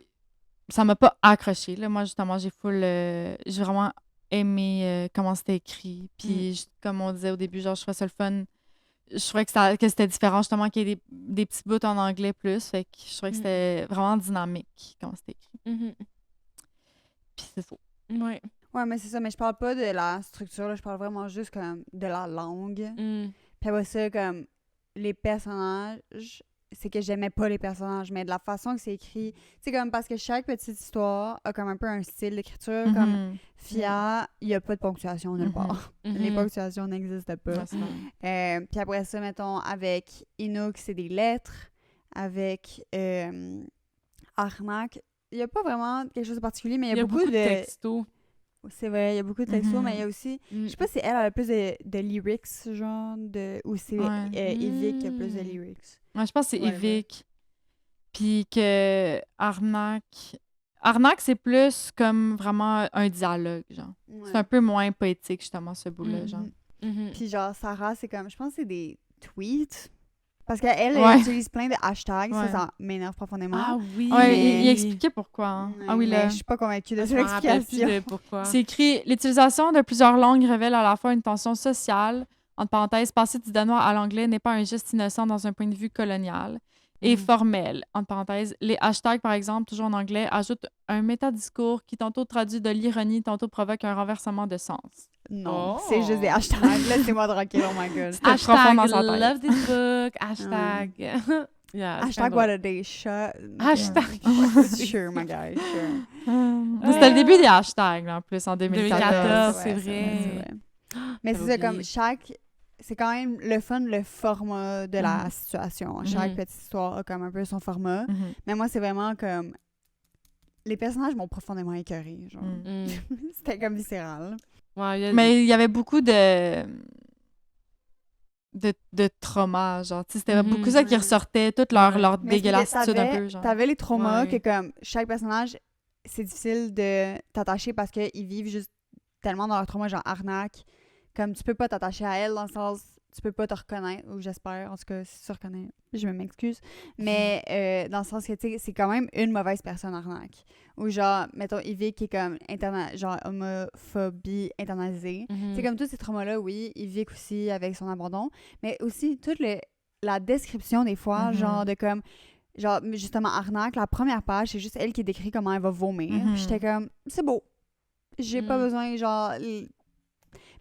ça m'a pas accroché, là. Moi, justement, j'ai vraiment aimé comment c'était écrit. Puis, comme on disait au début, genre, je trouvais ça le fun. Je trouvais que c'était différent, justement, qu'il y ait des petits bouts en anglais plus. Fait que je trouvais que c'était vraiment dynamique, comment c'était écrit. Puis c'est ça. Ouais. Ouais, mais c'est ça. Mais je parle pas de la structure, là. Je parle vraiment juste comme de la langue. Puis après ça, comme les personnages, c'est que j'aimais pas les personnages, mais de la façon que c'est écrit. Tu sais, comme parce que chaque petite histoire a comme un peu un style d'écriture. Comme Fia, il y a pas de ponctuation nulle part. Les ponctuations n'existent pas. Puis après ça, mettons, avec Inuk, c'est des lettres. Avec Arnak, il y a pas vraiment quelque chose de particulier, mais il y a beaucoup de textos. C'est vrai, il y a beaucoup de textos, mais il y a aussi... Je sais pas si elle a plus de lyrics, genre, ou c'est Evic qui a plus de lyrics. Ouais, je pense que c'est Evic. Puis que Arnak, c'est plus comme vraiment un dialogue, genre. Ouais. C'est un peu moins poétique, justement, ce bout-là, genre. Puis genre, Sarah, c'est comme... Je pense que c'est des tweets. Parce qu'elle utilise plein de hashtags, ça m'énerve profondément. Ah oui! Ouais, il expliquait pourquoi. Hein. Ah oui, là. Je suis pas convaincue de cette explication. Pourquoi. C'est écrit « L'utilisation de plusieurs langues révèle à la fois une tension sociale, entre parenthèses, passer du danois à l'anglais n'est pas un geste innocent dans un point de vue colonial, et formel, entre parenthèses. Les hashtags, par exemple, toujours en anglais, ajoutent un métadiscours qui tantôt traduit de l'ironie, tantôt provoque un renversement de sens. » Non, c'est juste des hashtags. Laissez-moi tranquille, oh my god. Hashtag love this book. Hashtag... Yeah, hashtag what a day shot. Hashtag... Sure, my guy, sure. C'était le début des hashtags, là, en plus, en 2014, c'est vrai. Mais c'est ça, comme c'est quand même le fun, le format de la situation. Chaque petite histoire a comme un peu son format. Mais moi, c'est vraiment comme... Les personnages m'ont profondément écœurée, genre. C'était comme viscéral. Ouais, mais il y avait beaucoup de traumas, genre. C'était beaucoup ça qui ressortait, toute leur dégueulassitude un peu, genre. T'avais les traumas que, comme, chaque personnage, c'est difficile de t'attacher parce qu'ils vivent juste tellement dans leur trauma, genre Arnak. Comme, tu peux pas t'attacher à elle dans le sens... Tu peux pas te reconnaître, ou j'espère, en tout cas, si tu reconnais, je m'excuse. Mais dans le sens que, tu sais, c'est quand même une mauvaise personne, Arnak. Ou genre, mettons, Yvick qui est comme, genre, homophobie internalisée. C'est comme tous ces traumas-là, oui. Yvick aussi, avec son abandon. Mais aussi, tout le la description des fois, genre de comme, genre justement Arnaque, la première page, c'est juste elle qui décrit comment elle va vomir. Puis j'étais comme, c'est beau. J'ai pas besoin, genre...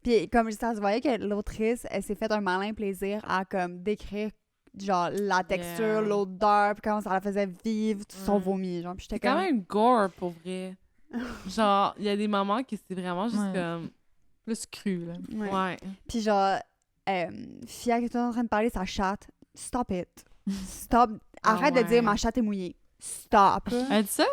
Puis comme ça se voyait que l'autrice, elle s'est fait un malin plaisir à comme décrire genre la texture, l'odeur, puis comment ça la faisait vivre son vomi, genre. Puis j'étais quand même gore, pour vrai. Genre, il y a des moments qui c'est vraiment juste comme... Plus cru, là. Ouais. Puis genre, Fia qui était en train de parler, sa chatte, stop it. Stop. Arrête de dire ma chatte est mouillée. Stop. Elle dit ça?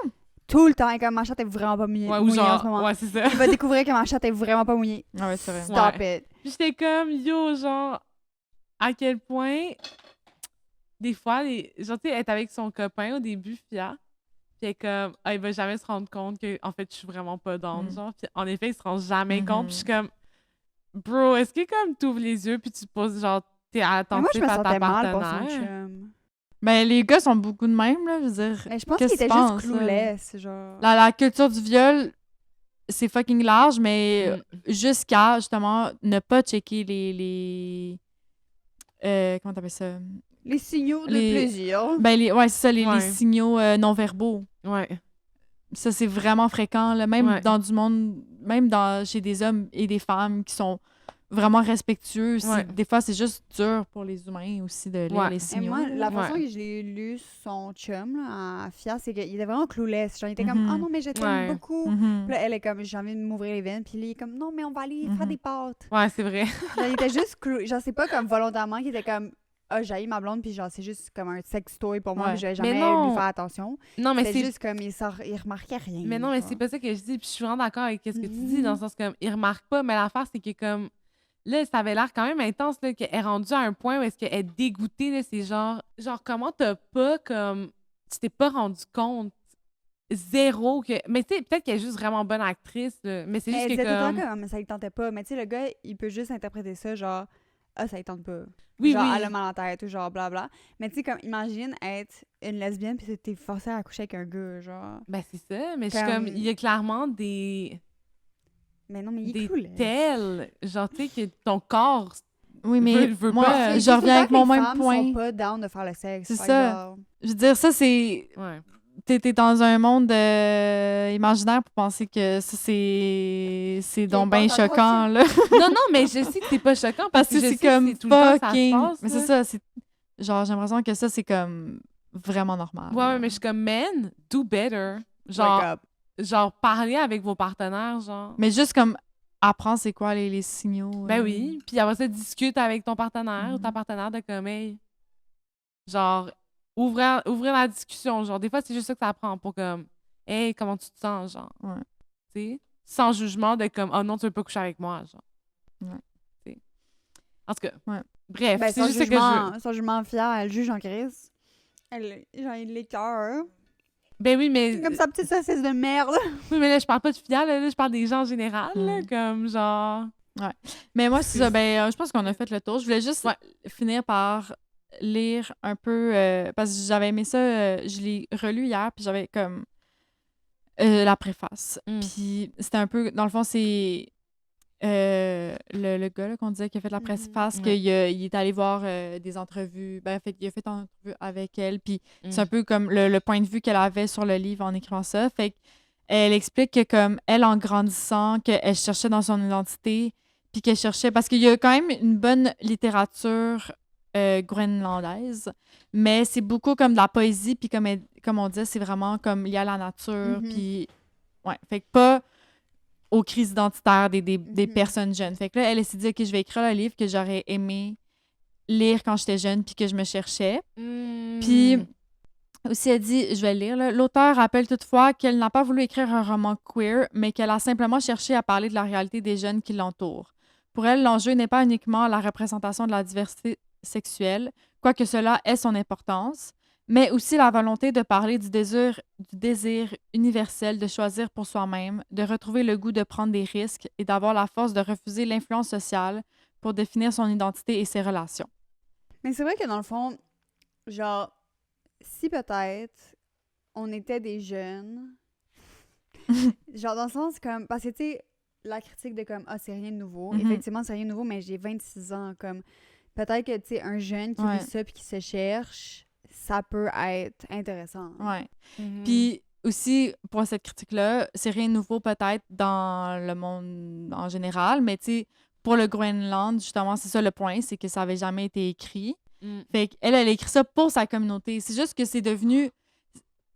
Tout le temps, et comme ma chatte est vraiment pas mouillée, ou genre, en ce moment. Ouais, c'est ça. Il va découvrir que ma chatte est vraiment pas mouillée. Ah ouais, c'est vrai. Stop it. Puis j'étais comme, yo, genre, à quel point, des fois, genre, tu sais, elle est avec son copain au début, Fia, puis elle est comme, il va jamais se rendre compte que, en fait, je suis vraiment pas down, genre. Puis en effet, il se rend jamais compte, puis je suis comme, bro, est-ce que comme t'ouvres les yeux, puis tu poses, genre, t'es attentif à ta partenaire? Ben, les gars sont beaucoup de même, là, je veux dire. Mais je pense qu'il était juste clueless, genre. La culture du viol, c'est fucking large, mais jusqu'à, justement, ne pas checker les comment t'appelles ça? Les signaux de plaisir. Ben, c'est ça, les signaux non-verbaux. Ouais. Ça, c'est vraiment fréquent, là, même dans du monde, même chez des hommes et des femmes qui sont vraiment respectueux. Des fois, c'est juste dur pour les humains aussi de lire les signaux. Et moi, la façon que je l'ai lu son chum, là, à Fia, c'est qu'il était vraiment clueless. Genre, il était comme, oh non, mais je t'aime beaucoup. Puis là, elle est comme, j'ai envie de m'ouvrir les veines. Puis il est comme, non, mais on va aller faire des pâtes. Ouais, c'est vrai. Genre, il était juste genre, c'est pas comme volontairement qu'il était comme, j'haïs ma blonde, puis genre, c'est juste comme un sextoy pour moi, puis je vais jamais lui faire attention. Non, mais c'est juste comme, il remarquait rien. Mais non, mais c'est pas ça que je dis, puis je suis vraiment d'accord avec ce que tu dis, dans le sens comme, il remarque pas, mais l'affaire, c'est que comme, là, ça avait l'air quand même intense, là, qu'elle est rendue à un point où est-ce qu'elle est dégoûtée, là, c'est genre, comment t'as pas, comme, tu t'es pas rendu compte, zéro, que, mais tu sais, peut-être qu'elle est juste vraiment bonne actrice, là, mais c'est juste que comme... ça lui tentait pas, mais tu sais, le gars, il peut juste interpréter ça, genre, ça lui tente pas. Oui, genre, elle a mal en tête, ou genre, blabla. Mais tu sais, comme, imagine être une lesbienne, puis t'es forcée à coucher avec un gars, genre. Ben, c'est ça, mais je suis comme, il y a clairement des... Mais non, mais il est cool. Genre, tu sais, que ton corps veut moi, pas. Je reviens avec mon même point. Ils sont pas down de faire le sexe. C'est ça. Je veux dire, ça, c'est... Ouais. T'es dans un monde imaginaire pour penser que ça, c'est donc bien choquant, là. Non, mais je sais que c'est pas choquant parce que c'est comme tout le temps fucking... ça se passe, mais c'est ça, c'est... Genre, j'ai l'impression que ça, c'est comme vraiment normal. Ouais, mais je suis comme, men, do better. Genre, parler avec vos partenaires, genre. Mais juste comme apprendre c'est quoi les signaux. Ben oui. Puis après ça, discute avec ton partenaire ou ta partenaire de comme, hey, genre, ouvrir la discussion. Genre, des fois, c'est juste ça que ça prend pour comme, hey, comment tu te sens, genre. Ouais. Tu sais? Sans jugement de comme, oh non, tu veux pas coucher avec moi, genre. Ouais. T'sais. En tout cas. Ouais. Bref, ben, c'est juste ce que je veux. Son jugement fier, elle juge en crise. Genre, il l'écœure. Ben oui, mais... C'est comme sa petite saucisse de merde. Oui, mais là, je parle pas de Fia, là, je parle des gens en général, là, comme genre... Ouais. Mais moi, c'est ça, ben, je pense qu'on a fait le tour. Je voulais juste finir par lire un peu, parce que j'avais aimé ça, je l'ai relu hier, puis j'avais comme la préface. Puis c'était un peu, dans le fond, c'est le gars là, qu'on disait qui a fait la préface, qu'il est allé voir des entrevues, ben en fait, il a fait une entrevue avec elle, puis c'est un peu comme le point de vue qu'elle avait sur le livre en écrivant ça. Fait qu'elle explique que comme elle, en grandissant, qu'elle cherchait dans son identité, puis qu'elle cherchait, parce qu'il y a quand même une bonne littérature groenlandaise, mais c'est beaucoup comme de la poésie, puis comme on disait, c'est vraiment comme lié à la nature, puis ouais, fait que pas aux crises identitaires des personnes jeunes. Fait que là, elle s'est dit, OK, je vais écrire le livre que j'aurais aimé lire quand j'étais jeune puis que je me cherchais. Puis aussi, elle dit, je vais le lire, là, l'auteur rappelle toutefois qu'elle n'a pas voulu écrire un roman queer, mais qu'elle a simplement cherché à parler de la réalité des jeunes qui l'entourent. Pour elle, l'enjeu n'est pas uniquement la représentation de la diversité sexuelle, quoique cela ait son importance, mais aussi la volonté de parler du désir universel de choisir pour soi-même, de retrouver le goût de prendre des risques et d'avoir la force de refuser l'influence sociale pour définir son identité et ses relations. Mais c'est vrai que dans le fond, genre, si peut-être on était des jeunes, genre dans le sens comme, parce que tu sais, la critique de comme, c'est rien de nouveau, effectivement c'est rien de nouveau, mais j'ai 26 ans, comme, peut-être que, tu sais, un jeune qui lit ça puis qui se cherche, ça peut être intéressant. Ouais. Puis aussi, pour cette critique-là, c'est rien de nouveau peut-être dans le monde en général, mais tu sais, pour le Groenland, justement, c'est ça le point, c'est que ça avait jamais été écrit. Fait qu'elle, elle a écrit ça pour sa communauté. C'est juste que c'est devenu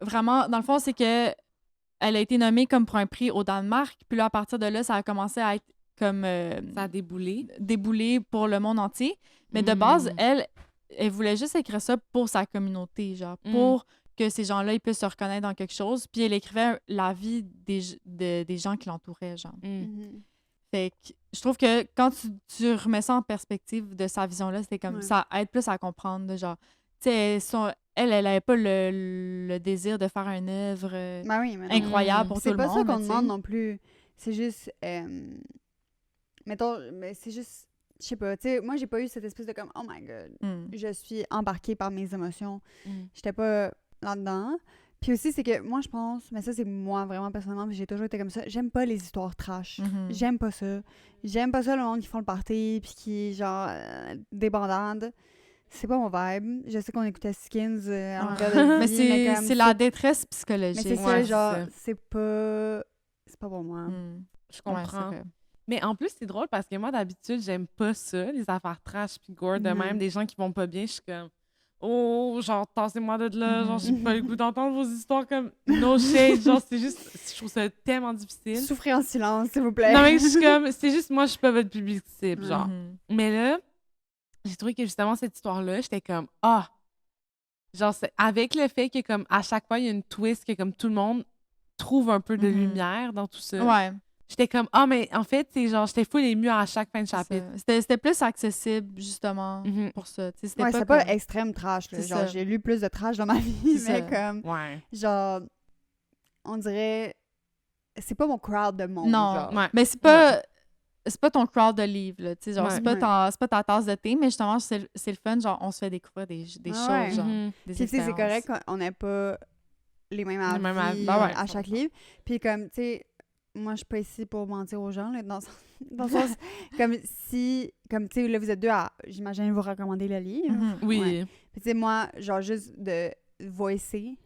vraiment... Dans le fond, c'est que elle a été nommée comme pour un prix au Danemark, puis là, à partir de là, ça a commencé à être comme... ça a déboulé. Déboulé pour le monde entier. Mais de base, elle voulait juste écrire ça pour sa communauté, genre, pour que ces gens-là, ils puissent se reconnaître dans quelque chose. Puis elle écrivait la vie des gens qui l'entouraient, genre. Fait que je trouve que quand tu remets ça en perspective de sa vision-là, c'était comme ça aide plus à comprendre, de genre, tu sais, elle avait pas le désir de faire une œuvre incroyable pour tout le monde. C'est pas ça qu'on demande non plus. C'est juste, mettons, mais c'est juste, je sais pas, tu sais, moi, j'ai pas eu cette espèce de comme, oh my God, je suis embarquée par mes émotions. J'étais pas là-dedans. Puis aussi, c'est que moi, je pense, mais ça, c'est moi vraiment personnellement, j'ai toujours été comme ça. J'aime pas les histoires trash. J'aime pas ça. J'aime pas ça, le monde qui font le party, puis qui, genre, des bandades. C'est pas mon vibe. Je sais qu'on écoutait Skins en regard de vie, mais c'est la détresse psychologique. Mais c'est ça, genre, c'est pas pour moi. Je comprends. Mais en plus, c'est drôle parce que moi, d'habitude, j'aime pas ça, les affaires trash puis gore, de même, des gens qui vont pas bien, je suis comme... Oh, genre, tassez-moi de là, genre, j'ai pas le goût d'entendre vos histoires comme no shade, genre, c'est juste, je trouve ça tellement difficile. Souffrez en silence, s'il vous plaît. Non, mais je suis comme, c'est juste, moi, je suis pas votre public cible, genre. Mais là, j'ai trouvé que justement, cette histoire-là, j'étais comme, genre, c'est avec le fait que, comme, à chaque fois, il y a une twist que, comme, tout le monde trouve un peu de lumière dans tout ça. Ouais. J'étais comme, mais en fait, c'est genre, j'étais full émue à chaque fin de chapitre. C'était plus accessible, justement, pour ça. C'était pas extrême trash, là. Genre, j'ai lu plus de trash dans ma vie, mais comme, genre, on dirait, c'est pas mon crowd de monde, genre. Mais c'est pas ton crowd de livres, là, tu sais, genre, c'est pas ta tasse de thé, mais justement, c'est le fun, genre, on se fait découvrir des choses, genre, des expériences. C'est correct qu'on n'ait pas les mêmes avis à chaque livre. Puis comme, tu sais, moi, je suis pas ici pour mentir aux gens, là, dans le sens, comme si, comme, tu sais, là, vous êtes deux à, j'imagine, vous recommander le livre. Oui. Puis, tu sais, moi, genre, juste de voicer,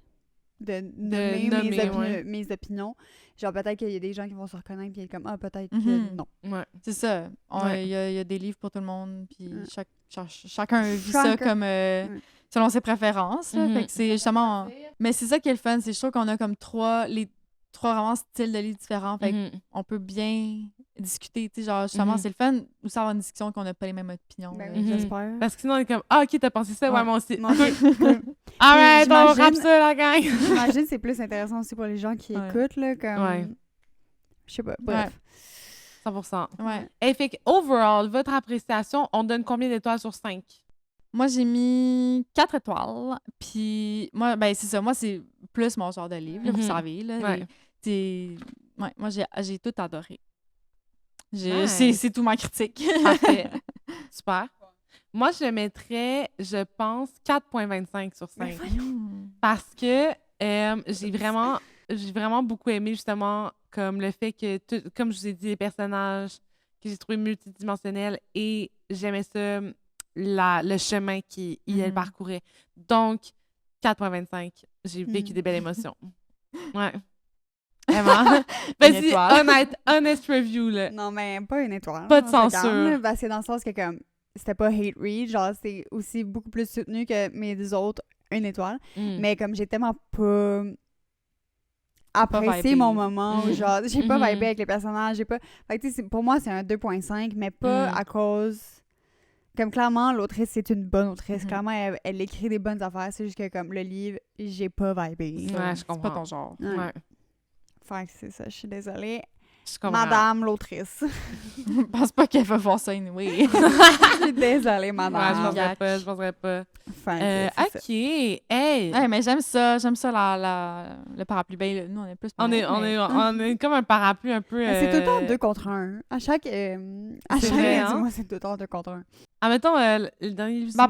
de nommer mes opinions, genre, peut-être qu'il y a des gens qui vont se reconnaître et être comme, peut-être que non. Ouais. C'est ça. Il y a des livres pour tout le monde, puis chacun vit ça comme... selon ses préférences. Fait que c'est justement... Mais c'est ça qui est le fun, c'est je trouve qu'on a comme trois vraiment styles de livres différents. Fait qu'on peut bien discuter, tu sais, genre, justement, c'est le fun aussi avoir une discussion qu'on n'a pas les mêmes opinions. J'espère. Parce que sinon, on est comme, OK, t'as pensé ça? Ouais, moi aussi. Alright, on rappe ça, la gang! J'imagine que c'est plus intéressant aussi pour les gens qui écoutent, là, comme... Je sais pas, bref. 100%. Ouais. Et fait que, overall, votre appréciation, on donne combien d'étoiles sur 5? Moi, j'ai mis 4 étoiles. Puis, moi, ben, c'est ça. Moi, c'est plus mon genre de livre, là, vous savez. Là, moi, j'ai tout adoré. C'est tout ma critique. Parfait. Super. Moi, je mettrais, je pense, 4,25 sur 5. Parce que j'ai vraiment beaucoup aimé, justement, comme le fait que, comme je vous ai dit, les personnages que j'ai trouvé multidimensionnels et j'aimais ça... le chemin qu'elle parcourait. Donc, 4,25. J'ai vécu des belles émotions. Ouais. Vraiment. Vas-y, honest review, là. Non, mais pas une étoile. Pas de censure. Parce que dans le sens que, comme, c'était pas hate read, genre, c'est aussi beaucoup plus soutenu que mes autres, une étoile. Mais comme j'ai tellement pas apprécié mon moment, où, genre, j'ai pas vibé avec les personnages, j'ai pas... Fait que, tu sais, pour moi, c'est un 2,5, mais pas à cause... Comme clairement, l'autrice, c'est une bonne autrice. Clairement, elle écrit des bonnes affaires. C'est juste que, comme, le livre, j'ai pas vibé. Ouais, je comprends. C'est pas ton genre. Ouais. Fait que c'est ça, je suis désolée. Madame l'autrice. Je pense pas qu'elle va voir ça anyway. Je suis désolée, madame. Ouais, je penserais pas. OK. Hey, mais j'aime ça le parapluie. Ben, nous, on est plus... On est comme un parapluie un peu... C'est tout le temps 2 contre 1. À chaque dis-moi, c'est tout le temps 2 contre 1. Admettons, le dernier livre,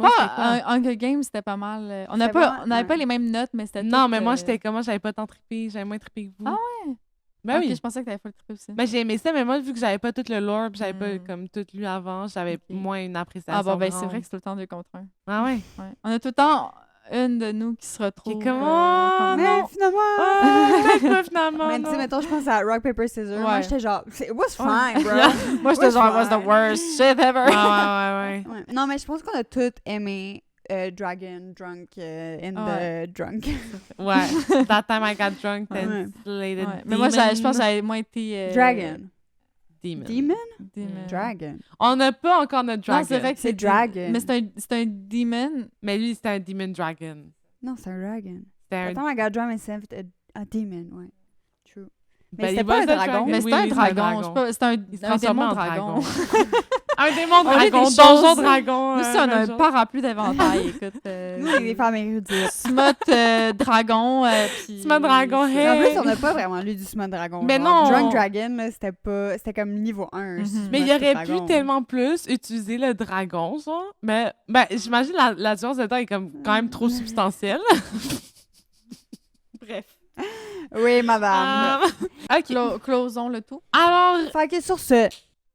Hunger Games, c'était pas mal. On n'avait pas les mêmes notes, mais c'était Non, mais moi, j'avais pas tant trippé. J'avais moins trippé que vous. Ah ouais? Ben ok, oui. je pensais que t'avais pas le trippé aussi. Ben, j'ai aimé ça, mais moi, vu que j'avais pas tout le lore, puis j'avais pas comme tout lu avant, j'avais moins une appréciation. Ah bon, ben grande. c'est vrai que c'est tout le temps 2 contre 1. Ah ouais? Ouais. On a tout le temps une de nous qui se retrouve. Qui est comme, oh, Mais non! finalement... Peut-être pas finalement, Mais tu sais, non. mettons, je pense à Rock, Paper, Scissors. Ouais. Moi, j'étais genre, it was fine, bro. Moi, j'étais genre, was the worst shit ever. Ouais. Ouais. Non, mais je pense qu'on a tous aimé Dragon, Drunk, in the Drunk. Ouais. That time I got drunk, Ouais. then slated Ouais. Mais moi, je pense que j'avais moins été... Dragon. Demon. Demon. Dragon. On n'a pas encore notre dragon. Non, c'est vrai que C'est Dragon. Mais c'est un demon. Mais lui, c'était un demon dragon. Non, c'est un dragon. C'était un... Attends, I got drunk and sent a demon, ouais. True. Mais Ben, c'était il pas was un a dragon. Mais Oui, c'est un oui, dragon. Je sais pas, c'est Il se un transformait démon en dragon. Un démon On est dragon, des donjon choses. dragon. Nous, ça, on a un genre. parapluie d'éventail, écoute. Nous, on est des femmes érudites. Smut dragon, puis... Smut dragon, c'est- hey. En plus, on n'a pas vraiment lu du Smut Dragon. Mais genre. non. Drunk Dragon, là, c'était comme niveau 1. Mais il aurait pu tellement plus utiliser le dragon, genre. Mais ben, j'imagine la différence de temps est comme quand même trop substantielle. Bref. Oui, madame. OK. Closons le tout. Alors, Fait que sur ce,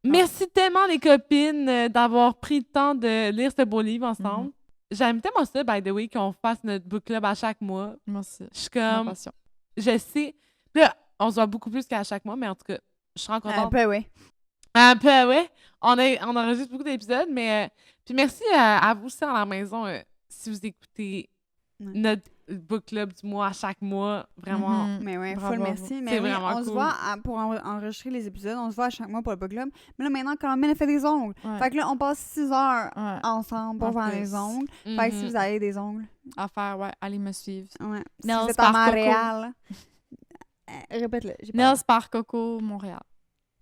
merci tellement les copines d'avoir pris le temps de lire ce beau livre ensemble. J'aime tellement ça, by the way, qu'on fasse notre book club à chaque mois. Moi aussi. Je suis Ma comme, passion. je sais. Puis là, on se voit beaucoup plus qu'à chaque mois, mais en tout cas, je suis contente. oui. Un peu, ouais. On enregistre beaucoup d'épisodes, mais... puis merci à vous aussi à la maison, si vous écoutez notre book club du mois à chaque mois. Vraiment. Mais ouais, Bravo full à merci. vous. Mais C'est oui, vraiment on cool. se voit pour enregistrer les épisodes, on se voit à chaque mois pour le book club. Mais là, maintenant, quand même, elle fait des ongles. Ouais. Fait que là, on passe 6 heures Ouais. ensemble pour En faire plus. les ongles. Fait que si Mhm. vous avez des ongles, À faire, ouais. Allez me suivre. ouais. Si Nails vous êtes par à Coco. Montréal, répète-le. j'ai pas- Nails par Coco, Montréal.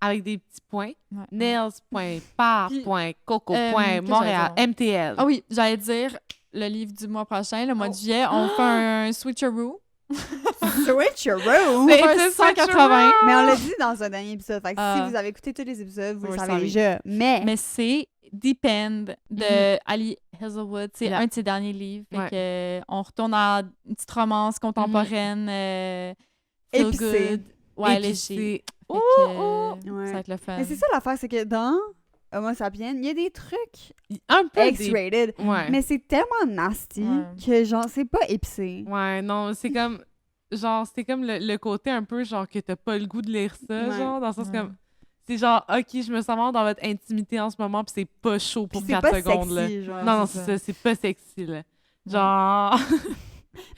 Avec des petits points. Ouais. Nails.par.coco.montréal. qu'est-ce que MTL. Ah oui, j'allais dire le livre du mois prochain, le mois de juillet, on fait un switcheroo. Switcheroo! C'est C'est un 180. Mais on l'a dit dans un dernier épisode. Fait que si Ah. vous avez écouté tous les épisodes, vous le Vous le savez savez. déjà. Mais c'est Depend de Ali Hazelwood. C'est Yeah. un de ses derniers livres. Fait Ouais. que, on retourne à une petite romance contemporaine. Feel Épicée. good. Ouais, Épicé. léger. Fait Oh, que, oh. Ouais. ça va être le fun. Mais c'est ça l'affaire, c'est que dans Homo sapiens, il y a des trucs Un peu des... X-rated. Ouais. Mais c'est tellement nasty Ouais. que, genre, c'est pas épicé. Ouais, non, c'est comme... Genre, c'est comme le côté un peu, genre, que t'as pas le goût de lire ça, Ouais. genre, dans le sens Ouais. comme... C'est genre, OK, je me sens vraiment dans votre intimité en ce moment, puis c'est pas chaud pour Puis c'est 4 pas secondes, là. sexy, genre. Non, non, c'est c'est ça. ça, c'est pas sexy, là. Genre...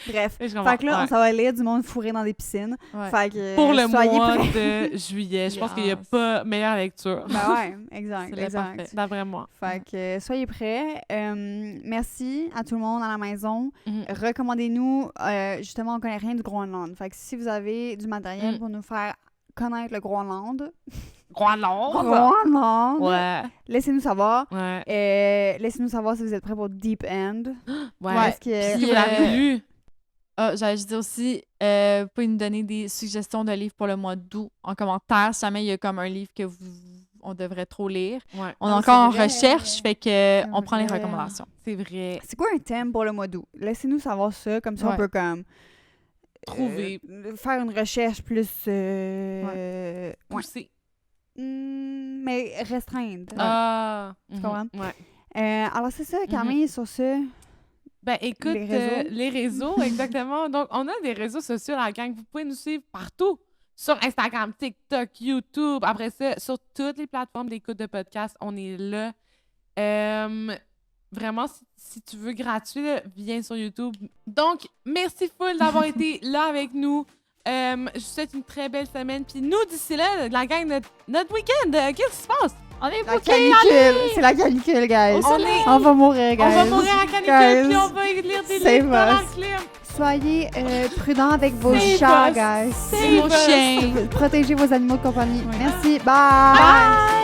Bref. Je comprends, Fait que là, ouais. on s'en va lire du monde fourré dans des piscines. Ouais. Fait que Pour le soyez mois prêts. de juillet. Je pense qu'il n'y a Yes. pas meilleure lecture, Ben ouais, exact, C'est le exact. parfait. d'après moi. Fait que soyez prêts. Merci à tout le monde à la maison. Mhm. Recommandez-nous. Justement, on connaît rien du Groenland. Fait que si vous avez du matériel pour nous faire connaître le Groenland, Groenland, Ouais. laissez-nous savoir. Ouais. Laissez-nous savoir si vous êtes prêts pour Deep End. Ouais. Parce que Est-ce Puis, que vous l'avez lu? J'allais juste dire aussi, vous pouvez nous donner des suggestions de livres pour le mois d'août en commentaire. Si jamais il y a comme un livre que on devrait trop lire. Ouais. On est Ah, encore en c'est vrai. recherche, fait que on prend les vrai. recommandations. C'est vrai. c'est quoi un thème pour le mois d'août? Laissez-nous savoir ça. Comme ça, on Ouais. peut comme Trouver. faire une recherche plus Pousser. mais restreinte. Ah. Tu comprends? Ouais. Alors c'est ça, Camille, sur ce. Ben écoute, Les réseaux. les réseaux, exactement. Donc, on a des réseaux sociaux, la gang. Vous pouvez nous suivre partout. Sur Instagram, TikTok, YouTube. Après ça, sur toutes les plateformes d'écoute de podcast, on est là. Vraiment, si tu veux gratuit, là, viens sur YouTube. Donc, merci full d'avoir été là avec nous. Je vous souhaite une très belle semaine. Puis nous, d'ici là, la gang, notre week-end, qu'est-ce qui se passe? On est La booké, canicule! C'est la canicule, guys! On va mourir, guys! On va mourir à canicule, Guys, puis on va lire des save livres dans us. le clim. Soyez prudents avec vos Save chats, us. guys. Save Vos us. chiens. Protégez vos animaux de compagnie. Ouais. Merci. Bye. Bye!